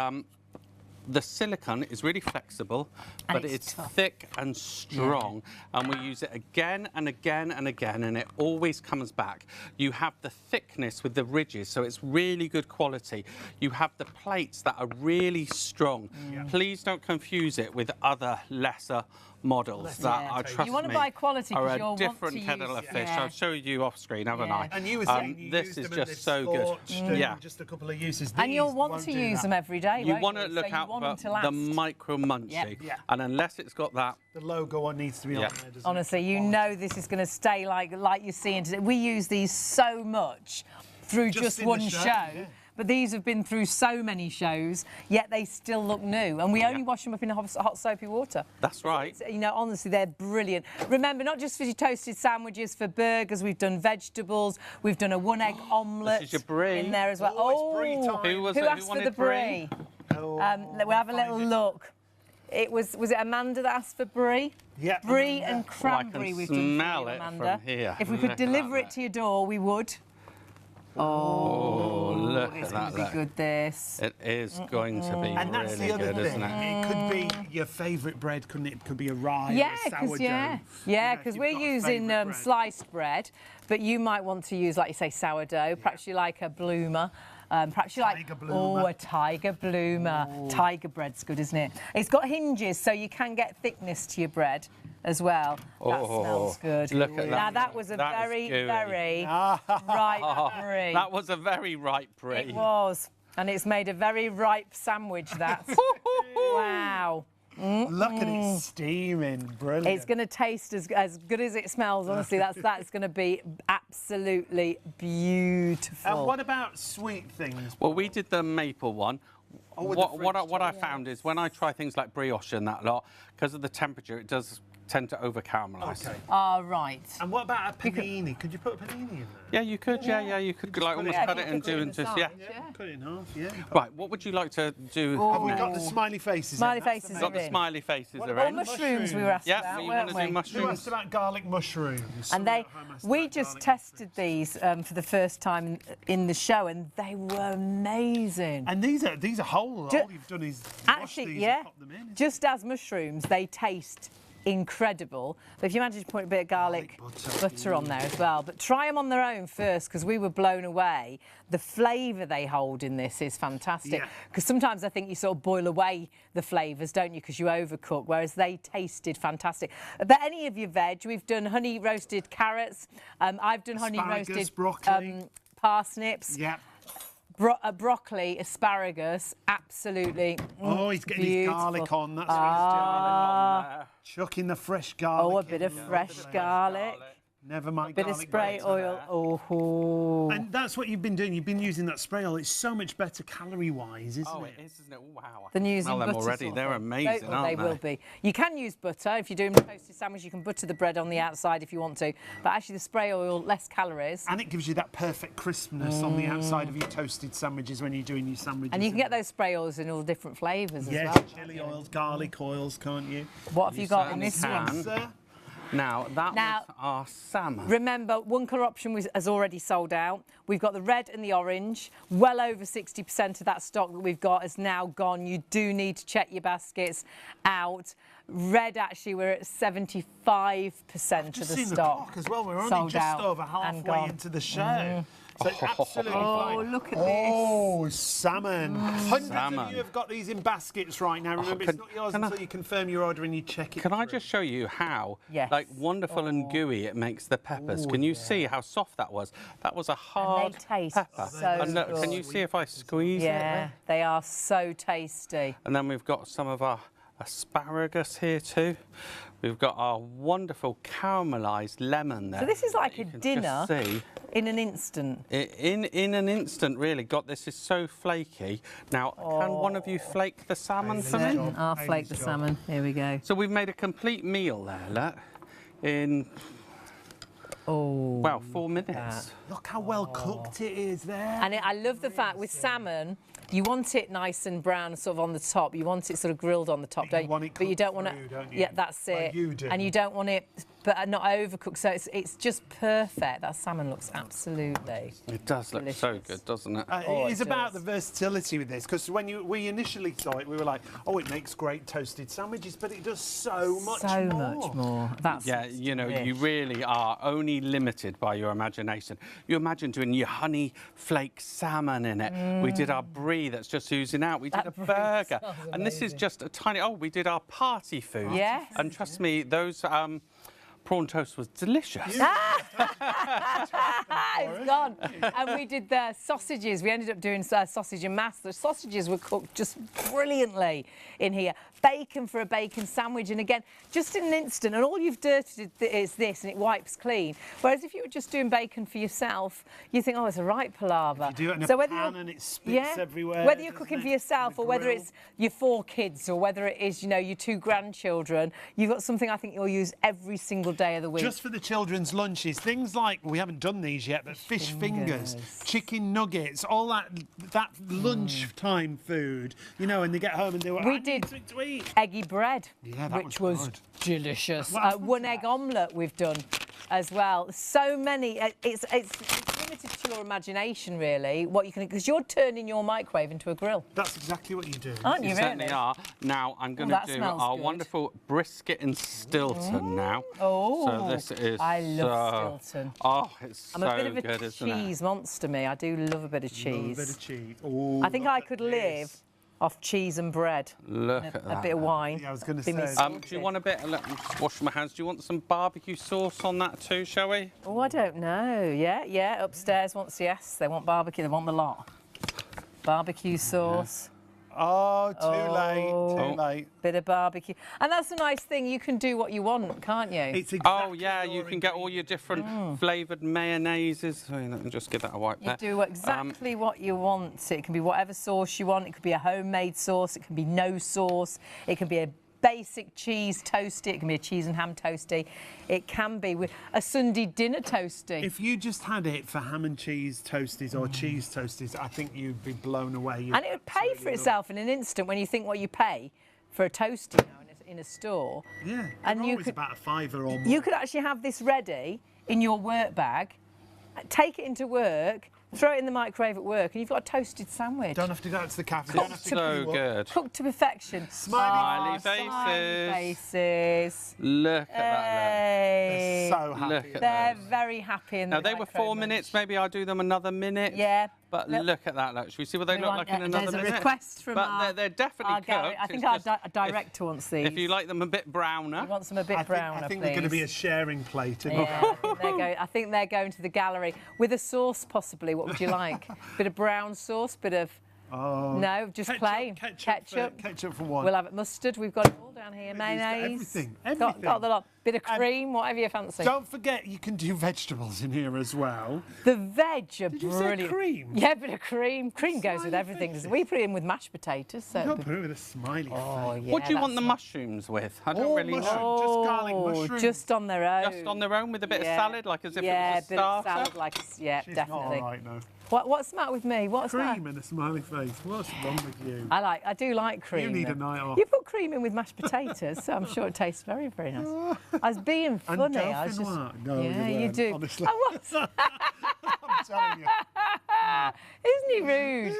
the silicone is really flexible, And but it's it's tough. thick and strong, and we use it again and again and again, and it always comes back. You have the thickness with the ridges, so it's really good quality. You have the plates that are really strong. Please don't confuse it with other lesser models that Yeah. are, trust You wanna me, buy quality 'cause are you'll a want to different kettle of use- fish. yeah. I'll show you off screen, haven't Yeah. I? And you were saying you this used is them and just they've so good. scorched and Yeah. just a couple of uses. And you'll These want won't to do use that. them every day, You won't want you? to look So you out want for them to last. the Micro Munchy, Yeah. and unless it's got that, The logo one needs to be Yeah. on there, doesn't Honestly, it? you know this is going to stay like you're seeing today. We use these so much through just in the one show, show. yeah. But these have been through so many shows, yet they still look new. And we only wash them up in hot soapy water. that's right. Honestly, they're brilliant. Remember, not just for your toasted sandwiches, for burgers, we've done vegetables, we've done a one-egg omelette is your brie. in there as well. Oh, it's brie time. Who was who it? Who asked for wanted the brie? brie? Oh, We'll have a little look. It was it Amanda that asked for brie? Yeah, Brie Amanda. and cranberry we've done smell for you, it from Amanda. here. If we Look could at deliver that, it to your door, we would. Oh, look It's at going that. to be look. good, this. It is going to be And that's really the other good, thing. isn't it? It could be your favourite bread, couldn't it? It could be a rye Yeah, or a because sourdough. yeah, You know, because if we're you've got a using favourite bread. sliced bread, but you might want to use, like you say, sourdough. Perhaps you like a bloomer. Perhaps you like Tiger bloomer. a tiger bloomer. Tiger bread's good, isn't it? It's got hinges, so you can get thickness to your bread as well. That smells good. look at Now that. that was a That is very, gooey. very ripe brie. That was a very ripe brie. It was, and it's made a very ripe sandwich. That. Wow. Look at it steaming. Brilliant. It's going to taste as good as it smells. Honestly, that's going to be absolutely beautiful. And what about sweet things? Well, we did the maple one. with the What I found is when I try things like brioche and that lot, because of the temperature, it does tend to over caramelise. Okay. Right. And what about a panini? Could you put a panini in there? Yeah, you could. Yeah, you could like almost Yeah, cut you it could and put it do in and the just side. Cut it in half, yeah. Right, what would you like to do? Have we got next? the smiley faces? Smiley in? That's faces the Got main- the smiley faces What are about in. Mushrooms we were asked Yeah, about, you weren't want to we? do Who mushrooms? asked about garlic mushrooms? And they, Someone asked we about just garlic tested these for the first time in the show, and they were amazing. And these are whole. Ju- All you've done is wash Actually, these yeah, and pop them in. just as mushrooms, they taste incredible. But if you imagine putting a bit of garlic butter on there as well. But try them on their own first, because we were blown away. The flavour they hold in this is fantastic. Because sometimes I think you sort of boil away the flavours, don't you, because you overcook, whereas they tasted fantastic. But any of your veg, we've done honey roasted carrots. I've done honey roasted broccoli, parsnips. Yeah. Broccoli, asparagus, absolutely. Oh, he's getting his garlic on. That's what he's doing. Chucking the fresh garlic. Oh, a bit of fresh garlic. Never mind. Bit of spray oil. Oh. And that's what you've been doing. You've been using that spray oil. It's so much better calorie-wise, isn't it? Oh, it is, isn't it? Wow. Than using them butter already. sort of They're thing. amazing, aren't they? They will be. You can use butter. If you're doing a toasted sandwich, you can butter the bread on the outside if you want to. But actually, the spray oil, less calories. And it gives you that perfect crispness on the outside of your toasted sandwiches when you're doing your sandwiches. And you can get those spray oils in all different flavours as well. Yes, chilli oils, garlic oils, can't you? What have you got in this certainly one? can. Sir? Now, that was our salmon. Remember, one colour option has already sold out. We've got the red and the orange. Well over 60% of that stock that we've got is now gone. You do need to check your baskets out. Red, actually, we're at 75% of the Seen the stock. clock as well. We're only sold just out over and halfway gone. into the show. So absolutely fine. Oh, look at this. Oh, salmon. Hundreds Salmon. of you have got these in baskets right now. Remember, it's not yours until you confirm your order and you check it. Can I just show you how, like, wonderful and gooey it makes the peppers? Can you see how soft that was? That was a hard taste pepper. so And look, can you see if I squeeze it? Yeah, they are so tasty. And then we've got some of our asparagus here too. We've got our wonderful caramelised lemon there. So this is like a You can dinner just see. in an instant. In an instant, really. God, this is so flaky. Now, can one of you flake the salmon for me? I'll flake the salmon. Here we go. So we've made a complete meal there, look, in, well, 4 minutes. Look how well cooked it is there. And I love the fact with salmon, you want it nice and brown, sort of on the top. You want it sort of grilled on the top, don't you? want it But you don't cooked want through, to. don't you? Yeah, that's it. Like you do. And you don't want it, but not overcooked. So it's just perfect. That salmon looks absolutely. It does look so delicious. good, doesn't it? It is it about does. the versatility with this, because when we initially saw it, we were like, oh, it makes great toasted sandwiches, but it does so much more. So much more. That's Yeah, you know, you really are only limited by your imagination. You imagine doing your honey flake salmon in it. We did our brie that's just oozing out. We did a burger. And this is just a tiny... Oh, we did our party food. Yes. And trust me, those... prawn toast was delicious. It's gone. And we did the sausages. We ended up doing sausage and mass. The sausages were cooked just brilliantly in here. Bacon for a bacon sandwich. And again, just in an instant. And all you've dirtied is this, and it wipes clean. Whereas if you were just doing bacon for yourself, you think, oh, it's a right palaver. You do it in so a whether pan and it spits everywhere. Whether you're doesn't cooking it? for yourself or whether it's your 4 kids or whether it is, you know, your 2 grandchildren, you've got something I think you'll use every single day of the week. Just for the children's lunches, things like, we haven't done these yet, but fish fingers, chicken nuggets, all that lunchtime food, you know, and they get home and they were, We I did need something to eat. eggy bread, Yeah, that which was was good. delicious. What happened to 1 egg omelette we've done as well. So many. It's limited to your imagination, really. What you can, because you're turning your microwave into a grill, That's exactly what you do. aren't you? You certainly really? are. Now, I'm going that to do smells our good. wonderful brisket and Stilton now. Oh, So this is... I love Stilton. Oh, it's I'm so a bit of a good, isn't it? cheese monster, me. I do love a bit of Love cheese. a bit of cheese. Ooh, I think look I at could this. live off cheese and bread. Look at A that. bit of wine. Yeah, I was gonna Be me say. sorted. Do you want a bit? Let me just wash my hands. Do you want some barbecue sauce on that too, shall we? Oh, I don't know. Yeah. Upstairs wants yes. They want barbecue. They want the lot. Barbecue sauce. Oh, too late. Bit of barbecue. And that's a nice thing. You can do what you want, can't you? It's Oh exactly yeah, you can get all your different flavoured mayonnaises. Sorry, let me just give that a wipe You there. do exactly what you want. It can be whatever sauce you want. It could be a homemade sauce. It can be no sauce. It can be a basic cheese toasty. It can be a cheese and ham toasty. It can be with a Sunday dinner toasty. If you just had it for ham and cheese toasties or cheese toasties, I think you'd be blown away. And it would pay for itself in an instant when you think what you pay for a toasty now in a store. Yeah, And they're you always could- about a £5 or more. You could actually have this ready in your work bag, take it into work, throw it in the microwave at work, and you've got a toasted sandwich. Don't have to go out to the cafe. Don't have to So good. Cooked to perfection. Smiley faces. Look at that. Hey. They're so happy. Look at They're those. very happy in Now the they were Micro 4 Munch. minutes. Maybe I'll do them another minute. Yeah. But look at that. Look, should we see what they look like in another There's minute? a request from But they're definitely our gallery. cooked. I think It's our just director wants these. if you like them a bit browner. He wants them a bit I browner, think please. they're going to be a sharing plate. Yeah, I think they're going to the gallery with a sauce, possibly. What would you like? Bit of brown sauce, bit of no, just plain Ketchup for one. We'll have it mustard. We've got it all down here. Mayonnaise. Everything. Got the lot. Bit of cream, whatever you fancy. Don't forget, you can do vegetables in here as well. The veg are Did you brilliant. say cream? Yeah, a bit of cream. Cream goes with Smiley everything, faces. doesn't it? We put it in with mashed potatoes. So You don't put it with a smiley oh, face. yeah, What do you want the that's mushrooms with? I don't All really mushroom. know. Just garlic mushrooms. Just on their own. Just on their own with a bit of salad, like as if yeah, it was a bit of starter. salad, like yeah, She's definitely. not all right now. What's the matter with me? What's that? Cream and a smiley face. What's wrong with you? I do like cream. You need though. a night off. You put cream in with mashed potatoes, so I'm sure it tastes very, very nice. I was being funny. And I was just, dauphinoise. No, yeah, you you weren't, do. honestly. I was. I'm telling you. Isn't he rude?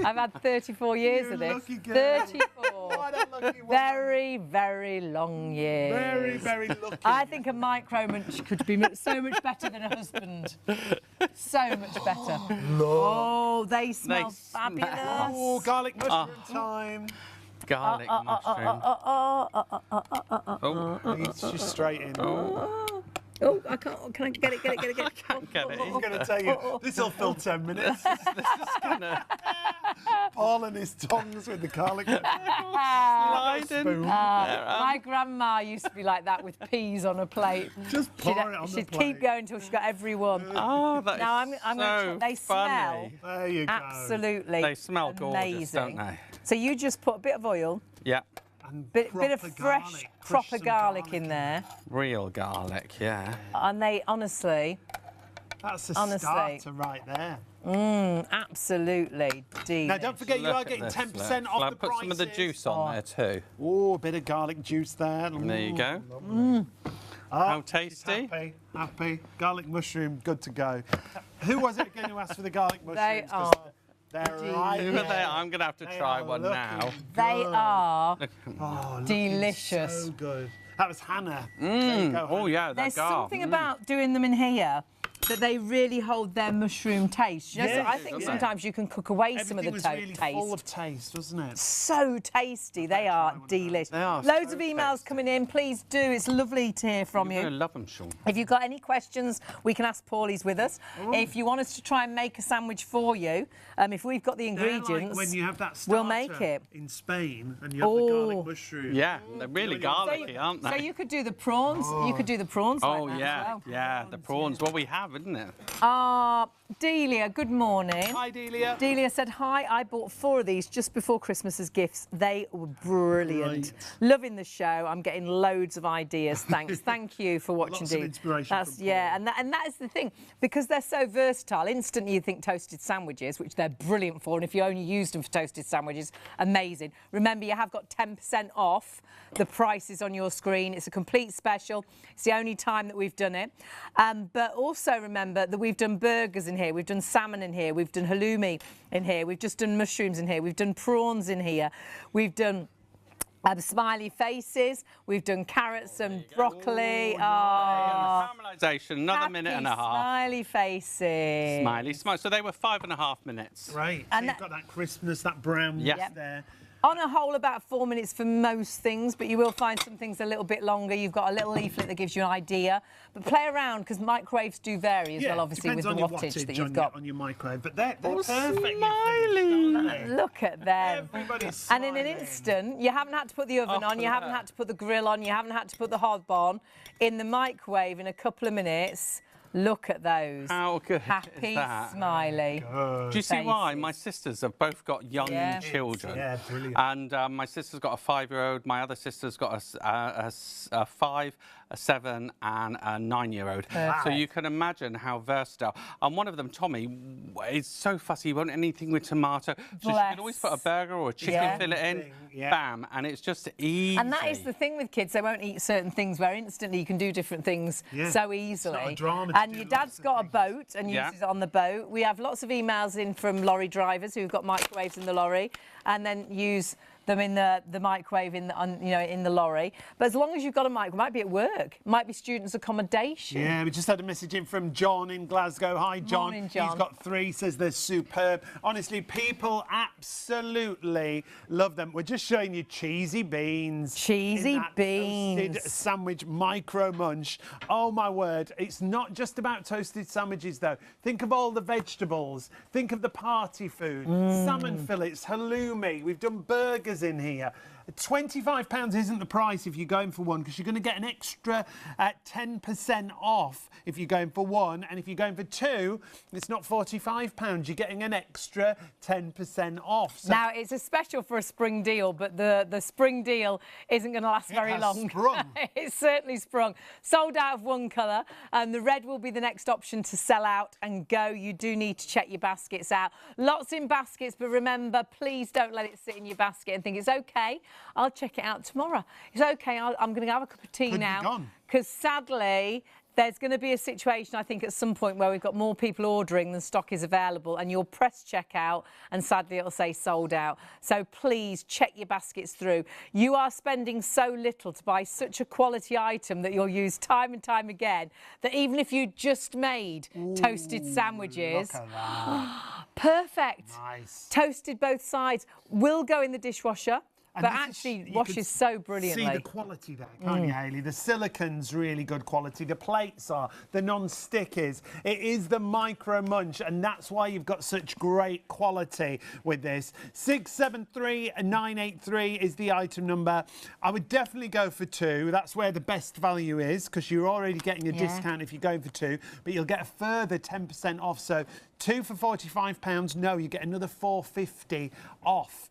I've had 34 years You of this. lucky girl. 34. What a lucky woman. Very, very long years. Very, very lucky. I think a Micro Munch could be so much better than a husband. So much better. Oh, they smell fabulous. Oh, garlic mushroom time. Garlic mushroom. It's just straight in. Oh, I can't. Can I get it? Get it? I can't get it. I'm going to tell you, this will fill 10 minutes. This is Gonna Paul and his tongues with the garlic. slide in. Spoon. My grandma used to be like that with peas on a plate. Just pour it on the She'd plate. keep going until she got every one. Oh, that is Now I'm so going to. They funny. smell There you go. absolutely They smell gorgeous, amazing. don't they? So you just put a bit of oil, Yeah, And bit of proper fresh, garlic. Crush proper some garlic in there, real garlic, yeah. and they honestly, That's a honestly. starter right there. absolutely delicious. Now, don't forget, you Look are at getting this, 10% look. off Shall I the put prices. some of the juice on there too. Oh, a bit of garlic juice there. There you go. Oh, How she's tasty. Happy, happy. Garlic mushroom, good to go. Who was it again who asked for the garlic mushrooms? They 'Cause are they're right Over there. there, I'm going to have to They try are one looking now. They good. are Oh, looking delicious. So good. That was Hannah. There you go, Oh Hannah. yeah, There's that gar. something about doing them in here that they really hold their mushroom taste. You know, so Yes, I think yeah. sometimes you can cook away some of the Everything was really taste. full of taste, wasn't it? So tasty. They are delicious. They are Loads so of emails tasty. coming in. Please do. It's lovely to hear from You're you. going to love them, Sean. If you've got any questions, we can ask Paulie's with us. If you want us to try and make a sandwich for you, if we've got the They're ingredients, like when you have that we'll starter make it. in Spain and you have the garlic Oh. mushroom. Yeah, they're really So garlicky, aren't they? So you could do the prawns. You could do the prawns Oh like that yeah, as well. yeah, the prawns. Well, we have, isn't it? Delia, good morning. Hi, Delia. Delia said, hi, I bought 4 of these just before Christmas as gifts. They were brilliant. Loving the show. I'm getting loads of ideas. Thanks. Thank you for watching, Lots of Delia. inspiration That's, from yeah, and that is the thing. Because they're so versatile, instantly you think toasted sandwiches, which they're brilliant for, and if you only used them for toasted sandwiches, amazing. Remember, you have got 10% off. The price is on your screen. It's a complete special. It's the only time that we've done it. But also remember that we've done burgers in here. We've done salmon in here. We've done halloumi in here. We've just done mushrooms in here. We've done prawns in here. We've done smiley faces. We've done carrots and broccoli. Caramelisation, another minute and a half. Smiley faces. Smiley, smile. So they were 5.5 minutes. Right. And So you've got that crispness, that brownness Yep. there. On a whole, about 4 minutes for most things, but you will find some things a little bit longer. You've got a little leaflet that gives you an idea. But play around, because microwaves do vary as well, obviously, with depends the on your wattage that on you've got. on your microwave, but they're Oh, perfectly Smiley. finished, aren't they? Look at them. Everybody's And in an smiling. instant, you haven't had to put the oven Oh, on, you haven't yeah. had to put the grill on, you haven't had to put the hob on. In the microwave, in a couple of minutes, look at those. How good Happy, is that? smiley. Do you see why? faces. My sisters have both got young Yeah. children. Yeah, brilliant. And my sister's got a 5-year-old. My other sister's got a 5. a 7 and a 9-year-old. So you can imagine how versatile. And one of them, Tommy, is so fussy. He won't eat anything with tomato. So you can always put a burger or a chicken fillet in, bam, and it's just easy. And that is the thing with kids. They won't eat certain things where instantly you can do different things so easily. It's not a drama and your dad's got a boat and uses it on the boat. We have lots of emails in from lorry drivers who've got microwaves in the lorry and then use them in the microwave in the lorry. But as long as you've got a microwave, it might be at work, it might be students' accommodation. Yeah, we just had a message in from John in Glasgow. Hi, John. Morning, John. He's got 3, says they're superb. Honestly, people absolutely love them. We're just showing you cheesy beans. Cheesy beans. Toasted sandwich, Micro Munch. Oh, my word. It's not just about toasted sandwiches, though. Think of all the vegetables. Think of the party food. Salmon fillets, halloumi. We've done burgers in here. £25 isn't the price if you're going for one, because you're going to get an extra 10% off if you're going for one, and if you're going for two, it's not £45. You're getting an extra 10% off. So now, it's a special for a spring deal, but the spring deal isn't going to last very long. Sprung. It's certainly sprung. Sold out of one colour, and the red will be the next option to sell out and go. You do need to check your baskets out. Lots in baskets, but remember, please don't let it sit in your basket and think it's okay. I'll check it out tomorrow. It's okay. I'm going to have a cup of tea now, because sadly, there's going to be a situation, I think, at some point where we've got more people ordering than stock is available, and you'll press checkout and sadly it'll say sold out. So please check your baskets through. You are spending so little to buy such a quality item that you'll use time and time again, that even if you just made toasted sandwiches, look at that. Perfect. Nice. Toasted both sides, will go in the dishwasher. And But this actually washes so brilliantly. See the quality there, can't you, Hayley? The silicon's really good quality. The plates are. The non-stick is. It is the Micro Munch, and that's why you've got such great quality with this. 673983 is the item number. I would definitely go for two. That's where the best value is, because you're already getting a discount if you're going for two, but you'll get a further 10% off. So two for £45. No, you get another £4.50 off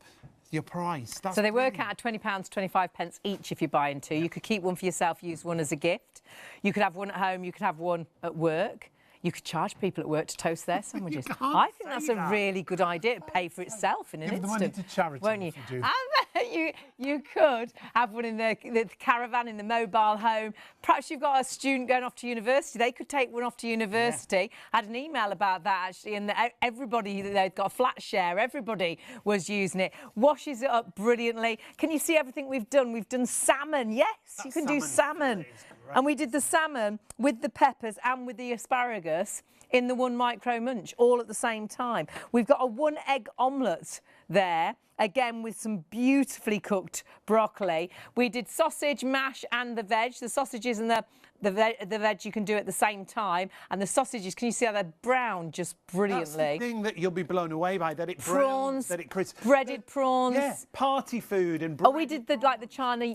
your price. That's so they work out at £20, 25 pence each if you're buying two. You could keep one for yourself, use one as a gift. You could have one at home, you could have one at work. You could charge people at work to toast their sandwiches. I think that's a really good idea. It'd pay for itself in an instant. Give the money to charity, won't you? If you do. You could have one in the caravan, in the mobile home. Perhaps you've got a student going off to university. They could take one off to university. I had an email about that, actually, and everybody, they've got a flat share. Everybody was using it. Washes it up brilliantly. Can you see everything we've done? We've done salmon. Yes, you can do salmon. And we did the salmon with the peppers and with the asparagus in the one Micro Munch, all at the same time. We've got a 1-egg omelette there, again with some beautifully cooked broccoli. We did sausage, mash and the veg. The sausages and the veg you can do at the same time, and the sausages, can you see how they're browned just brilliantly? That's the thing that you'll be blown away by, that it prawns, that it crisps. Breaded prawns. Yeah, party food and oh, we did the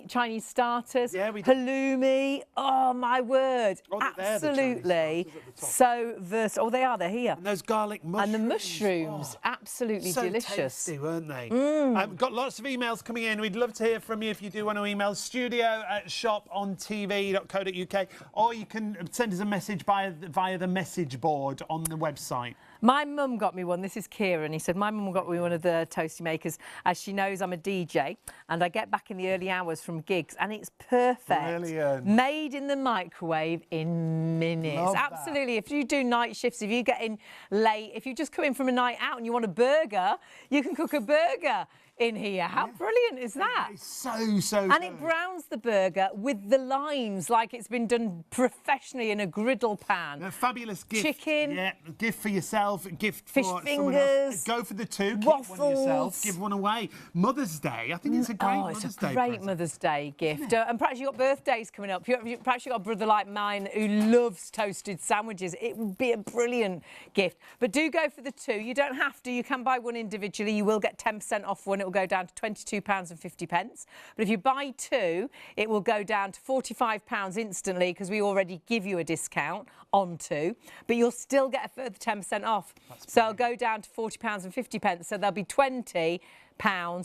Chinese starters. Yeah, we did. Halloumi. Oh my word! Oh, absolutely so versatile. Oh, they are. They're here. And those garlic mushrooms. And the mushrooms, absolutely so delicious. Tasty, weren't they? We've got lots of emails coming in. We'd love to hear from you if you do want to email studio@shopontv.co.uk. Or you can send us a message via the message board on the website. My mum got me one. This is Kieran. He said, my mum got me one of the toasty makers, as she knows I'm a DJ and I get back in the early hours from gigs, and it's perfect. Brilliant. Made in the microwave in minutes. Love Absolutely. That. If you do night shifts, if you get in late, if you just come in from a night out and you want a burger, you can cook a burger in here. How brilliant is that? It's so and it browns the burger with the lines like it's been done professionally in a griddle pan. A fabulous gift. Chicken. Yeah, a gift for yourself, a gift fish for fingers. someone else. Go for the two. Waffles. Keep one yourself. Give one away. Mother's Day. I think it's a great Mother's Day. It's a great Mother's Day gift. And perhaps you've got birthdays coming up. Perhaps you've got a brother like mine who loves toasted sandwiches. It would be a brilliant gift. But do go for the two. You don't have to. You can buy one individually. You will get 10% off one. It will go down to £22.50. But if you buy two, it will go down to £45 instantly, because we already give you a discount on two. But you'll still get a further 10% off. So it'll go down to £40.50. So there'll be £20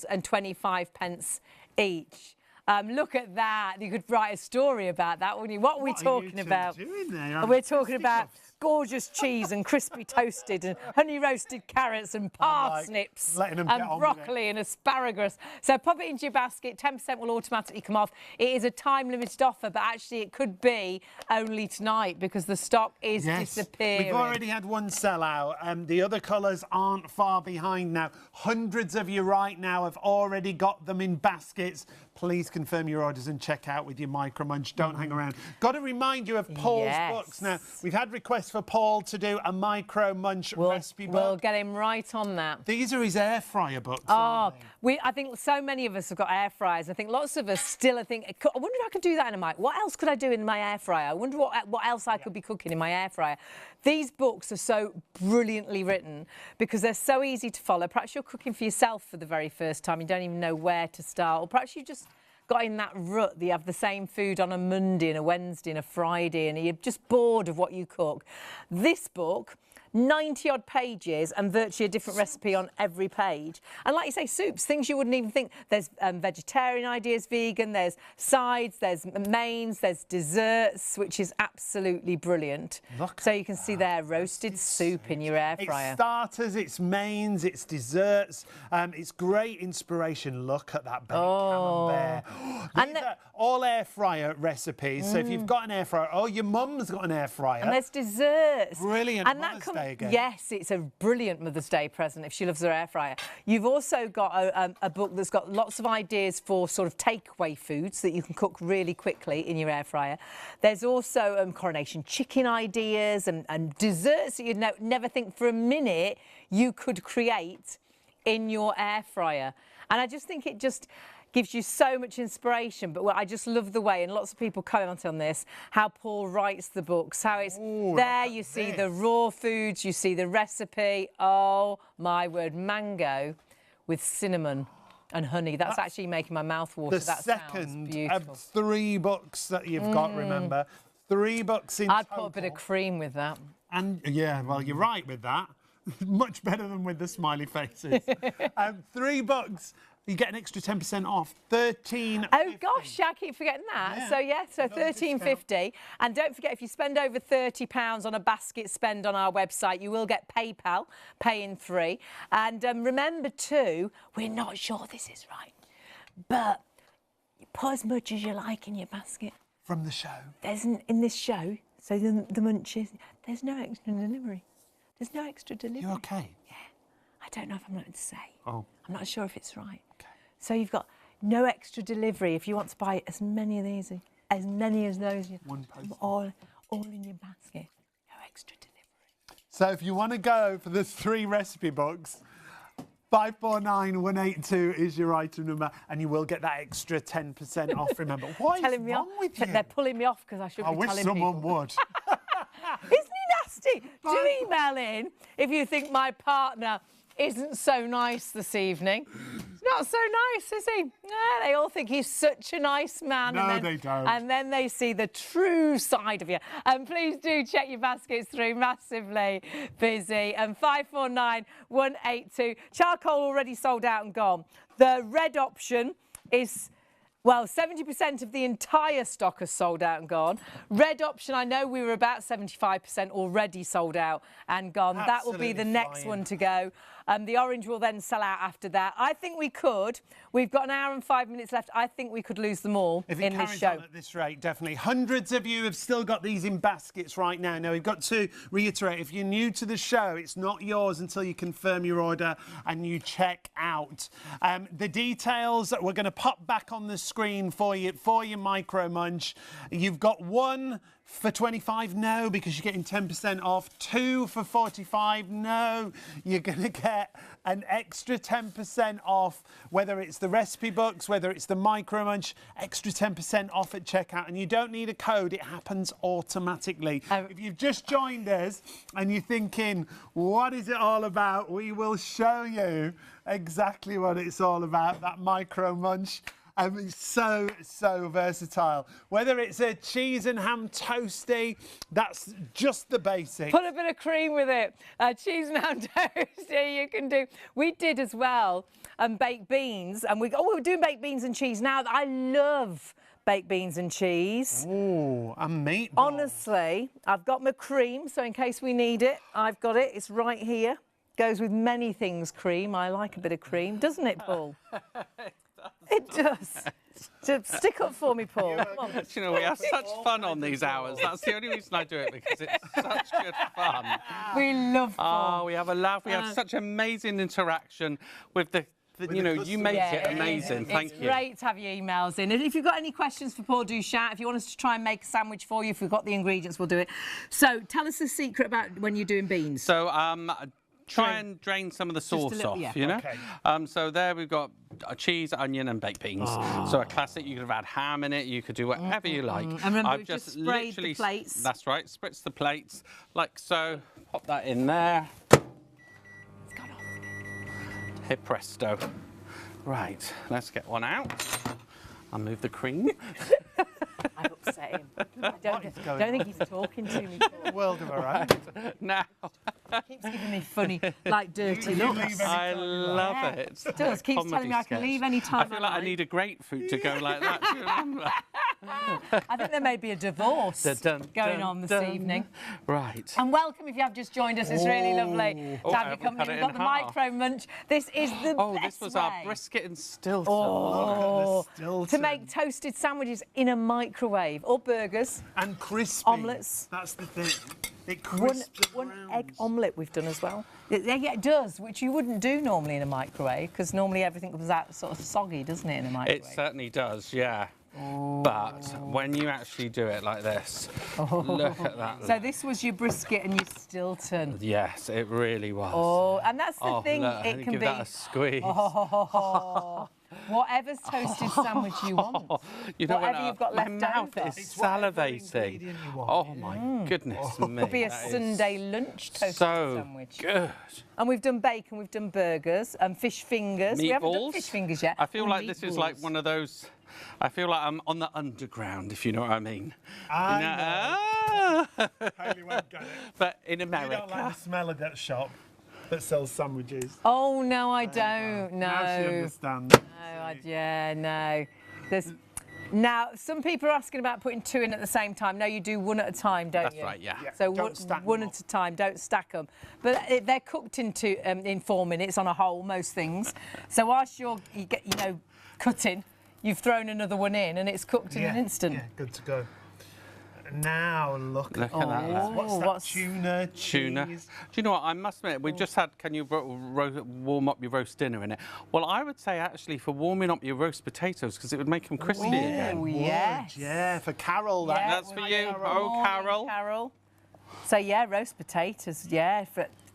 and 25 pence each. Look at that. You could write a story about that, wouldn't you? What are we talking about? Doing there? We're talking about gorgeous cheese and crispy toasted and honey roasted carrots and parsnips and broccoli and asparagus. So pop it into your basket. 10% will automatically come off. It is a time limited offer, but actually it could be only tonight because the stock is disappearing. We've already had one sell out. The other colours aren't far behind now. Hundreds of you right now have already got them in baskets. Please confirm your orders and check out with your Micro Munch. Don't hang around. Got to remind you of Paul's books. Now, we've had requests for Paul to do a Micro Munch recipe book. We'll get him right on that. These are his air fryer books. I think so many of us have got air fryers. I think lots of us still think, I wonder if I could do that in a mic. What else could I do in my air fryer? I wonder what else I could be cooking in my air fryer. These books are so brilliantly written because they're so easy to follow. Perhaps you're cooking for yourself for the very first time. You don't even know where to start. Or perhaps you just got in that rut that you have the same food on a Monday and a Wednesday and a Friday and you're just bored of what you cook. This book, 90-odd pages and virtually a different recipe on every page. And like you say, soups, things you wouldn't even think. There's vegetarian ideas, vegan, there's sides, there's mains, there's desserts, which is absolutely brilliant. So you can see there, roasted soup in your air fryer. It's starters, it's mains, it's desserts. It's great inspiration. Look at that baked camembert. These are all air fryer recipes. So if you've got an air fryer, your mum's got an air fryer. And there's desserts. Brilliant. And Mother's Day again. Yes, it's a brilliant Mother's Day present if she loves her air fryer. You've also got a book that's got lots of ideas for sort of takeaway foods that you can cook really quickly in your air fryer. There's also coronation chicken ideas and desserts that you'd never think for a minute you could create in your air fryer. And I just think it just gives you so much inspiration. But I just love the way, and lots of people comment on this, how Paul writes the books, how it's there, you see the raw foods, you see the recipe. Oh, my word, mango with cinnamon and honey. That's actually making my mouth water. That sounds beautiful. Of 3 books that you've got, remember. 3 books in I'd total. put a bit of cream with that. And, yeah, well, you're right with that. Much better than with the smiley faces. 3 books. You get an extra 10% off, $13.50. Oh gosh, I keep forgetting that. Yeah. So $13.50. And don't forget, if you spend over £30 on a basket spend on our website, you will get PayPal, pay in 3. And remember too, we're not sure this is right, but you put as much as you like in your basket. From the show. In this show, so the munches, there's no extra delivery. There's no extra delivery. You okay? Yeah. I don't know if I'm allowed to say. Oh. I'm not sure if it's right. Okay. So you've got no extra delivery if you want to buy as many of these, as many as those. All in your basket. No extra delivery. So if you want to go for the 3 recipe books, 549182 is your item number, and you will get that extra 10% off. Remember, what is wrong with you? They're pulling me off because I shouldn't be telling people. I wish someone would. Isn't he nasty? Do email in if you think my partner isn't so nice this evening. He's not so nice, is he? No, they all think he's such a nice man. No, they don't. And then they see the true side of you. And please do check your baskets through. Massively busy. And 549182. Charcoal already sold out and gone. The red option is... Well, 70% of the entire stock has sold out and gone. Red option, I know we were about 75% already sold out and gone. Absolutely that will be the next one to go. The orange will then sell out after that. I think we could. We've got an hour and 5 minutes left. I think we could lose them all in this show. If it carries on at this rate, definitely. Hundreds of you have still got these in baskets right now. Now, we've got to reiterate, if you're new to the show, it's not yours until you confirm your order and you check out. The details we're going to pop back on the screen for your Micro Munch. You've got 1 for 25, no, because you're getting 10% off. 2 for 45, no. You're going to get an extra 10% off, whether it's the recipe books, whether it's the Micro Munch, extra 10% off at checkout. And you don't need a code, it happens automatically. If you've just joined us and you're thinking, what is it all about? We will show you exactly what it's all about, that Micro Munch. It's so versatile. Whether it's a cheese and ham toastie, that's just the basics. Put a bit of cream with it. Cheese and ham toastie you can do. We did as well baked beans, and we're doing baked beans and cheese now. I love baked beans and cheese. Ooh, a meatball. Honestly, I've got my cream, so in case we need it, I've got it. It's right here. Goes with many things, cream. I like a bit of cream, doesn't it, Paul? It does. So stick up for me, Paul. Come on. You know, we have such fun on these hours. That's the only reason I do it, because it's such good fun. We love Paul. Oh, we have a laugh. We have such amazing interaction with the you know, you make it amazing. Thank you. It's great to have your emails in. And if you've got any questions for Paul, do shout. If you want us to try and make a sandwich for you, if we've got the ingredients, we'll do it. So tell us the secret about when you're doing beans. So try and drain some of the sauce off, you know? Okay. So there we've got cheese, onion and baked beans. So a classic, you could have had ham in it, you could do whatever you like. And remember, I've we've just sprayed the plates. That's right, spritz the plates like so. Pop that in there. It's gone off. Hey presto. Right, let's get one out. I'll move the cream. I've upset him. I don't think he's talking to me. Paul. World of our own. Now. Keeps giving me funny, like dirty looks. I love it. It does. Keeps telling me I can leave any time. I feel like I need a grapefruit to go like that. Do you remember? I think there may be a divorce going on this evening. Right. And welcome if you have just joined us. It's really lovely to have you come in. We've got the Micro Munch. This is the best this was our brisket and Stilton. To make toasted sandwiches in a microwave or burgers. And crispy. Omelettes. That's the thing. It crisps One egg omelette we've done as well. It does, which you wouldn't do normally in a microwave, because normally everything comes out sort of soggy, doesn't it, in a microwave? It certainly does, yeah. But when you actually do it like this, look at that. So this was your brisket and your Stilton. Yes, it really was. Oh, and that's the thing. Look, it can give be that a squeeze. Whatever's toasted sandwich you want. You know, whatever you've got left my mouth over. is salivating. Want, oh my goodness me. Could be a Sunday lunch toasted sandwich. Good. And we've done bacon, we've done burgers and fish fingers. Meatballs. We haven't done fish fingers yet. I feel like this is like one of those. I feel like I'm on the underground, if you know what I mean. I know. Hayley won't get it. But in America. You don't like the smell of that shop that sells sandwiches. Oh, no, I don't. No. Now she understands. No. Now, some people are asking about putting two in at the same time. No, you do one at a time, don't you? That's right, yeah. So Don't one at a time, don't stack them. But they're cooked in 4 minutes on a whole, most things. So whilst you get, cutting, you've thrown another one in and it's cooked in an instant. Yeah, good to go. Now look at that. What's that? Tuna. Do you know what? I must admit, we just had, can you warm up your roast dinner in it? Well, I would say actually for warming up your roast potatoes, because it would make them crispy again. Oh, yes. Yeah, for Carol. That's for you. Oh, Carol. Carol. So, yeah, roast potatoes,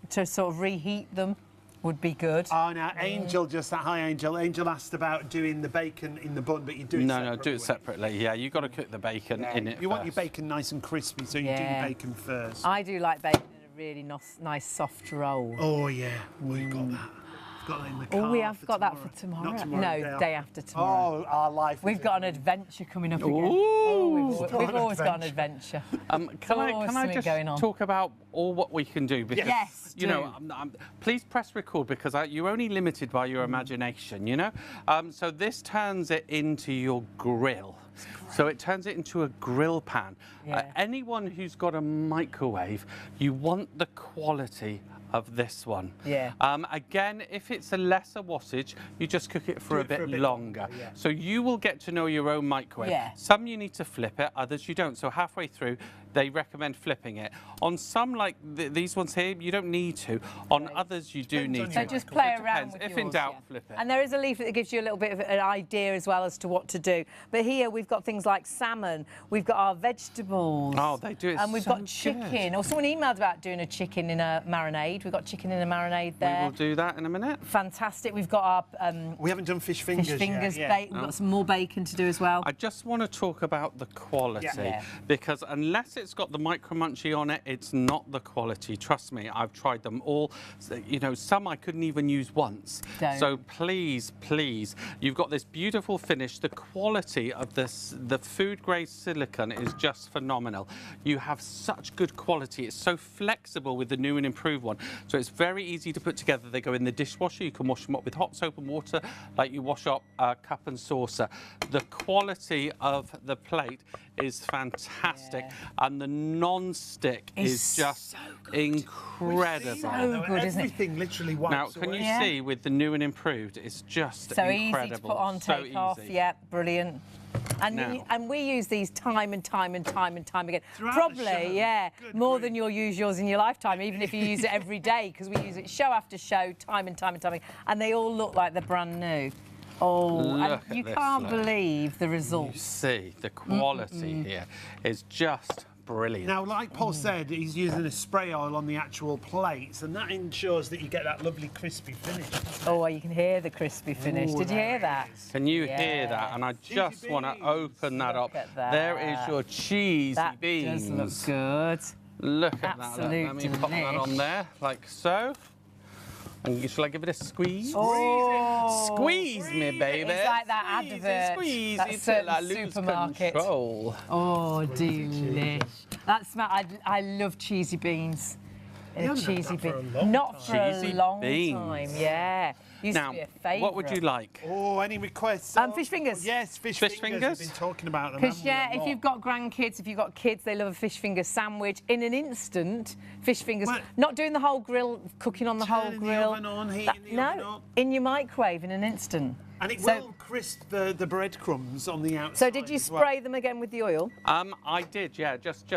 to sort of reheat them would be good. Oh, now Angel hi Angel. Angel asked about doing the bacon in the bun, but you do it separately. No, do it separately. Yeah, you've got to cook the bacon in it. You want your bacon nice and crispy, so you do your bacon first. I do like bacon in a really nice soft roll. Oh yeah, we've got that. Got that in the car. Oh, we have got that for tomorrow. Not tomorrow. No, day after tomorrow. Oh, our life. We've got an adventure coming up again. Ooh. We've always got an adventure. Can I just talk about all what we can do? Because, yes, you know, please press record, because you're only limited by your imagination, you know? So this turns it into your grill. So it turns it into a grill pan. Anyone who's got a microwave, you want the quality of this one. Yeah. Again, if it's a lesser wattage, you just cook it for a bit longer. So you will get to know your own microwave. Yeah. Some you need to flip it, others you don't. So halfway through, they recommend flipping it. On some, like these ones here, you don't need to. On others, you do need to. So just play around with If yours, in doubt, flip it. And there is a leaflet that gives you a little bit of an idea as well as to what to do. But here we've got things like salmon, we've got our vegetables. Oh, they do it and we've got chicken. Or someone emailed about doing a chicken in a marinade. We've got chicken in a marinade there. We will do that in a minute. Fantastic. We've got our... we haven't done fish fingers yet. We've got some more bacon to do as well. I just want to talk about the quality, because unless it's got the Micro Munchie on it, it's not the quality. Trust me, I've tried them all. You know, some I couldn't even use once. Don't. So please, please, you've got this beautiful finish. The quality of this, the food grade silicone is just phenomenal. You have such good quality. It's so flexible with the new and improved one. So it's very easy to put together. They go in the dishwasher. You can wash them up with hot soap and water like you wash up a cup and saucer. The quality of the plate is fantastic, and the non-stick is just incredible. So good, isn't it? Everything literally wipes Now, can you see with the new and improved, it's just so incredible. easy to put on, So take off. easy. Yeah, brilliant. And, Now- and we use these time and time and time and time again. Throughout the Probably, show. yeah, Good more grief. than you'll use yours in your lifetime, even if you use it every day, because we use it show after show, time and time and time again. And they all look like they're brand new. Oh, Look and you at this, can't look. believe the You results. see, the quality here is just brilliant. Now, like Paul said, he's using a spray oil on the actual plates, and that ensures that you get that lovely crispy finish. Oh, you can hear the crispy finish. Ooh, Did you hear there that? it is. Can you Yeah. hear that? And I just want to beans. open that Look up. at that. There is your cheesy That beans. does look good. Look at that. Absolute Look. Let me pop that delish. on there, like so. And shall I give it a squeeze? Oh, Squeeze me, baby. It's like that Squeeze it, advert, Squeeze that it till certain I lose supermarket. control. Oh, delish. That's I love cheesy beans. You haven't had Cheesy that for a beans. long Not for Cheesy a long beans. time, yeah. Used Now, to be a favourite. what would you like? Oh, any requests? Fish fingers. Yes, fish Fish fingers. fingers? We've been talking about them. Because, haven't we, yeah, a if lot? you've got grandkids, if you've got kids, they love a fish finger sandwich. In an instant, fish fingers. Well- Not doing the whole grill, cooking on the whole Turning the grill. oven on, heating the oven no, up. in your microwave in an instant. And it So- will crisp the breadcrumbs on the outside. So did you as well. spray them again with the oil? I did, yeah, just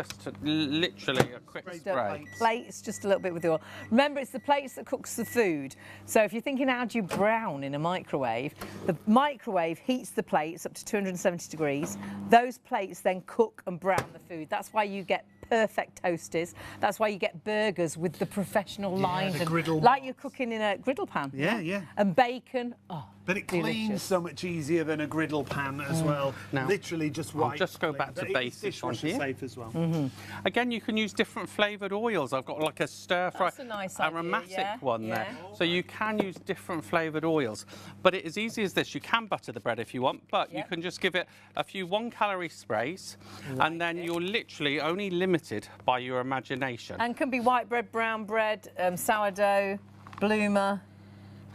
literally a quick Sprayed spray. Plates, just a little bit with the oil. Remember, it's the plates that cooks the food. So if you're thinking how do you brown in a microwave, the microwave heats the plates up to 270 degrees. Those plates then cook and brown the food. That's why you get perfect toasties. That's why you get burgers with the professional lines, the and griddle like marks. you're cooking in a griddle pan. Yeah, yeah. And bacon. Oh, But it cleans delicious. so much easier than a griddle pan as well. Now, Literally just I'll white. just go back to But it's basics on dishwasher here. safe as well. Again, you can use different flavoured oils. I've got like a stir fry, That's a nice idea, aromatic yeah, one there. yeah. So you can use different flavoured oils. But it is easy as this. You can butter the bread if you want, but you Yep. can just give it a few 1-calorie sprays, and then you're literally only limited by your imagination. And can be white bread, brown bread, sourdough, bloomer,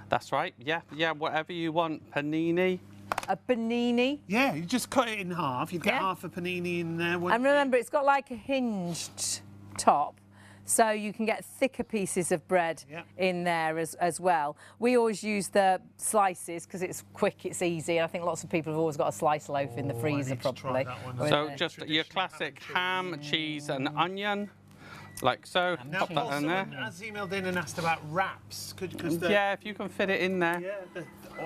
That's right. Yeah, yeah. Whatever you want. Panini. a panini. Yeah, you just cut it in half. You get Yeah. half a panini in there. And remember, it's got like a hinged top, so you can get thicker pieces of bread Yeah. in there as well. We always use the slices because it's quick, it's easy. And I think lots of people have always got a slice loaf in the I freezer, need to try probably. that one. Or in So the- just your traditional classic ham ham, cheese, and onion, like so. Now, Pop that Paul, in there. someone has emailed in and asked about wraps. Yeah, if you can fit it in there. Yeah,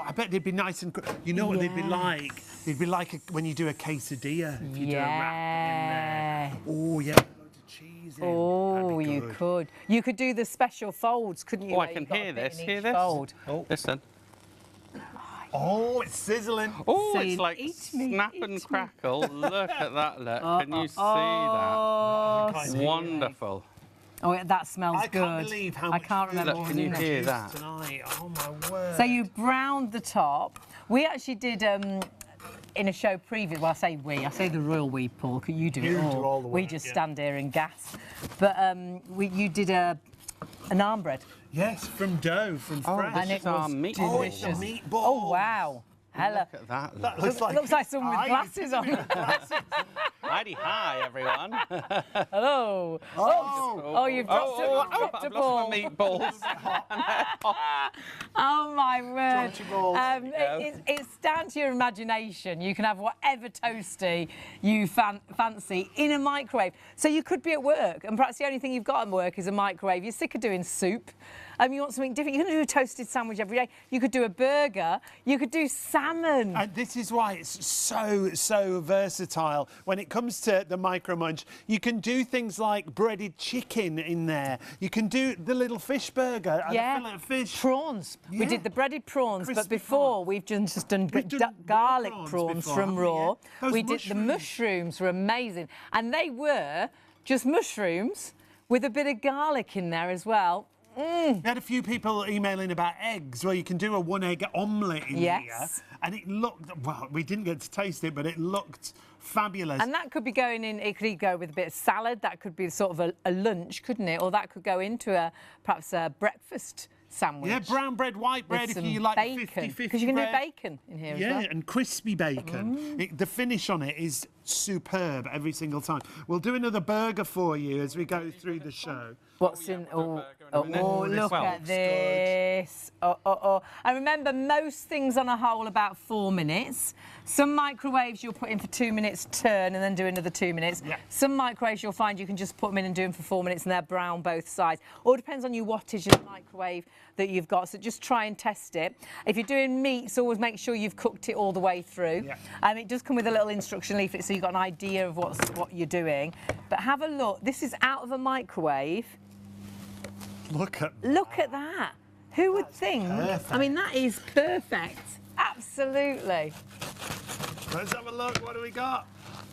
I bet they'd be nice and. You know what they'd be like? They'd be like when you do a quesadilla. If you do a wrap in there. Oh yeah, loads of cheese in. Oh, That'd be you good. could. You could do the special folds, couldn't you? Oh, I where can you've got a hear bit this. in Hear each this? fold? Listen. Oh, it's sizzling. Oh, Saying, it's like "Eat me, snap eat and me." crackle. Look at that, look. Can you see that? Oh, Can't Wonderful. oh, that smells I good. can't believe how I much can't food remember Look, what can was you in there. hear juice that? tonight. Oh my word. So you browned the top. We actually did in a show previous. Well, I say we. I say the royal we, Paul. 'Cause you do You it all. do all the We work, just yeah. stand here and gasp. But you did an arm bread. Yes, from dough, from fresh. and this it is our was meatball. Oh, it's a delicious. meatball. Oh wow! Hello. Look at that. That Look. looks like someone with glasses on. Mighty high, everyone. Hello. Oh, you've dropped dropped a I've ball. lost my meatballs. Oh my word! Dropped your balls. It's down to your imagination. You can have whatever toasty you fancy in a microwave. So you could be at work, and perhaps the only thing you've got at work is a microwave. You're sick of doing soup. You want something different. You can do a toasted sandwich every day. You could do a burger. You could do salmon. And this is why it's so versatile. When it comes to the Micro Munch, you can do things like breaded chicken in there. You can do the little fish burger and a fillet of fish. Prawns. We Yeah. did the breaded prawns, but Crispy before we've just done We've done garlic raw prawns prawns before, from haven't we? raw. Yeah. Those We did the mushrooms. mushrooms were amazing, and they were just mushrooms with a bit of garlic in there as well. We had a few people emailing about eggs. Well, you can do a 1-egg omelette in here. And it looked, well, we didn't get to taste it, but it looked fabulous. And that could be going in, it could go with a bit of salad. That could be sort of a lunch, couldn't it? Or that could go into perhaps a breakfast sandwich. Yeah, brown bread, white bread, if you like 50-50 because you can do bacon in here as well. Yeah, and crispy bacon. The finish on it is superb every single time. We'll do another burger for you as we go through the show. What's in? Look at this! And remember, most things on a whole about 4 minutes. Some microwaves you'll put in for 2 minutes, turn, and then do another 2 minutes. Yeah. Some microwaves you'll find you can just put them in and do them for 4 minutes, and they're brown both sides. All depends on your wattage of the microwave that you've got. So just try and test it. If you're doing meats, always make sure you've cooked it all the way through. Yeah. It does come with a little instruction leaflet, so you've got an idea of what you're doing. But have a look. This is out of a microwave. Look at that. Who would think? Perfect. I mean, that is perfect. Absolutely. Let's have a look. What do we got?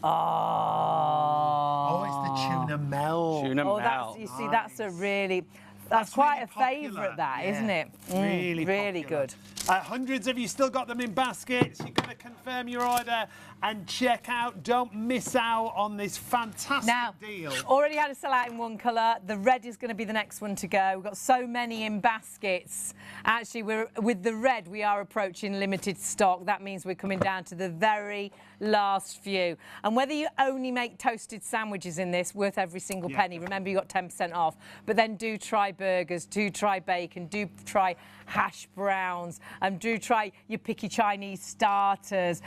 Oh, it's the tuna melt. Tuna melt. You see, that's a really... That's quite really a popular. favourite, that, isn't it? Really popular. Good. Hundreds of you still got them in baskets. You've got to confirm your order and check out. Don't miss out on this fantastic deal. Already had a sell out in one colour. The red is going to be the next one to go. We've got so many in baskets. Actually, with the red, we are approaching limited stock. That means we're coming down to the very last few. And whether you only make toasted sandwiches in this, worth every single penny. Remember, you got 10% off. But then do try burgers, do try bacon, do try hash browns, do try your picky Chinese starters.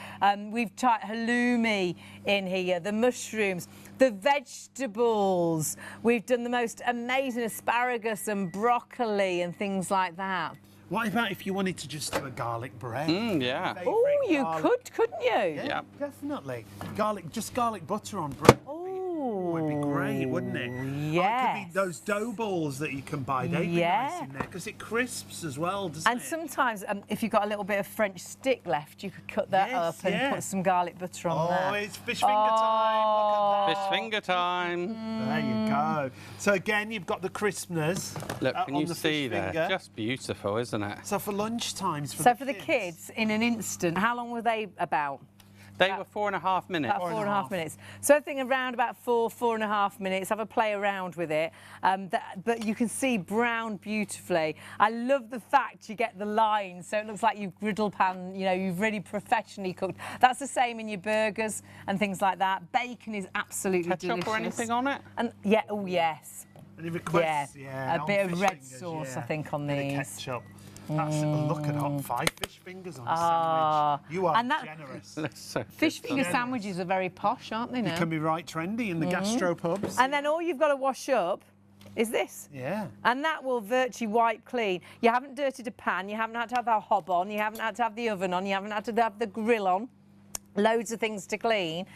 We've tried halloumi in here, the mushrooms, the vegetables. We've done the most amazing asparagus and broccoli and things like that. What about if you wanted to just do a garlic bread? Yeah. Oh, you could, couldn't you? Yeah, definitely. Just garlic butter on bread. Would be great, wouldn't it? Yes. It could be those dough balls that you can buy. They'd be nice in there because it crisps as well, doesn't it? And sometimes, if you've got a little bit of French stick left, you could cut that up and put some garlic butter on there. Oh, it's fish finger time. Look at that. Fish finger time. There you go. So again, you've got the crispness. Look, can on you the see fish there? finger. Just beautiful, isn't it? So for lunch times, for the kids, in an instant, how long were they about? They were 4.5 minutes. About 4.5 minutes. So I think around about 4.5 minutes, have a play around with it. But you can see brown beautifully. I love the fact you get the lines, so it looks like you've griddle pan, you've really professionally cooked. That's the same in your burgers and things like that. Bacon is absolutely delicious. Ketchup or anything on it? And yes. Any requests? A bit of red sauce, I think, on these. Ketchup. That's look at that, 5 fish fingers on a sandwich. You are generous. Fish finger sandwiches are very posh, aren't they now? You can be right trendy in the gastro pubs. And then all you've got to wash up is this. Yeah. And that will virtually wipe clean. You haven't dirtied a pan, you haven't had to have a hob on, you haven't had to have the oven on, you haven't had to have the grill on. Loads of things to clean.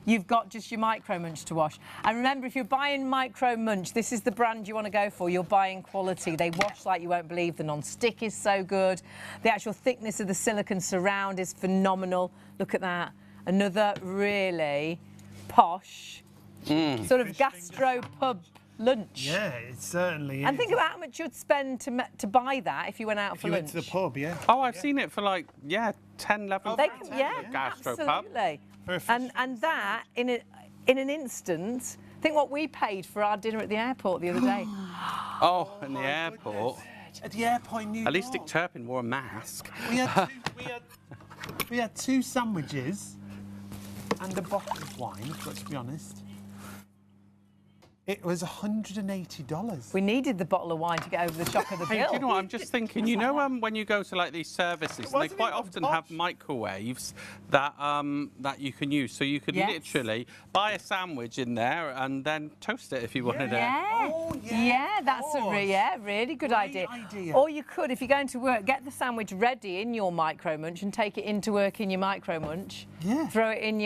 You've got just your Micro Munch to wash. And remember, if you're buying Micro Munch, this is the brand you want to go for. You're buying quality. They wash like you won't believe. The non-stick is so good. The actual thickness of the silicone surround is phenomenal. Look at that. Another really posh sort of gastro pub lunch. Yeah, it certainly is. And think about how much you'd spend to buy that if you went out for lunch. If you went to the pub, yeah. Oh, I've seen it for like, 10, 11 gastro pub. Absolutely. And that, in an instant, think what we paid for our dinner at the airport the other day. Oh, in the airport. At the airport in New York. At least Dick Turpin wore a mask. We had 2 sandwiches and a bottle of wine, let's be honest. It was $180. We needed the bottle of wine to get over the shock of the bill. Do you know what I'm just thinking? When you go to like these services, they quite often have microwaves that that you can use. So you could literally buy a sandwich in there and then toast it if you wanted it. Yeah, that's a really good idea. Or you could, if you're going to work, get the sandwich ready in your Micro Munch and take it into work in your Micro Munch. Yeah. Throw it in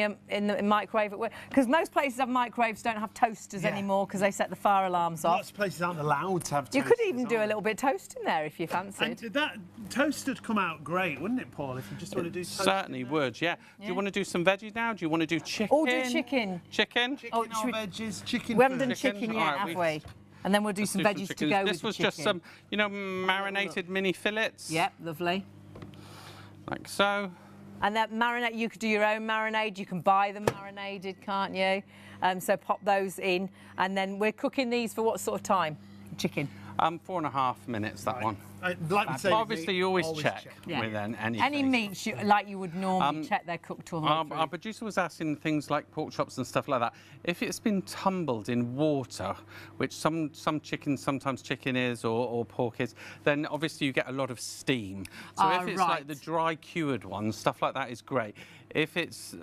the microwave at work. Because most places have microwaves, don't have toasters anymore. because they set the fire alarms off. Lots of places aren't allowed to have toasters. You could even do a aren't little bit of toast in there if you fancied. And that toast would come out great, wouldn't it, Paul, if you just want to do toast? Certainly would, yeah. Do you want to do some veggies now? Do you want to do chicken? Oh, do chicken. Chicken? Chicken Oh, or veggies? Chicken We haven't done first. chicken yet, Alright, have we? And then we'll do some veggies to go with This the was chicken. just some, you know, marinated mini fillets. Yep, lovely. Like so. And that marinade, you could do your own marinade. You can buy them marinated, can't you? So pop those in. And then we're cooking these for what sort of time? Chicken. 4.5 minutes, that one. Like we say, Obviously, you always check Yeah. with anything. Any meats, like you would normally check they're cooked all the way through. Our producer was asking things like pork chops and stuff like that. If it's been tumbled in water, which some chicken, sometimes chicken is or pork is, then obviously you get a lot of steam. So if it's like the dry cured ones, stuff like that is great. If it's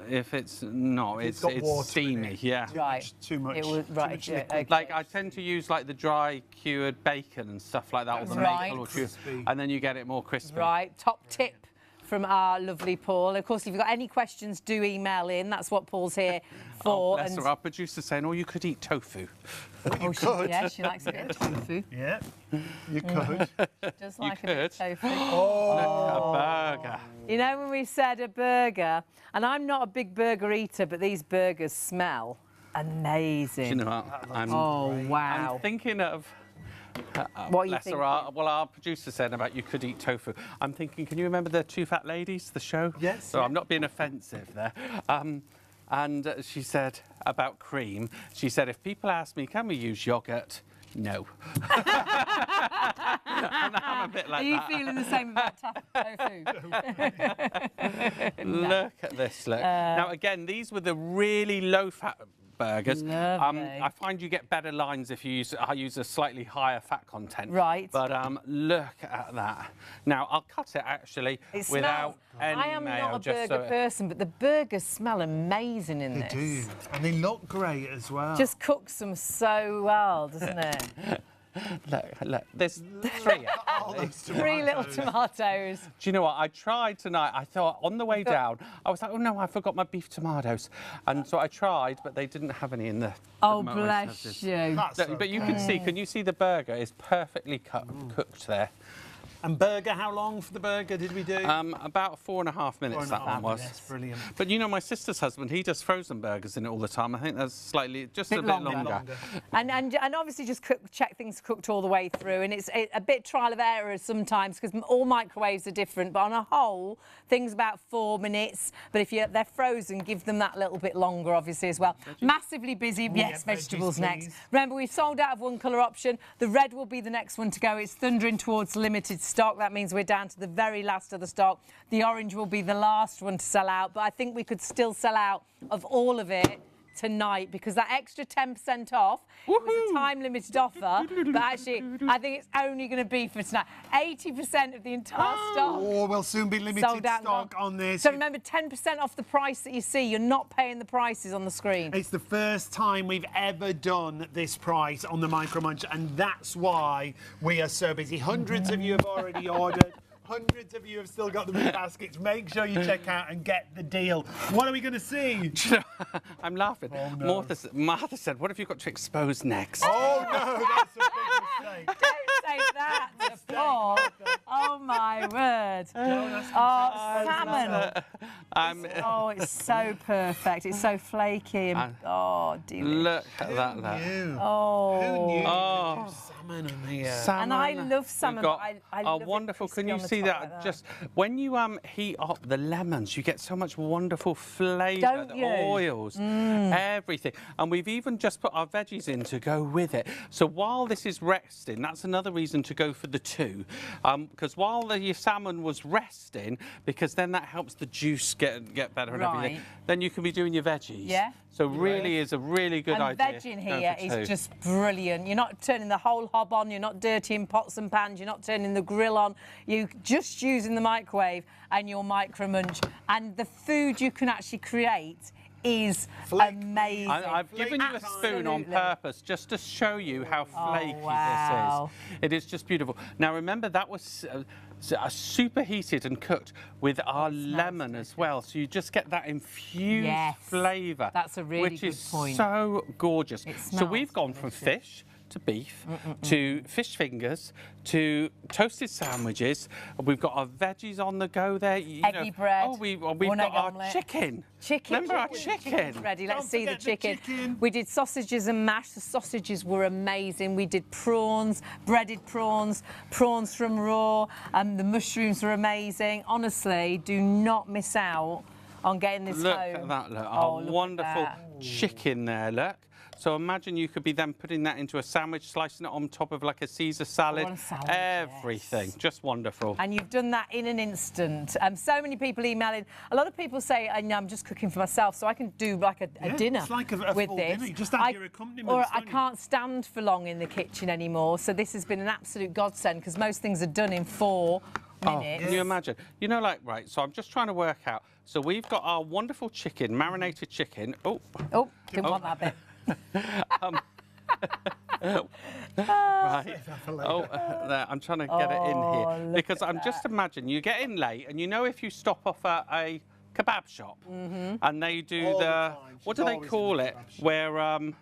not, it's steamy. Yeah. Right. Too much. It was, right. Too much Okay. Like I tend to use like the dry cured bacon and stuff like that, or the Right. maple or cured, and then you get it more crispy. Right. Top tip from our lovely Paul. Of course, if you've got any questions, do email in. That's what Paul's here for. Bless her, our producer's saying, "Oh, you could eat tofu." Oh, she likes a bit of tofu. Yeah, you could. Just like a bit of tofu. A burger. You know, when we said a burger, and I'm not a big burger eater, but these burgers smell amazing. Do you know what? Oh, wow. I'm thinking of. What are you Bless her, thinking? our producer said about you could eat tofu. I'm thinking, can you remember the Two Fat Ladies, the show? Yes. So I'm not being offensive there. And she said about cream, she said, if people ask me, can we use yoghurt? No. And I'm a bit like Are you that. feeling the same about tofu? Look at this, look. Now, again, these were the really low-fat burgers. Lovely. I find you get better lines if you use a slightly higher fat content. Right. But look at that. Now, I'll cut it, actually, without any I am mayo. not a just burger so person, but the burgers smell amazing in this. They do, and they look great as well. Just cooks them so well, doesn't it? Look, there's three. Three little tomatoes. Do you know what? I tried tonight. I thought on the way down, I was like, oh no, I forgot my beef tomatoes. And so I tried, but they didn't have any in the. Oh, the moment. bless you. Look, but you can see, can you see the burger is perfectly cooked there? And burger, how long for the burger did we do? About 4.5 minutes, that one was. That's brilliant. But you know, my sister's husband, he does frozen burgers in it all the time. I think that's slightly, just a bit longer. And obviously just check things cooked all the way through. And it's a bit trial of error sometimes because all microwaves are different. But on a whole, things about 4 minutes. But if they're frozen, give them that little bit longer, obviously, as well. Massively busy. Yes, vegetables veggies, next. please. Remember, we've sold out of one colour option. The red will be the next one to go. It's thundering towards limited stock. That means we're down to the very last of the stock. The orange will be the last one to sell out, but I think we could still sell out of all of it tonight because that extra 10% off was a time-limited offer, but actually I think it's only going to be for tonight. 80% of the entire stock. Oh, we'll soon be limited Sold out stock on this. So remember, 10% off the price that you see. You're not paying the prices on the screen. It's the first time we've ever done this price on the Micro Munch, and that's why we are so busy. Hundreds of you have already ordered. Hundreds of you have still got them in baskets. Make sure you check out and get the deal. What are we going to see? I'm laughing. Oh, no. Martha said, what have you got to expose next? Oh, no, that's a big mistake. Don't say that to Paul. Oh, my word. Oh, salmon. Oh, it's so perfect. It's so flaky. And, oh, dear. Look at that. Who Oh. knew Oh. you could do salmon on here? Salmon. And I love salmon, We've got but I love it wonderful. crispy Can you on the see top that? like that. Just when you heat up the lemons, you get so much wonderful flavour. Don't the you? oils, everything. And we've even just put our veggies in to go with it. So while this is resting, that's another reason to go for the two. Because while your salmon was resting, because then that helps the juice get better and everything. Right. Then you can be doing your veggies. Yeah. So really is a really good and idea. veg in going here for is two. just brilliant. You're not turning the whole hob on, you're not dirtying pots and pans, you're not turning the grill on. You're just using the microwave and your Micro Munch. And the food you can actually create is Flaky. amazing. I've given you a spoon on Absolutely. purpose just to show you how flaky wow. this is. It is just beautiful. Now remember, that was superheated and cooked with our lemon as well, so you just get that infused flavour. That's a really which good is point. so gorgeous. It So we've gone from fish to beef, to fish fingers, to toasted sandwiches. We've got our veggies on the go there. Eggy bread. Oh, we've one got egg our omelette. chicken. Chicken. Remember our chicken? Ready. Let's Don't see the forget the chicken. chicken. We did sausages and mash. The sausages were amazing. We did prawns, breaded prawns, prawns from raw. The mushrooms were amazing. Honestly, do not miss out on getting this Look home. at that, look. Oh, Our look at wonderful that. chicken there, look. So imagine you could be then putting that into a sandwich, slicing it on top of like a Caesar salad. on a sandwich, everything. yes. Just wonderful. And you've done that in an instant. So many people emailing. A lot of people say, I'm just cooking for myself, so I can do like a dinner it's like a with full this. dinner. You just have your accompaniments, Or I don't you? can't stand for long in the kitchen anymore. So this has been an absolute godsend because most things are done in 4 minutes. Can you imagine? You know, like, right, so I'm just trying to work out. So we've got our wonderful chicken, marinated chicken. Oh, Oh, didn't want that bit. right. There, I'm trying to get it in here. look Because at I'm just imagining you get in late and you know if you stop off at a kebab shop and they do All the the time. what She's do they always in call the it? kebab shop.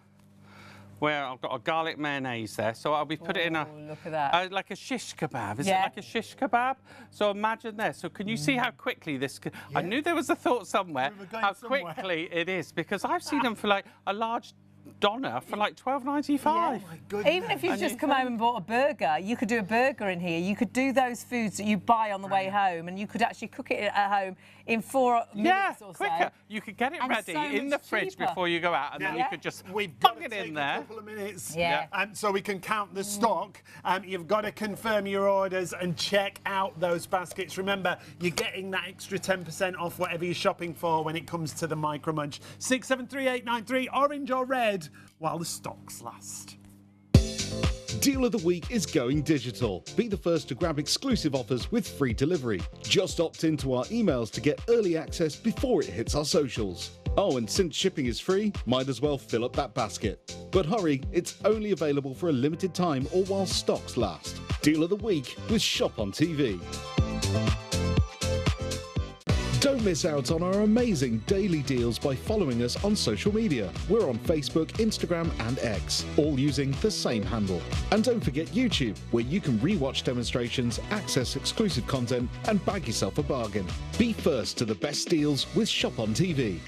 Where I've got a garlic mayonnaise there, so I'll be put it in a look at that. like a shish kebab. Is it Yeah. like a shish kebab? So imagine this. So can you see how quickly this? I knew there was a thought somewhere. We were going How somewhere. quickly it is, because I've seen them for like a large doner for like £12.95. Even if you've just come home and bought a burger, you could do a burger in here. You could do those foods that you buy on the way home, and you could actually cook it at home in 4 minutes or so. quicker. You could get it And ready so in the much fridge cheaper. before you go out, and then you Yeah. could just We've bung got to it take in a there. couple of minutes. Yeah. So we can count the stock. You've got to confirm your orders and check out those baskets. Remember, you're getting that extra 10% off whatever you're shopping for when it comes to the Micro Munch. 673893, orange or red, while the stocks last. Deal of the week is going digital. Be the first to grab exclusive offers with free delivery. Just opt into our emails to get early access before it hits our socials. Oh, and since shipping is free, might as well fill up that basket. But hurry, it's only available for a limited time or while stocks last. Deal of the week with Shop on TV. Don't miss out on our amazing daily deals by following us on social media. We're on Facebook, Instagram and X, all using the same handle. And don't forget YouTube, where you can rewatch demonstrations, access exclusive content and bag yourself a bargain. Be first to the best deals with Shop on TV.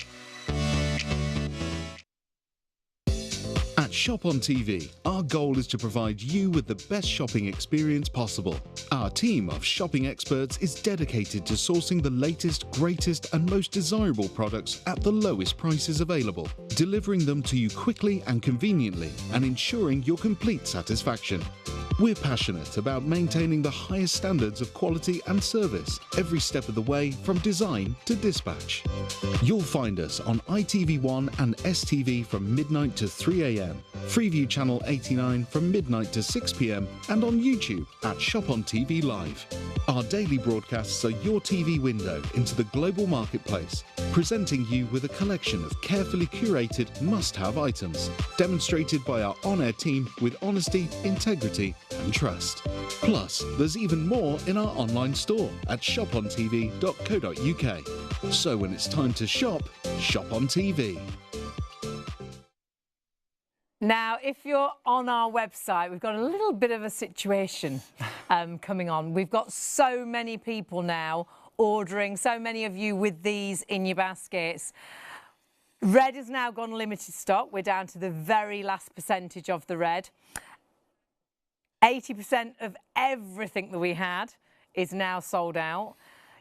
At Shop on TV, our goal is to provide you with the best shopping experience possible. Our team of shopping experts is dedicated to sourcing the latest, greatest and most desirable products at the lowest prices available, delivering them to you quickly and conveniently and ensuring your complete satisfaction. We're passionate about maintaining the highest standards of quality and service every step of the way, from design to dispatch. You'll find us on ITV1 and STV from midnight to 3 a.m, Freeview Channel 89 from midnight to 6 p.m, and on YouTube at Shop on TV Live. Our daily broadcasts are your TV window into the global marketplace, presenting you with a collection of carefully curated must-have items, demonstrated by our on-air team with honesty, integrity and trust. Plus, there's even more in our online store at shopontv.co.uk. So when it's time to shop, shop on TV. Now, if you're on our website, we've got a little bit of a situation coming on. We've got so many people now ordering, so many of you with these in your baskets. Red has now gone limited stock. We're down to the very last percentage of the red. 80% of everything that we had is now sold out.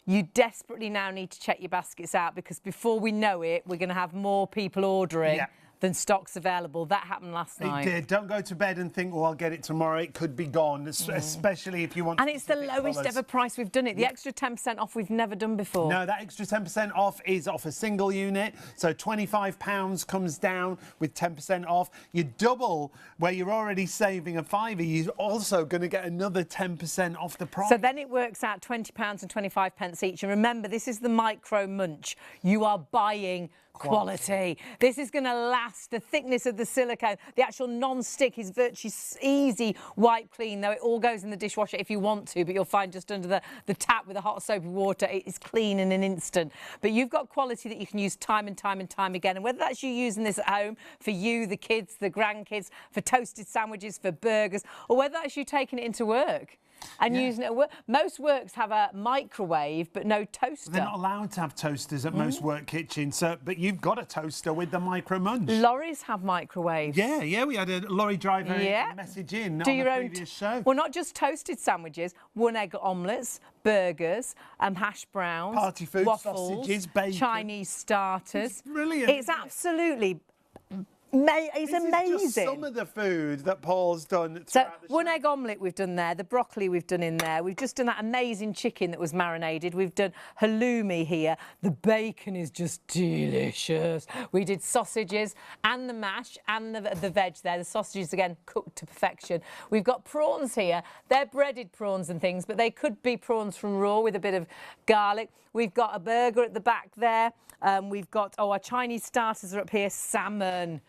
You desperately now need to check your baskets out, because before we know it, we're going to have more people ordering than stocks available. That happened last night. It did. Don't go to bed and think, oh, I'll get it tomorrow. It could be gone, especially if you want. And it's the lowest ever price we've done it. The extra 10% off we've never done before. No, that extra 10% off is off a single unit. So £25 comes down with 10% off. You double where you're already saving a £5. You're also going to get another 10% off the price. So then it works out £20 and 25 pence each. And remember, this is the Micro Munch. You are buying quality. This is going to last. The thickness of the silicone, the actual non-stick is virtually easy wipe clean, though it all goes in the dishwasher if you want to, but you'll find just under the tap with the hot soapy water, it is clean in an instant. But you've got quality that you can use time and time and time again. And whether that's you using this at home for you, the kids, the grandkids, for toasted sandwiches, for burgers, or whether that's you taking it into work and using it at work. Most works have a microwave but no toaster. They're not allowed to have toasters at most work kitchens, but you've got a toaster with the Micro Munch. Lorries have microwaves. Yeah, we had a lorry driver message in on the previous show. Well, not just toasted sandwiches, one egg omelettes, burgers, hash browns, party food, waffles, sausages, bacon, Chinese starters. It's brilliant. It's absolutely it's amazing. Is just some of the food that Paul's done. So one egg omelette we've done there, the broccoli we've done in there. We've just done that amazing chicken that was marinated. We've done halloumi here. The bacon is just delicious. We did sausages and the mash and the veg there. The sausages, again, cooked to perfection. We've got prawns here. They're breaded prawns and things, but they could be prawns from raw with a bit of garlic. We've got a burger at the back there. We've got, our Chinese starters are up here, salmon.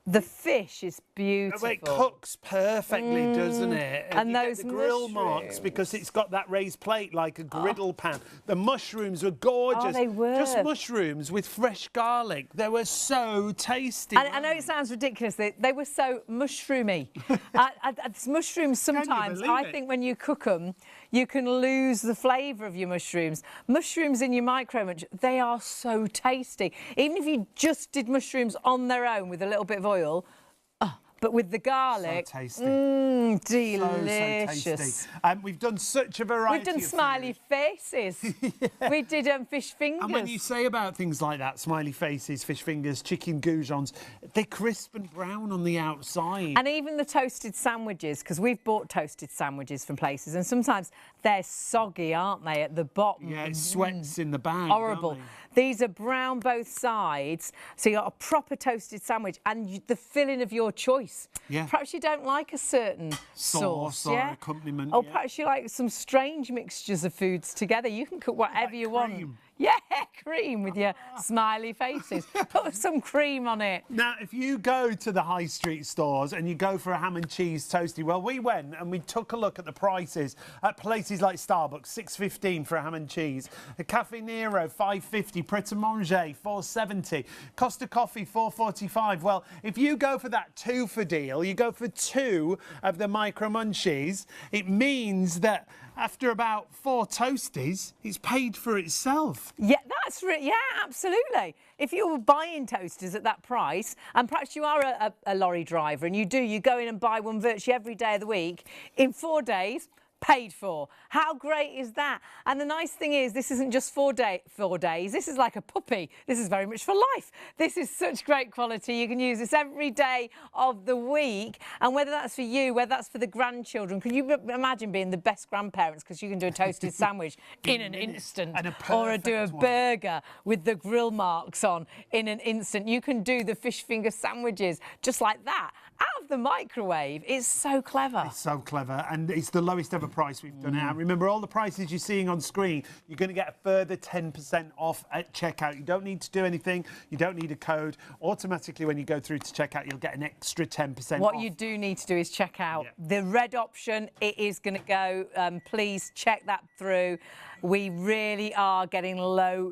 The fish is beautiful. It cooks perfectly, doesn't it? And you those get the grill marks because it's got that raised plate like a griddle pan. The mushrooms were gorgeous. Oh, they were. Just mushrooms with fresh garlic. They were so tasty. And I know it sounds ridiculous. They were so mushroomy. Mushrooms sometimes, I think when you cook them, you can lose the flavour of your mushrooms. Mushrooms in your Micro Munch, they are so tasty. Even if you just did mushrooms on their own with a little bit of oil, but with the garlic, so tasty. Delicious. So tasty. We've done such a variety. We've done of smiley faces. We did fish fingers. And when you say about things like that, smiley faces, fish fingers, chicken goujons, they're crisp and brown on the outside. And even the toasted sandwiches, because we've bought toasted sandwiches from places, and sometimes they're soggy, aren't they, at the bottom? Yeah, it sweats in the bag. Horrible. These are brown both sides, so you got a proper toasted sandwich and the filling of your choice. Yeah. Perhaps you don't like a certain sauce or accompaniment. Or perhaps you like some strange mixtures of foods together. You can cook whatever you want. Yeah, cream with your smiley faces. Put some cream on it. Now, if you go to the high street stores and you go for a ham and cheese toastie, well, we went and we took a look at the prices at places like Starbucks, $6.15 for a ham and cheese. The Cafe Nero, $5.50. Pret a Manger, $4.70. Costa Coffee, $4.45. Well, if you go for that two-for deal, you go for two of the Micro Munchies, it means that after about 4 toasties, it's paid for itself. Yeah, yeah, absolutely. If you were buying toasters at that price, and perhaps you are a lorry driver and you go in and buy one virtually every day of the week, in 4 days, paid for. How great is that? And the nice thing is, this isn't just 4 days. This is like a puppy. This is very much for life. This is such great quality. You can use this every day of the week. And whether that's for you, whether that's for the grandchildren, can you imagine being the best grandparents because you can do a toasted sandwich in an instant, or do a burger with the grill marks on in an instant. You can do the fish finger sandwiches just like that out of the microwave. It's so clever. It's so clever, and it's the lowest ever price we've done out. Remember, all the prices you're seeing on screen, you're going to get a further 10% off at checkout. You don't need to do anything. You don't need a code. Automatically, when you go through to checkout, you'll get an extra 10% off. What you do need to do is check out the red option. It is going to go. Please check that through. We really are getting low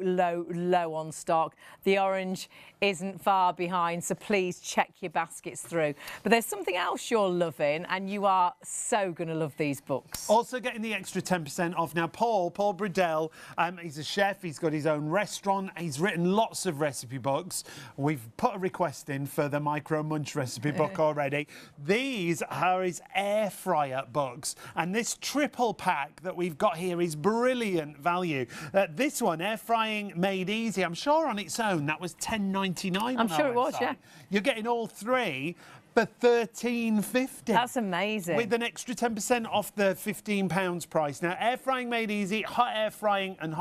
on stock. The orange isn't far behind, so please check your baskets through. But there's something else you're loving, and you are so going to love these books. Also getting the extra 10% off now, Paul Bridell, he's a chef, he's got his own restaurant, he's written lots of recipe books. We've put a request in for the Micro Munch recipe book already. These are his air fryer books, and this triple pack that we've got here is brilliant value. This one, air frying made easy, I'm sure on its own that was $10.99. I'm sure it was, yeah. You're getting all three for £13.50. That's amazing. With an extra 10% off the £15 price. Now, air frying made easy, hot air frying and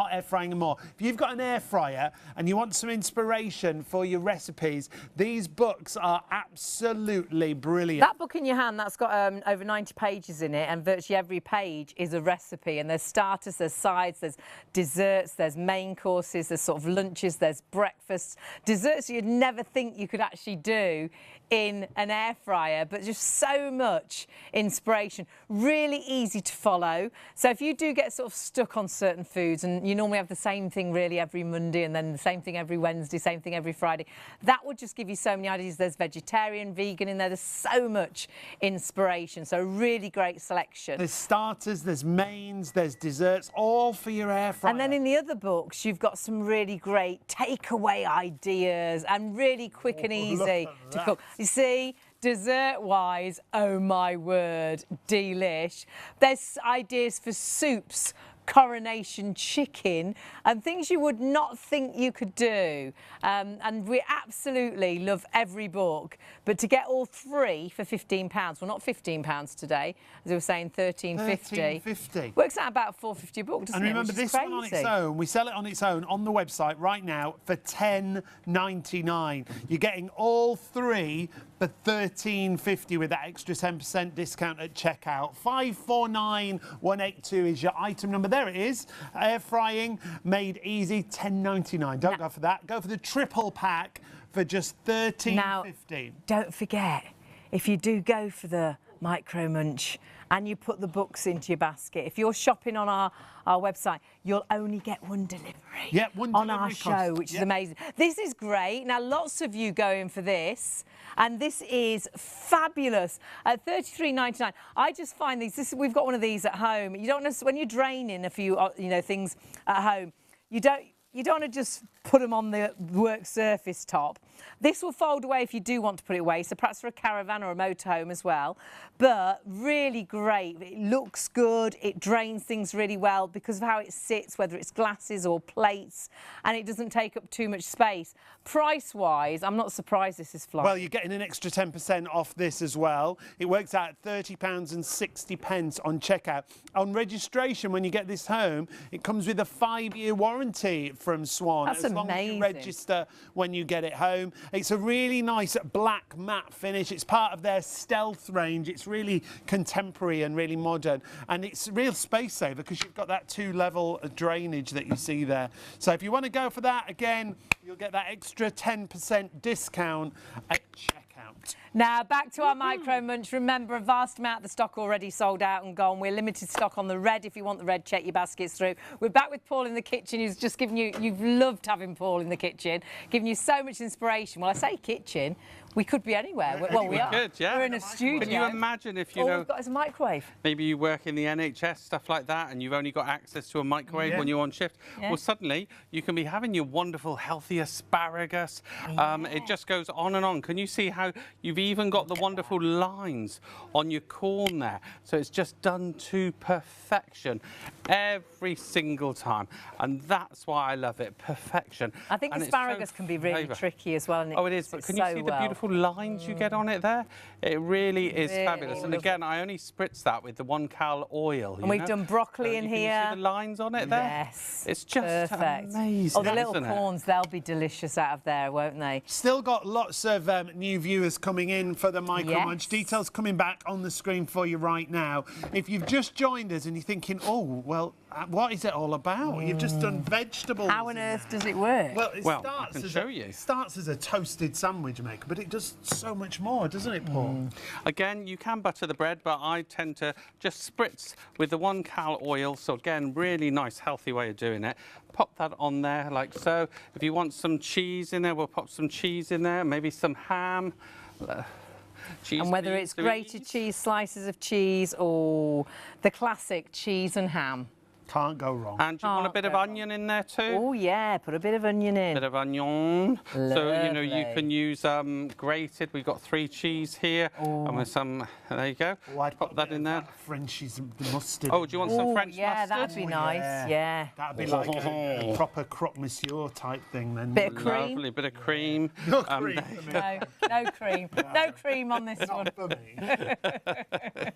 more. If you've got an air fryer and you want some inspiration for your recipes, these books are absolutely brilliant. That book in your hand, that's got over 90 pages in it, and virtually every page is a recipe. And there's starters, there's sides, there's desserts, there's main courses, there's sort of lunches, there's breakfasts. Desserts you'd never think you could actually do in an air fryer, but just so much inspiration. Really easy to follow. So if you do get sort of stuck on certain foods, and you normally have the same thing really every Monday, and then the same thing every Wednesday, same thing every Friday, that would just give you so many ideas. There's vegetarian, vegan in there. There's so much inspiration. So really great selection. There's starters, there's mains, there's desserts, all for your air fryer. And then in the other books, you've got some really great takeaway ideas and really quick and easy to cook. You see, dessert-wise, oh my word, delish. There's ideas for soups, coronation chicken, and things you would not think you could do. And we absolutely love every book. But to get all three for £15, well, not £15 today, as we were saying, £13.50. £13.50. Works out about £4.50 a book, doesn't And it? remember, this one on its own, we sell it on its own on the website right now for £10.99. You're getting all three for £13.50 with that extra 10% discount at checkout. 549182 is your item number. There it is. Air frying made easy, £10.99. Don't go for that. Go for the triple pack for just £13.50. Now, don't forget, if you do go for the Micro Munch and you put the books into your basket, if you're shopping on our website, you'll only get one delivery. Yeah, one on delivery our show, which is amazing. This is great. Now, lots of you going for this, and this is fabulous at $33.99. I just find these. We've got one of these at home. You don't when you're draining a few, things at home. You don't want to just put them on the work surface top. This will fold away if you do want to put it away, so perhaps for a caravan or a motorhome as well. But really great. It looks good. It drains things really well because of how it sits, whether it's glasses or plates, and it doesn't take up too much space. Price-wise, I'm not surprised this is flying. Well, you're getting an extra 10% off this as well. It works out at £30.60 on checkout. On registration, when you get this home, it comes with a 5-year warranty from Swan. That's as long amazing. as you register when you get it home. It's a really nice black matte finish. It's part of their stealth range. It's really contemporary and really modern. And it's a real space saver because you've got that 2-level drainage that you see there. So if you want to go for that, again, you'll get that extra 10% discount at checkout. Now, back to our Micro Munch. Remember, a vast amount of the stock already sold out and gone. We're limited stock on the red. If you want the red, check your baskets through. We're back with Paul in the kitchen. He's just given you, you've loved having Paul in the kitchen, giving you so much inspiration. Well, I say kitchen, we could be anywhere. Well, we are. Could, yeah. We're in a studio. Can you imagine if you All know... we've got is a microwave. Maybe you work in the NHS, stuff like that, and you've only got access to a microwave when you're on shift. Yeah. Well, suddenly you can be having your wonderful, healthy asparagus. It just goes on and on. Can you see how you've even got the wonderful lines on your corn there? So it's just done to perfection every single time. And that's why I love it, perfection. I think and asparagus can be really tricky as well. And it is, but can you see the beautiful lines you get on it there? It really is fabulous. And again, I only spritz that with the 1-cal oil. And we've done broccoli in here. Can you see the lines on it there? Yes. It's just amazing. Oh, the little corns, they'll be delicious out of there, won't they? Still got lots of new viewers coming in for the Micro Munch. Details coming back on the screen for you right now. If you've just joined us and you're thinking, oh, well, what is it all about? You've just done vegetables. How on earth does it work? Well, it I can show you. It starts as a toasted sandwich maker, but it does so much more, doesn't it, Paul? Again, you can butter the bread, but I tend to just spritz with the 1-cal oil. So again, really nice, healthy way of doing it. Pop that on there like so. If you want some cheese in there, we'll pop some cheese in there, maybe some ham. And whether it's grated cheese, slices of cheese, or the classic cheese and ham. Can't go wrong. And do you want a bit of onion in there too? Oh yeah, put a bit of onion in. Bit of onion. So, you know, you Lovely. can use grated. We've got 3 cheese here. And with some, there you go. Oh, I'd Pop that in there. Frenchie's mustard. Oh, do you want some French yeah, mustard? that'd be nice. Yeah. That'd be like a proper croque monsieur type thing then. Bit of cream. Lovely bit of cream. No cream for me. No cream. No cream on this one. Not for me.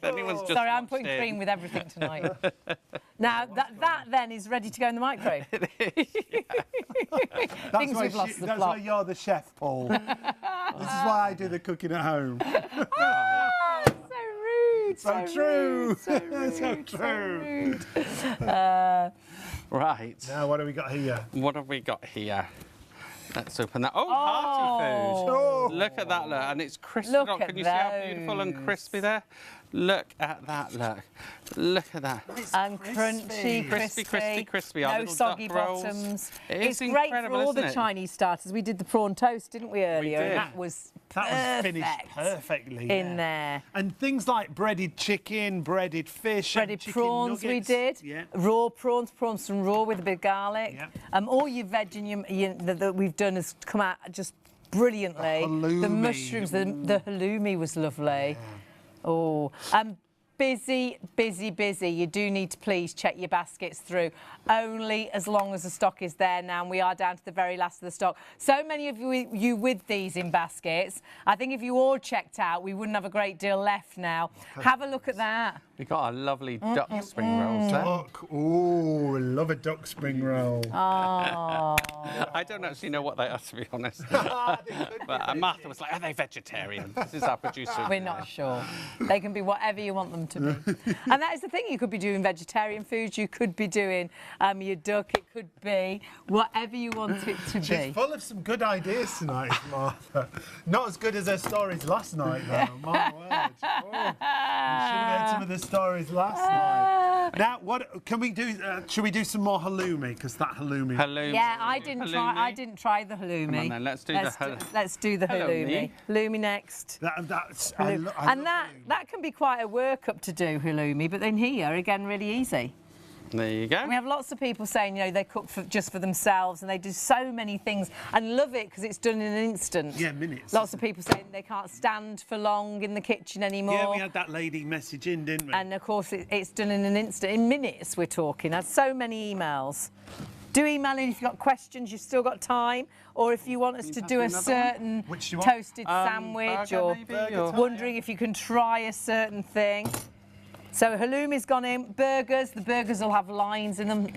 Anyone's just Sorry, I'm watched putting it. cream with everything tonight. Now, that then is ready to go in the microwave. Things we've lost the That's plot. why you're the chef, Paul. This is why I do the cooking at home. Ah, so rude. So true. Rude, so rude. So true. rude. Right. Now, what have we got here? What have we got here? Let's open that. Oh, party food. Oh. Look at that, look. And it's crispy. Look Can at you see how beautiful and those. crispy there? Look at that, look. Look at that. And crunchy, crispy. Our No little soggy duck rolls. bottoms. It It's is great for incredible, all the isn't it? Chinese starters. We did the prawn toast, didn't we, earlier? did. And that was finished perfect perfectly. in there. And things like breaded chicken, breaded fish, Breaded chicken prawns nuggets. we did. Yeah. Raw prawns from raw with a bit of garlic. Yeah. All your veg and that we've done has come out just brilliantly. The halloumi. mushrooms, the halloumi was lovely. Oh, busy. You do need to please check your baskets through. Only as long as the stock is there now, and we are down to the very last of the stock. So many of you with these in baskets. I think if you all checked out, we wouldn't have a great deal left now. Have a look at that. We got our lovely duck spring rolls there. Duck. Oh, I love a duck spring roll. Oh. I don't actually know what they are, to be honest. But Martha was like, are they vegetarian? This is our producer. We're not sure. They can be whatever you want them to be. And that is the thing. You could be doing vegetarian foods. You could be doing your duck. It could be whatever you want it to She's be. full of some good ideas tonight, Martha. Not as good as her stories last night, though. My word. Oh, you should have heard some of the stories last night. Now, what can we do? Should we do some more halloumi? Because that halloumi. Halloumi. Yeah, I didn't try the halloumi. Come on then, let's do let's do the halloumi. Halloumi next. That's. And that can be quite a workup to do halloumi, but then here again, really easy. There you go. We have lots of people saying, they cook just for themselves and they do so many things and love it because it's done in an instant. Yeah, minutes. Lots of people saying they can't stand for long in the kitchen anymore. Yeah, we had that lady message in, didn't we? And of course, it's done in an instant. In minutes, we're talking. I had so many emails. Do email in if you've got questions, you've still got time, or if you want us to do a certain Which do you want? toasted sandwich, burger or maybe, or- wondering if you can try a certain thing. So halloumi's gone in. Burgers, the burgers will have lines in them,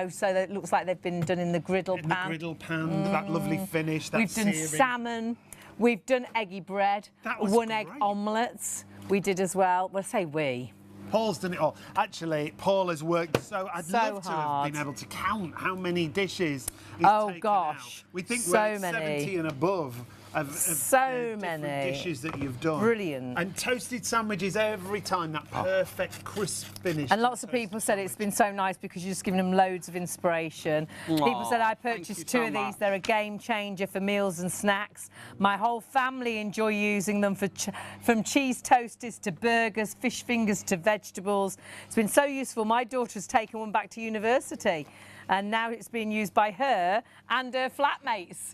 so that it looks like they've been done in the griddle in pan. the griddle pan, that lovely finish. That We've done searing. salmon. We've done eggy bread. That was One-egg great. omelettes. We did as well. Well, I say we. Paul's done it all. Actually, Paul has worked I'd So love to have hard. been able to count how many dishes he's Oh, taken gosh. out. We think So we're at many. 70 and above of So different many. dishes that you've done. Brilliant. And toasted sandwiches every time, that perfect crisp finish. And lots of people said it's been so nice because you've just given them loads of inspiration. People said, I thank purchased you two so of these. much. They're a game changer for meals and snacks. My whole family enjoy using them from cheese toasties to burgers, fish fingers to vegetables. It's been so useful. My daughter's taken one back to university. And now it's being used by her and her flatmates.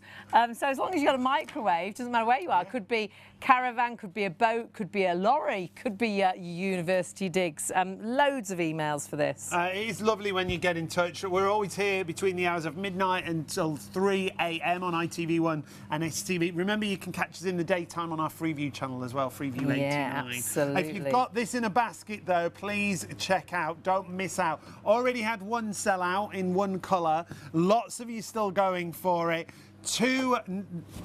So as long as you've got a microwave, doesn't matter where you are. Could be caravan, could be a boat, could be a lorry, could be your university digs. Loads of emails for this. It is lovely when you get in touch. We're always here between the hours of midnight until 3 a.m. on ITV1 and STV. Remember, you can catch us in the daytime on our Freeview channel as well, Freeview 89. Yeah, absolutely. If you've got this in a basket, though, please check out. Don't miss out. Already had one sell out in one colour. Lots of you still going for it.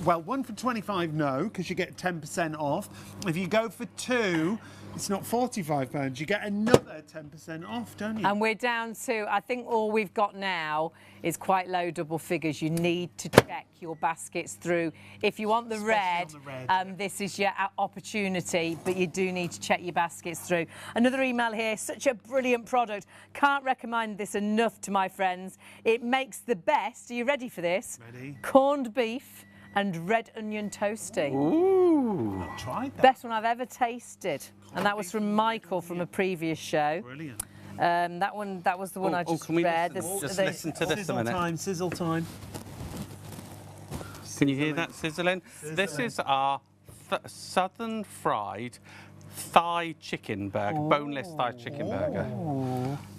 One for 25, no, because you get 10% off. If you go for two, it's not £45. You get another 10% off, don't you? And we're down to, I think all we've got now is quite low double figures. You need to check your baskets through. If you want the red, Especially on the red, yeah. this is your opportunity, but you do need to check your baskets through. Another email here, such a brilliant product. Can't recommend this enough to my friends. It makes the best, are you ready for this? Ready. Corned beef and red onion toasty. Ooh. Tried that. Best one I've ever tasted. And that was from Michael from a previous show. Brilliant. That was the one I just can we read. listen to this a minute. Sizzle time. Can you hear that sizzling? This is our southern fried thigh chicken burger, boneless thigh chicken burger.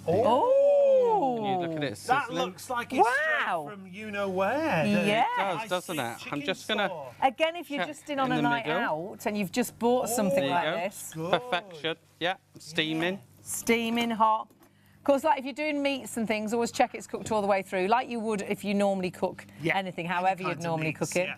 Can you look at it sizzling? That looks like it's straight from you-know-where. Yeah. It does, doesn't it? I'm just going to... Again, if you're just in on a night out and you've just bought something like this. Perfection. Yeah, steaming. Steaming hot. Of course, like if you're doing meats and things, always check it's cooked all the way through, like you would if you normally cook anything, however you'd normally cook it.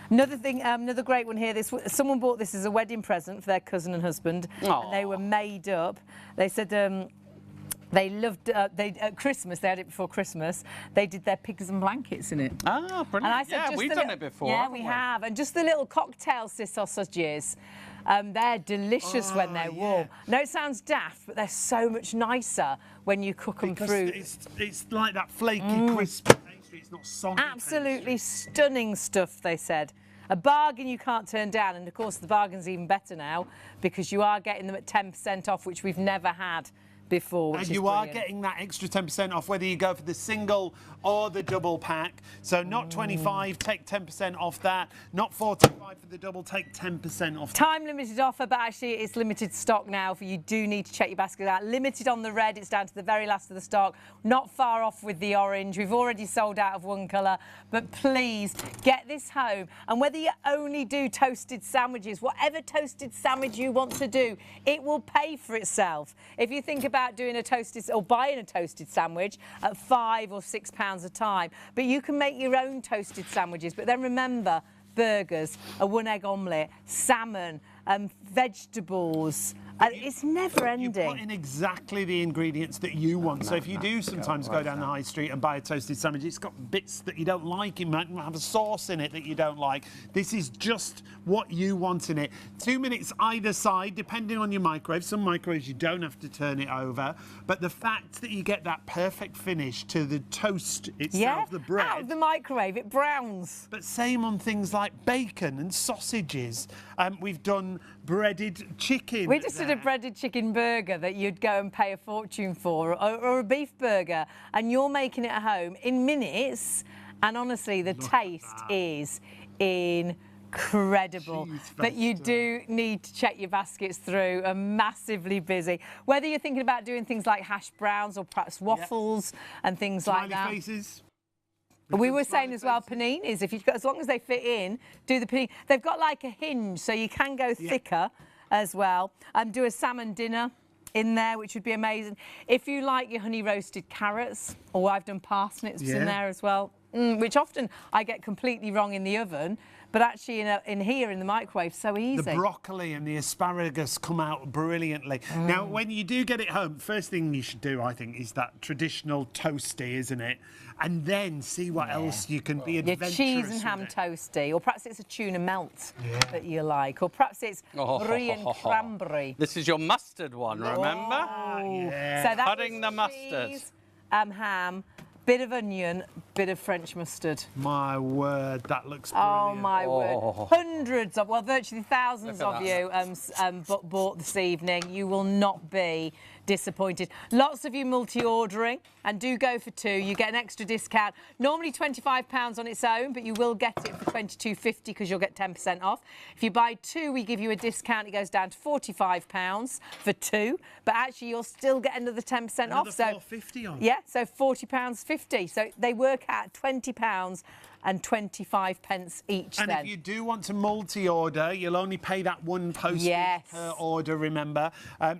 Another thing, another great one here. Someone bought this as a wedding present for their cousin and husband, and they were made up. They said they loved. At Christmas, they had it before Christmas. They did their pigs and blankets in it. Ah, brilliant! And I said, yeah, we've done it before. Yeah, we have. And just the little cocktail sausages. They're delicious when they're warm. No, it sounds daft, but they're so much nicer when you cook them through. It's like that flaky, crispy pastry. It's not soggy. Absolutely stunning stuff, they said. A bargain you can't turn down, and of course the bargain's even better now because you are getting them at 10% off, which we've never had before. And you are getting that extra 10% off whether you go for the single or the double pack. So not 25, take 10% off that. Not 45 for the double, take 10% off. Time limited offer, but actually it's limited stock now. You do need to check your basket out. Limited on the red, it's down to the very last of the stock. Not far off with the orange. We've already sold out of one colour, but please get this home. And whether you only do toasted sandwiches, whatever toasted sandwich you want to do, it will pay for itself. If you think about doing a toasted or buying a toasted sandwich at £5 or £6 a time, but you can make your own toasted sandwiches. But then remember, burgers, a 1-egg omelette, salmon, vegetables. It's never ending. You put in exactly the ingredients that you want. So if you do sometimes go down the high street and buy a toasted sandwich, it's got bits that you don't like. It might have a sauce in it that you don't like. This is just what you want in it. 2 minutes either side, depending on your microwave. Some microwaves you don't have to turn it over. But the fact that you get that perfect finish to the toast itself, the bread. Out of the microwave, it browns. But same on things like bacon and sausages. We've done breaded chicken. We just did a breaded chicken burger that you'd go and pay a fortune for, or a beef burger, and you're making it at home in minutes, and honestly the taste is incredible. But you do need to check your baskets through. Are massively busy. Whether you're thinking about doing things like hash browns or perhaps waffles and things like that. Faces. We were saying as well, paninis, if you've got, as long as they fit in, do the panini. They've got like a hinge, so you can go thicker as well. Do a salmon dinner in there, which would be amazing. If you like your honey roasted carrots, or I've done parsnips in there as well, which often I get completely wrong in the oven, but actually in here in the microwave, so easy. The broccoli and the asparagus come out brilliantly. Now, when you do get it home, first thing you should do, I think, is that traditional toastie, isn't it? And then see what else you can be adventurous your cheese and ham toastie, or perhaps it's a tuna melt that you like, or perhaps it's brie and cranberry. This is your mustard one, remember? So that Cutting the mustard. Cheese, ham, bit of onion, bit of French mustard. My word, that looks brilliant. Oh, my word. Hundreds of, well, virtually thousands of you bought this evening. You will not be disappointed. Lots of you multi-ordering, and do go for 2. You get an extra discount. Normally £25 on its own, but you will get it for £22.50 because you'll get 10% off. If you buy 2, we give you a discount. It goes down to £45 for 2, but actually you'll still get another 10% off. So £4.50 on. Yeah, so £40.50. So they work out £20 and 25 pence each. And if you do want to multi-order, you'll only pay that one postage per order, remember.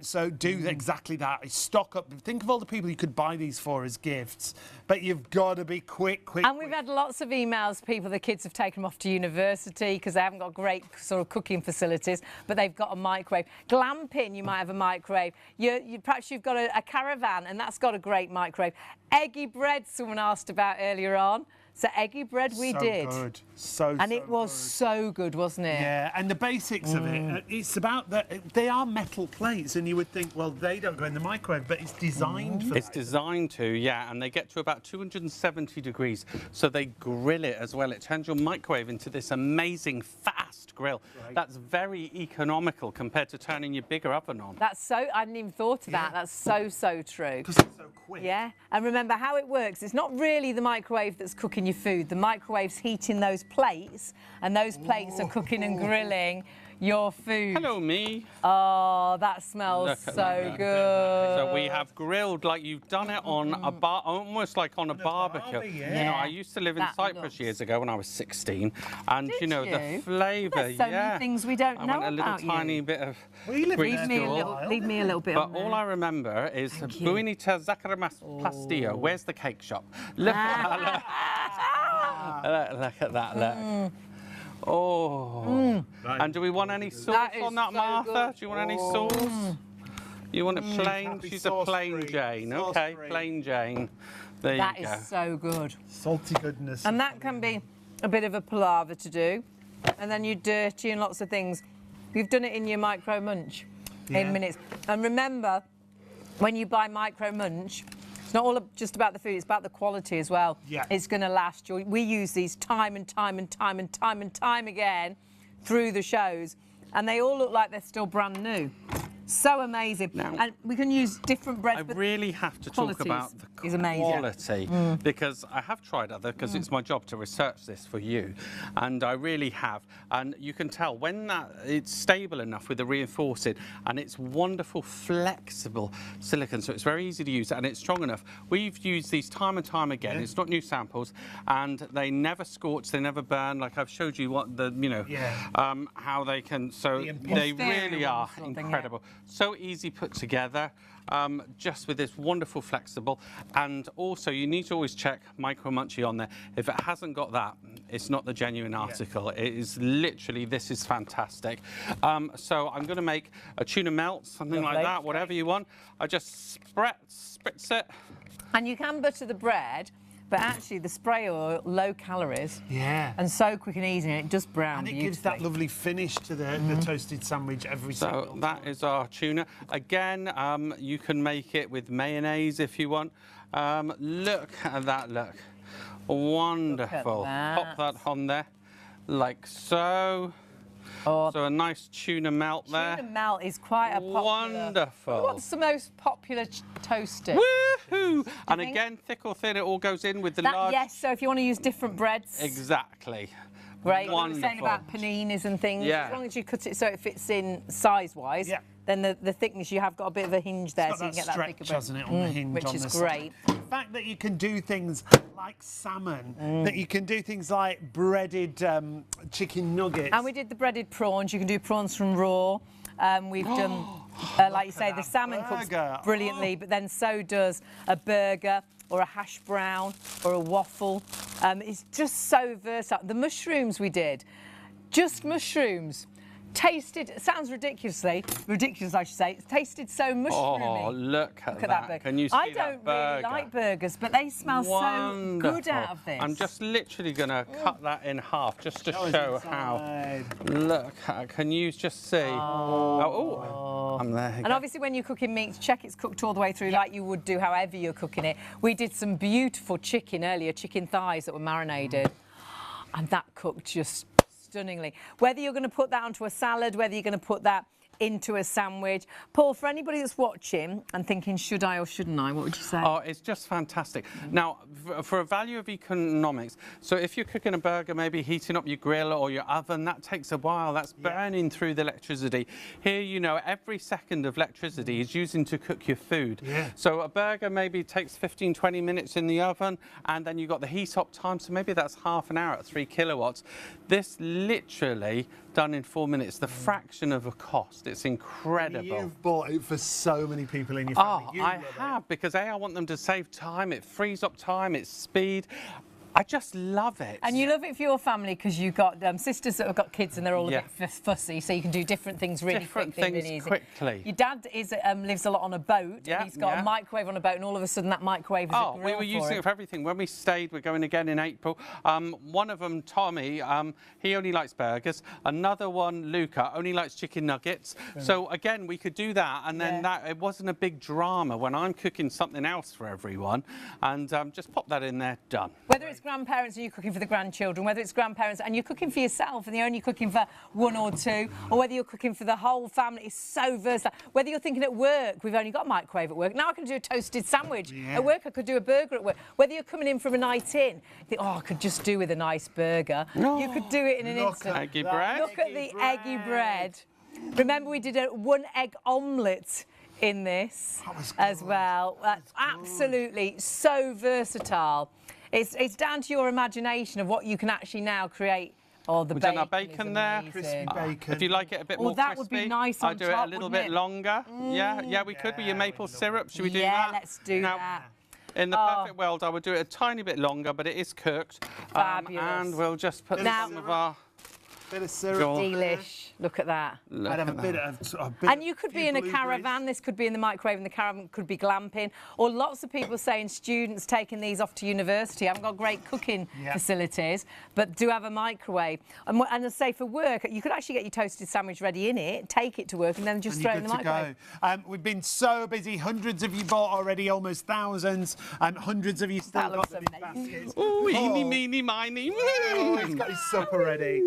So do exactly that. Stock up. Think of all the people you could buy these for as gifts. But you've got to be quick. And we've had lots of emails, people, the kids have taken them off to university because they haven't got great sort of cooking facilities, but they've got a microwave. Glamping, you might have a microwave. Perhaps you've got a caravan, and that's got a great microwave. Eggy bread, someone asked about earlier on. So eggy bread we did. Good. And it was so good, wasn't it? Yeah, and the basics of it, it's about that. They are metal plates, and you would think, well, they don't go in the microwave, but it's designed for that. It's designed to, yeah, and they get to about 270 degrees, so they grill it as well. It turns your microwave into this amazing, fast grill. That's very economical compared to turning your bigger oven on. That's so, I hadn't even thought of that. That's so true. Because it's so quick. Yeah, and remember how it works. It's not really the microwave that's cooking your food. The microwave's heating those plates, and those plates are cooking and grilling your food. Hello, me. Oh, that smells so good. So we have grilled like you've done it on a almost like on a barbecue. You know, I used to live in Cyprus years ago when I was 16, and Did you know you? the flavour. There's so many things we don't know I went a little about tiny you. bit of Leave Greek me school. Leave me a little bit But on there. all I remember is Buenita Zakaramas Plastillo. Where's the cake shop? Look at that. Look at that. Look. Oh. And do we want any sauce on that, so Martha? good. Do you want any sauce? You want it plain? Happy She's a sauce plain free. Jane. Sauce Okay, free. plain Jane. There That you go. is so good. Salty goodness. And that can be a bit of a palaver to do. And then you're dirty and lots of things. You've done it in your Micro Munch in minutes. And remember, when you buy Micro Munch, it's not all just about the food, it's about the quality as well. Yeah. It's going to last. We use these time and time again through the shows, and they all look like they're still brand new. So amazing. Now, and we can use different breads. I but really have to talk quality about the is amazing. quality because I have tried other, because it's my job to research this for you, and I really have. And you can tell when it's stable enough with the reinforcing, and it's wonderful, flexible silicone, so it's very easy to use, and it's strong enough. We've used these time and time again. It's not new samples, and they never scorch, they never burn. Like I've showed you what how they can. So they really are incredible. So easy put together, just with this wonderful flexible. And also you need to always check Micro Munchy on there. If it hasn't got that, it's not the genuine article. It is literally, this is fantastic. So I'm going to make a tuna melt, something like that, whatever you want. I just spritz it. And you can butter the bread, but actually the spray oil, low calories. Yeah. And so quick and easy, and it does brown And it beautifully. gives that lovely finish to the toasted sandwich every single So that is our tuna. Again, you can make it with mayonnaise if you want. Look at that, look. Wonderful. Look at that. Pop that on there, like so. Oh, So a nice tuna melt there. tuna melt is quite a popular... Wonderful. What's the most popular toaster? Woohoo! And think- again, thick or thin, it all goes in with the That, large... yes, so if you want to use different breads, Exactly. great. We were Wonderful. saying about paninis and things. Yeah. As long as you cut it so it fits in size-wise, Yeah. then the thickness, you have got a bit of a hinge there, It's so you got can that get that thicker stretch, bread. hasn't it, on the hinge which on is the great. side. The fact that you can do things like salmon, that you can do things like breaded chicken nuggets. And we did the breaded prawns. You can do prawns from raw. We've done, like you say, the that salmon cooks burger. brilliantly, but then so does a burger or a hash brown or a waffle. It's just so versatile. The mushrooms we did, just mushrooms. Tasted, sounds ridiculous I should say. It tasted so mushroomy. Oh, look at Look at that. burger. Can you see I that don't burger? really like burgers, but they smell so good out of this. I'm just literally going to cut that in half just to Show us show how. inside. Look, can you just see? Oh, I'm there. And obviously when you're cooking meats, check it's cooked all the way through like you would do however you're cooking it. We did some beautiful chicken earlier, chicken thighs that were marinated. And that cooked just stunningly. Whether you're going to put that onto a salad, whether you're going to put that into a sandwich. Paul, for anybody that's watching and thinking, should I or shouldn't I, what would you say? Oh, it's just fantastic. Now, for a value of economics, so if you're cooking a burger, maybe heating up your grill or your oven, that takes a while. That's burning through the electricity. Here, you know, every second of electricity is using to cook your food. Yeah. So a burger maybe takes 15, 20 minutes in the oven, and then you've got the heat up time, so maybe that's half an hour at 3 kilowatts. This literally done in 4 minutes, the fraction of a cost. It's incredible. You've bought it for so many people in your family. Oh, You I love it. have, because I want them to save time. It frees up time, it's speed. I just love it. And you love it for your family because you've got sisters that have got kids and they're all a Yeah. bit fussy, so you can do different things really Different quickly, things really easy. quickly. Your dad lives a lot on a boat. Yeah, And he's got yeah. a microwave on a boat, and all of a sudden that microwave is a Oh, grill we were using it for everything. When we stayed, we're going again in April. One of them, Tommy, he only likes burgers. Another one, Luca, only likes chicken nuggets. So again, we could do that, and then it wasn't a big drama when I'm cooking something else for everyone. And just pop that in there, done. Whether it's grandparents and you're cooking for the grandchildren, whether it's grandparents and you're cooking for yourself and you're only cooking for one or two, or whether you're cooking for the whole family, it's so versatile. Whether you're thinking at work, we've only got a microwave at work. Now I can do a toasted sandwich. Yeah. At work, I could do a burger at work. Whether you're coming in from a night in, you think, oh, I could just do with a nice burger. You could do it in an instant. Eggy bread. Look at the eggy bread. Remember, we did a 1 egg omelette in this as well. Absolutely so versatile. It's down to your imagination of what you can actually now create. Oh, the We've bacon done our bacon there. Crispy bacon. If you like it a bit more that crispy, would be nice on I'd do it top, a little wouldn't bit it? longer. Yeah, we could with your maple syrup. Should we do that? Yeah, let's do now, that. In the perfect world, I would do it a tiny bit longer, but it is cooked. Fabulous. And we'll just put Now- some of our... Bit of syrup. Delish. Look at that. I'd have a bit of. And you could be in a caravan, this could be in the microwave, and the caravan could be glamping. Or lots of people saying students taking these off to university haven't got great cooking facilities, but do have a microwave. And I say for work, you could actually get your toasted sandwich ready in it, take it to work, and then just throw it in the microwave. We've been so busy. Hundreds of you bought already, almost thousands. Hundreds of you still got them in baskets. Ooh, eeny, meeny, miny. Oh, he's got his supper ready.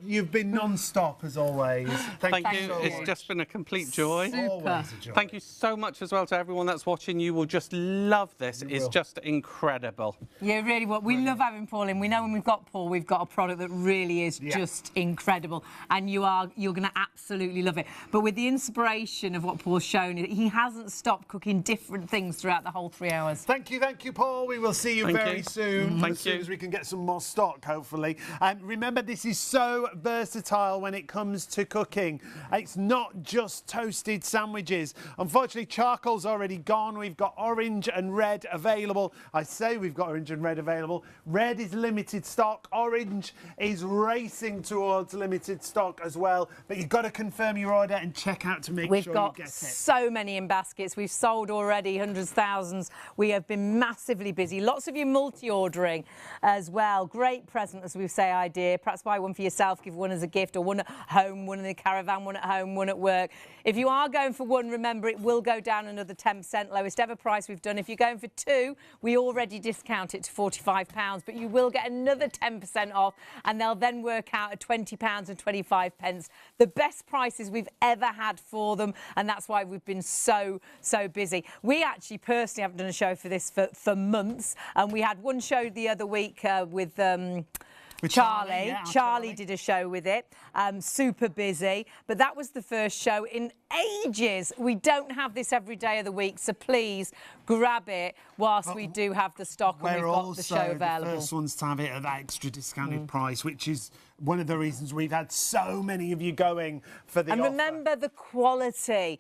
You've been non-stop as always. Thank you. so It's much. just been a complete joy. Always a joy. Thank you so much as well to everyone that's watching. You will just love this. It's just incredible. Yeah, really. What we love having Paul in. We know when we've got Paul, we've got a product that really is just incredible, and you're going to absolutely love it. But with the inspiration of what Paul's shown, he hasn't stopped cooking different things throughout the whole 3 hours. Thank you, Paul. We will see you very soon. Thank as soon you. as we can get some more stock, hopefully. And remember, this is so versatile when it comes to cooking. It's not just toasted sandwiches. Unfortunately, charcoal's already gone. We've got orange and red available. I say we've got orange and red available. Red is limited stock. Orange is racing towards limited stock as well. But you've got to confirm your order and check out to make We've sure got you get it. so many in baskets. We've sold already hundreds, thousands. We have been massively busy. Lots of you multi-ordering as well. Great present, as we say, idea. Perhaps buy one for yourself, give one as a gift, or one at home, one in the caravan, one at home, one at work. If you are going for one, remember it will go down another 10%, lowest ever price we've done. If you're going for two, we already discount it to £45, but you will get another 10% off, and they'll then work out at £20 and 25 pence. The best prices we've ever had for them, and that's why we've been so busy. We actually personally haven't done a show for this for months, and we had one show the other week with Charlie. yeah, Charlie did a show with it. Super busy. But that was the first show in ages. We don't have this every day of the week, so please grab it whilst we do have the stock and we've got the show available. The first ones to have it at that extra discounted price, which is one of the reasons we've had so many of you going for the And offer. remember the quality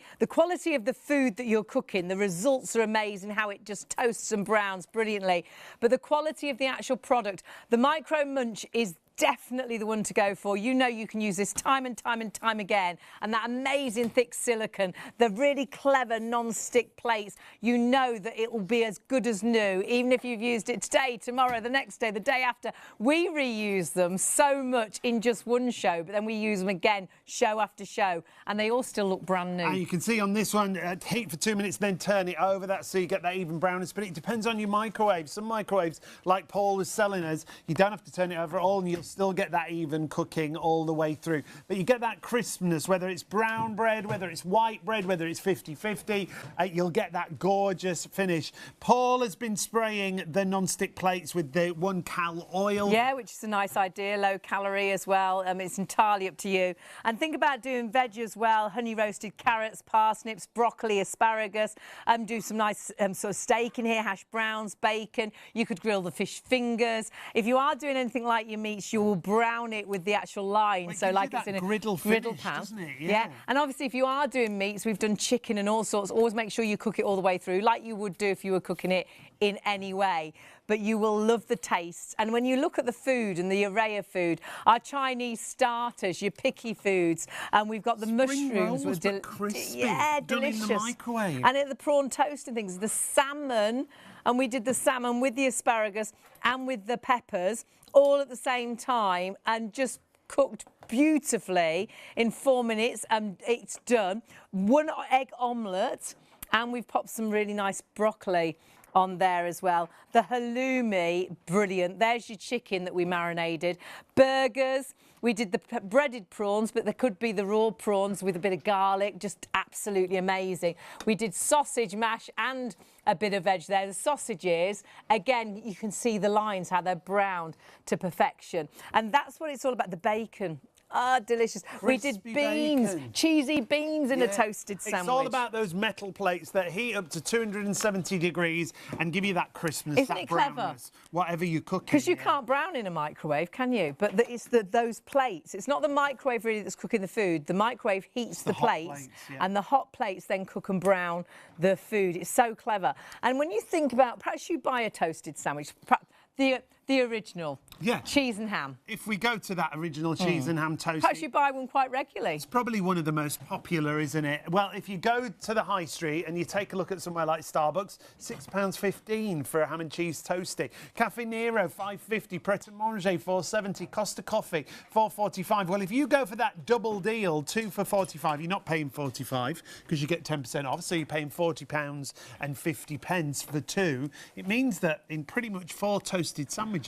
of the food that you're cooking. The results are amazing, how it just toasts and browns brilliantly. But the quality of the actual product, the Micro Munch is definitely the one to go for. You know you can use this time and time and time again. And that amazing thick silicone, the really clever non-stick plates, you know that it will be as good as new, even if you've used it today, tomorrow, the next day, the day after. We reuse them so much in just one show, but then we use them again show after show, and they all still look brand new. And you can see on this one, heat for 2 minutes, then turn it over. That's so you get that even brownness. But it depends on your microwave. Some microwaves, like Paul was selling us, you don't have to turn it over at all, and you'll still get that even cooking all the way through. But you get that crispness, whether it's brown bread, whether it's white bread, whether it's 50-50, you'll get that gorgeous finish. Paul has been spraying the non-stick plates with the 1 cal oil. Yeah, which is a nice idea, low calorie as well. It's entirely up to you. And think about doing veg as well, honey roasted carrots, parsnips, broccoli, asparagus. Do some nice sort of steak in here, hash browns, bacon. You could grill the fish fingers. If you are doing anything like your meats, you will brown it with the actual line. Well, it so gives like you it's that in a griddle finish, pan. doesn't it? Yeah. And obviously if you are doing meats, we've done chicken and all sorts. Always make sure you cook it all the way through, like you would do if you were cooking it in any way. But you will love the taste. And when you look at the food and the array of food, our Chinese starters, your picky foods, and we've got the mushrooms rolls, with but crispy, yeah, done in delicious. the microwave. And the prawn toast and things, the salmon, and we did the salmon with the asparagus and with the peppers all at the same time, and just cooked beautifully in 4 minutes, and it's done. 1 egg omelette, and we've popped some really nice broccoli on there as well. The halloumi, brilliant. There's your chicken that we marinated. Burgers, we did the breaded prawns, but there could be the raw prawns with a bit of garlic, just absolutely amazing. We did sausage mash and a bit of veg there. The sausages, again, you can see the lines, how they're browned to perfection. And that's what it's all about, the bacon. Ah, delicious. We did beans, cheesy beans in a toasted sandwich. It's all about those metal plates that heat up to 270 degrees and give you that crispness, Isn't that it clever? brownness, whatever you cook. Because you can't brown in a microwave, can you? But it's those plates. It's not the microwave really that's cooking the food. The microwave heats the plates, and the hot plates then cook and brown the food. It's so clever. And when you think about, perhaps you buy a toasted sandwich, the original, cheese and ham. If we go to that original cheese and ham toast, perhaps you buy one quite regularly. It's probably one of the most popular, isn't it? Well, if you go to the high street and you take a look at somewhere like Starbucks, £6.15 for a ham and cheese toastie. Cafe Nero, £5.50. Pret a Manger, £4.70. Costa Coffee, £4.45. Well, if you go for that double deal, 2 for £45, you're not paying £45 because you get 10% off, so you're paying £40 and 50 pence for 2. It means that in pretty much 4 toasted sandwiches,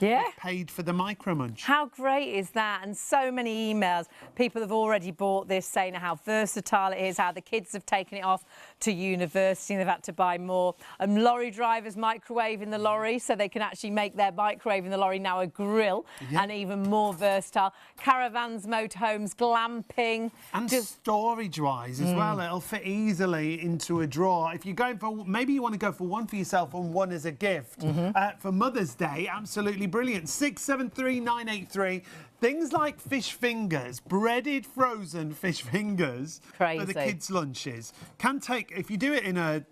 you've paid for the Micro Munch. How great is that? And so many emails. People have already bought this, saying how versatile it is, how the kids have taken it off to university and they've had to buy more. Lorry drivers microwave in the lorry, so they can actually make their microwave in the lorry now a grill, and even more versatile. Caravans, motorhomes, glamping. And storage-wise as well, it'll fit easily into a drawer. If you're going for, maybe you want to go for one for yourself and one as a gift for Mother's Day, absolutely brilliant. 673-983. Things like fish fingers, breaded frozen fish fingers for the kids' lunches, can take, if you do it in a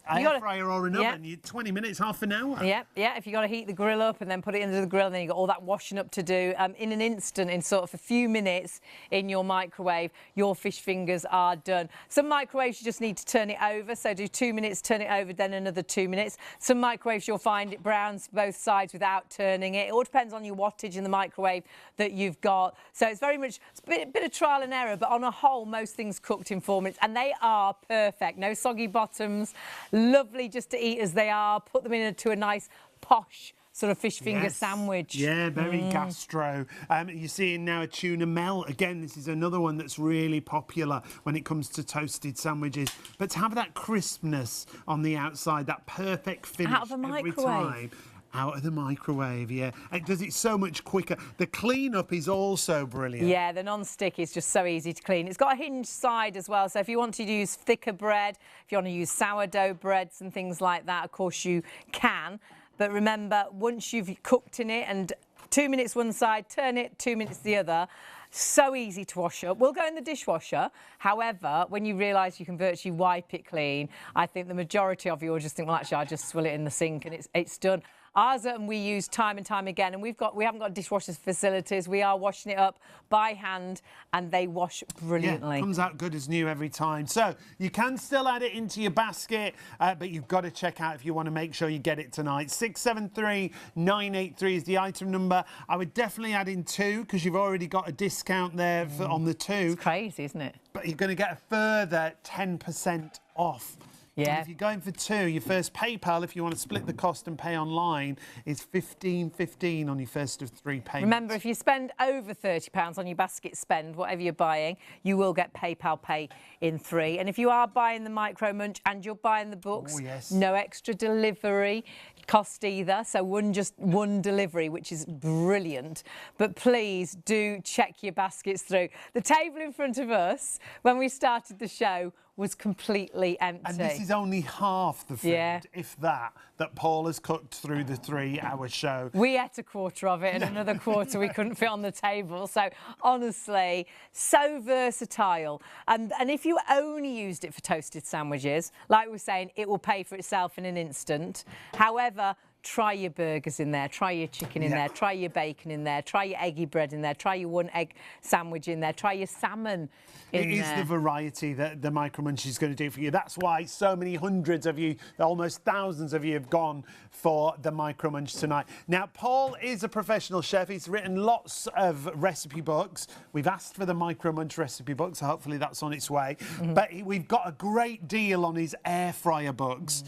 air fryer or an oven, 20 minutes, half an hour. Yeah. If you've got to heat the grill up and then put it into the grill, and then you've got all that washing up to do. In an instant, in sort of a few minutes in your microwave, your fish fingers are done. Some microwaves you just need to turn it over, so do 2 minutes, turn it over, then another 2 minutes. Some microwaves you'll find it browns both sides without turning it. It all depends on your wattage in the microwave that you've got. So it's very much a bit of trial and error, but on a whole, most things cooked in 4 minutes, and they are perfect. No soggy bottoms, lovely just to eat as they are. Put them into a nice posh sort of fish finger sandwich. Yeah, very gastro. You're seeing now a tuna melt. Again, this is another one that's really popular when it comes to toasted sandwiches. But to have that crispness on the outside, that perfect finish out of the every microwave. time. Out of the microwave, It does it so much quicker. The clean-up is also brilliant. Yeah, the non-stick is just so easy to clean. It's got a hinged side as well, so if you want to use thicker bread, if you want to use sourdough breads and things like that, of course you can. But remember, once you've cooked in it and 2 minutes one side, turn it, 2 minutes the other, so easy to wash up. Will go in the dishwasher. However, when you realise you can virtually wipe it clean, I think the majority of you will just think, well, actually, I'll just swill it in the sink and it's done. Ours and we use time and time again, and we haven't got dishwasher facilities. We are washing it up by hand, and they wash brilliantly. Yeah, comes out good as new every time. So you can still add it into your basket, but you've got to check out if you want to make sure you get it tonight. 673-983 is the item number. I would definitely add in 2 because you've already got a discount there on the 2. It's crazy, isn't it? But you're going to get a further 10% off. Yeah. And if you're going for 2, your first PayPal, if you want to split the cost and pay online, is $15.15 on your first of 3 payments. Remember, if you spend over £30 on your basket spend, whatever you're buying, you will get PayPal Pay in 3. And if you are buying the Micro Munch and you're buying the books, no extra delivery cost either. So one delivery, which is brilliant. But please do check your baskets through. The table in front of us, when we started the show, was completely empty. And this is only half the food, if that Paul has cooked through the 3-hour show. We ate a quarter of it and another quarter we couldn't fit on the table. So honestly, so versatile. And if you only used it for toasted sandwiches, like we were saying, it will pay for itself in an instant. However, try your burgers in there, try your chicken in there, try your bacon in there, try your eggy bread in there, try your 1 egg sandwich in there, try your salmon in there. It is the variety that the Micro Munch is going to do for you. That's why so many hundreds of you, almost thousands of you, have gone for the Micro Munch tonight. Now, Paul is a professional chef. He's written lots of recipe books. We've asked for the Micro Munch recipe book, so hopefully that's on its way. But we've got a great deal on his air fryer books.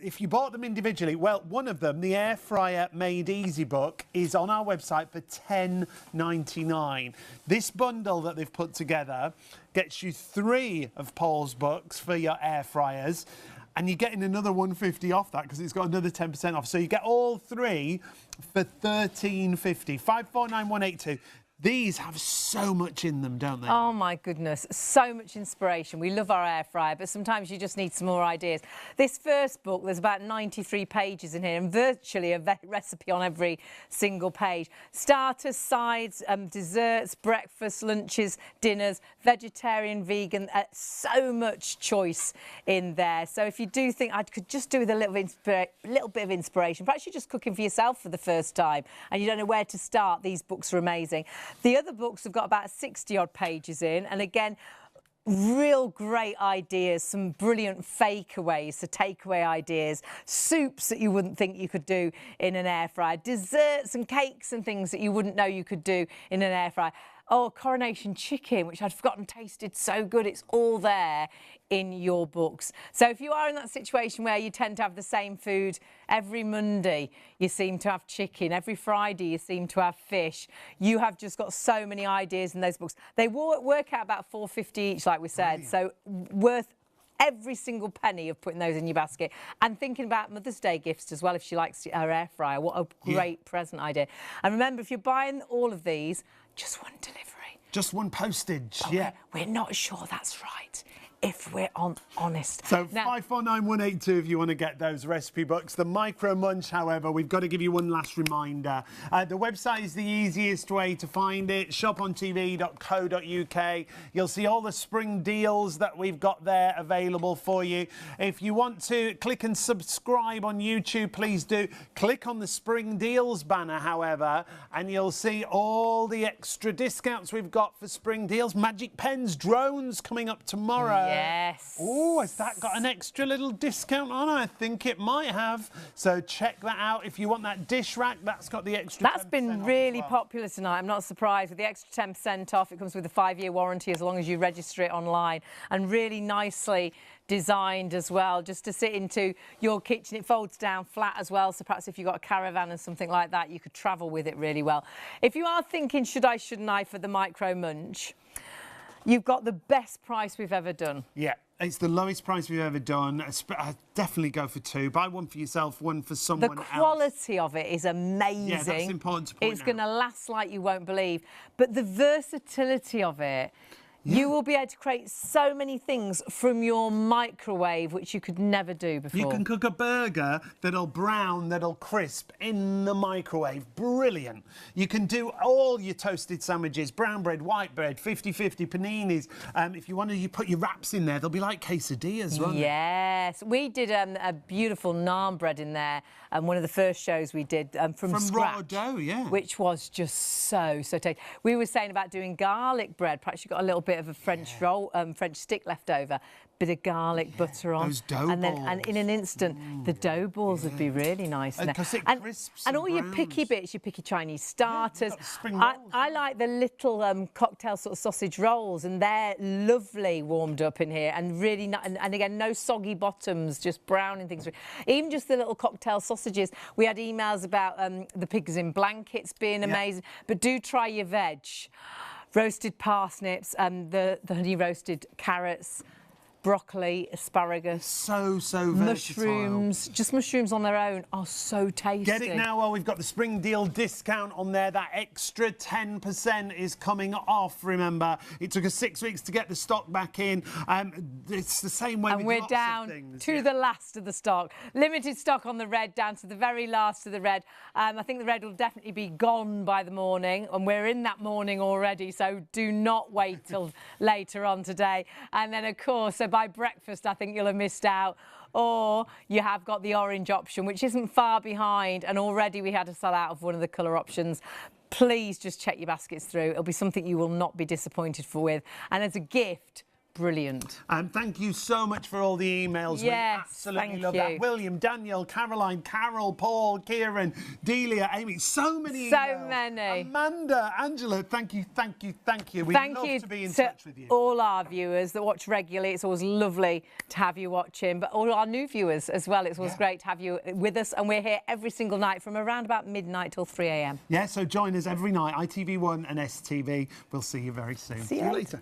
If you bought them individually, well, one of them, the Air Fryer Made Easy book, is on our website for $10.99. This bundle that they've put together gets you 3 of Paul's books for your air fryers, and you're getting another $150 off that because it's got another 10% off. So you get all 3 for $13.50. 549182. These have so much in them, don't they? Oh, my goodness. So much inspiration. We love our air fryer, but sometimes you just need some more ideas. This first book, there's about 93 pages in here and virtually a recipe on every single page. Starters, sides, desserts, breakfast, lunches, dinners, vegetarian, vegan, so much choice in there. So if you do think I could just do with a little bit of inspiration, perhaps you're just cooking for yourself for the first time and you don't know where to start, these books are amazing. The other books have got about 60-odd pages in, and again, real great ideas, some brilliant fakeaways, so takeaway ideas, soups that you wouldn't think you could do in an air fryer, desserts and cakes and things that you wouldn't know you could do in an air fryer. Oh, coronation chicken, which I'd forgotten tasted so good. It's all there in your books. So if you are in that situation where you tend to have the same food every Monday, you seem to have chicken, every Friday you seem to have fish, you have just got so many ideas in those books. They work out about $4.50 each, like we said, so worth every single penny of putting those in your basket. And thinking about Mother's Day gifts as well, if she likes her air fryer. What a great present idea. And remember, if you're buying all of these, just one delivery. Just one postage, We're not sure that's right, if we're honest. So 549182 if you want to get those recipe books. The Micro Munch, however, we've got to give you one last reminder. The website is the easiest way to find it, shopontv.co.uk. You'll see all the spring deals that we've got there available for you. If you want to click and subscribe on YouTube, please do. Click on the spring deals banner, however, and you'll see all the extra discounts we've got for spring deals. Magic pens, drones coming up tomorrow. Yes. Oh, has that got an extra little discount on? I think it might have. So check that out. If you want that dish rack, that's got the extra 10% That's been off really as well. popular tonight. I'm not surprised. With the extra 10% off, it comes with a 5-year warranty as long as you register it online. And really nicely designed as well, just to sit into your kitchen. It folds down flat as well, so perhaps if you've got a caravan and something like that, you could travel with it really well. If you are thinking, should I, shouldn't I, for the Micro Munch, you've got the best price we've ever done. Yeah, it's the lowest price we've ever done. I'd definitely go for 2. Buy one for yourself, one for someone else. The quality of it is amazing. Yeah, that's important to point out. It's going to last like you won't believe. But the versatility of it, you will be able to create so many things from your microwave, which you could never do before. You can cook a burger that'll brown, that'll crisp in the microwave. Brilliant. You can do all your toasted sandwiches, brown bread, white bread, 50-50 paninis. If you want to, you put your wraps in there. They'll be like quesadillas, won't they? Yes. We did a beautiful naan bread in there, one of the first shows we did from scratch. Raw dough, yeah. Which was just so tasty. We were saying about doing garlic bread. Perhaps you got a little bit of a French roll, French stick left over, bit of garlic butter on, those dough and then balls. And in an instant, the dough balls would be really nice. Because it crisps and all your picky bits, your picky Chinese starters. I like the little cocktail sort of sausage rolls, and they're lovely warmed up in here, and really, and again, no soggy bottoms, just browning things. Even just the little cocktail sausages. We had emails about the pigs in blankets being amazing, but do try your veg. Roasted parsnips, the honey roasted carrots, broccoli, asparagus. So versatile. Mushrooms, just mushrooms on their own are so tasty. Get it now while we've got the spring deal discount on there. That extra 10% is coming off, remember. It took us 6 weeks to get the stock back in. It's the same way with we're lots down of things. to the last of the stock. Limited stock on the red, down to the very last of the red. I think the red will definitely be gone by the morning, and we're in that morning already, so do not wait till later on today. And then, of course, so by breakfast, I think you'll have missed out. or you have got the orange option, which isn't far behind, and already we had to sell out of one of the colour options. Please just check your baskets through. It'll be something you will not be disappointed with. And as a gift, brilliant. Thank you so much for all the emails. Yes, we absolutely love that. William, Daniel, Caroline, Carol, Paul, Kieran, Delia, Amy. So many emails. So many. Amanda, Angela, thank you. We'd love to be in touch with you. All our viewers that watch regularly. It's always lovely to have you watching. But all our new viewers as well. It's always great to have you with us. And we're here every single night from around about midnight till 3 a.m. Yeah, so join us every night, ITV1 and STV. We'll see you very soon. See you later.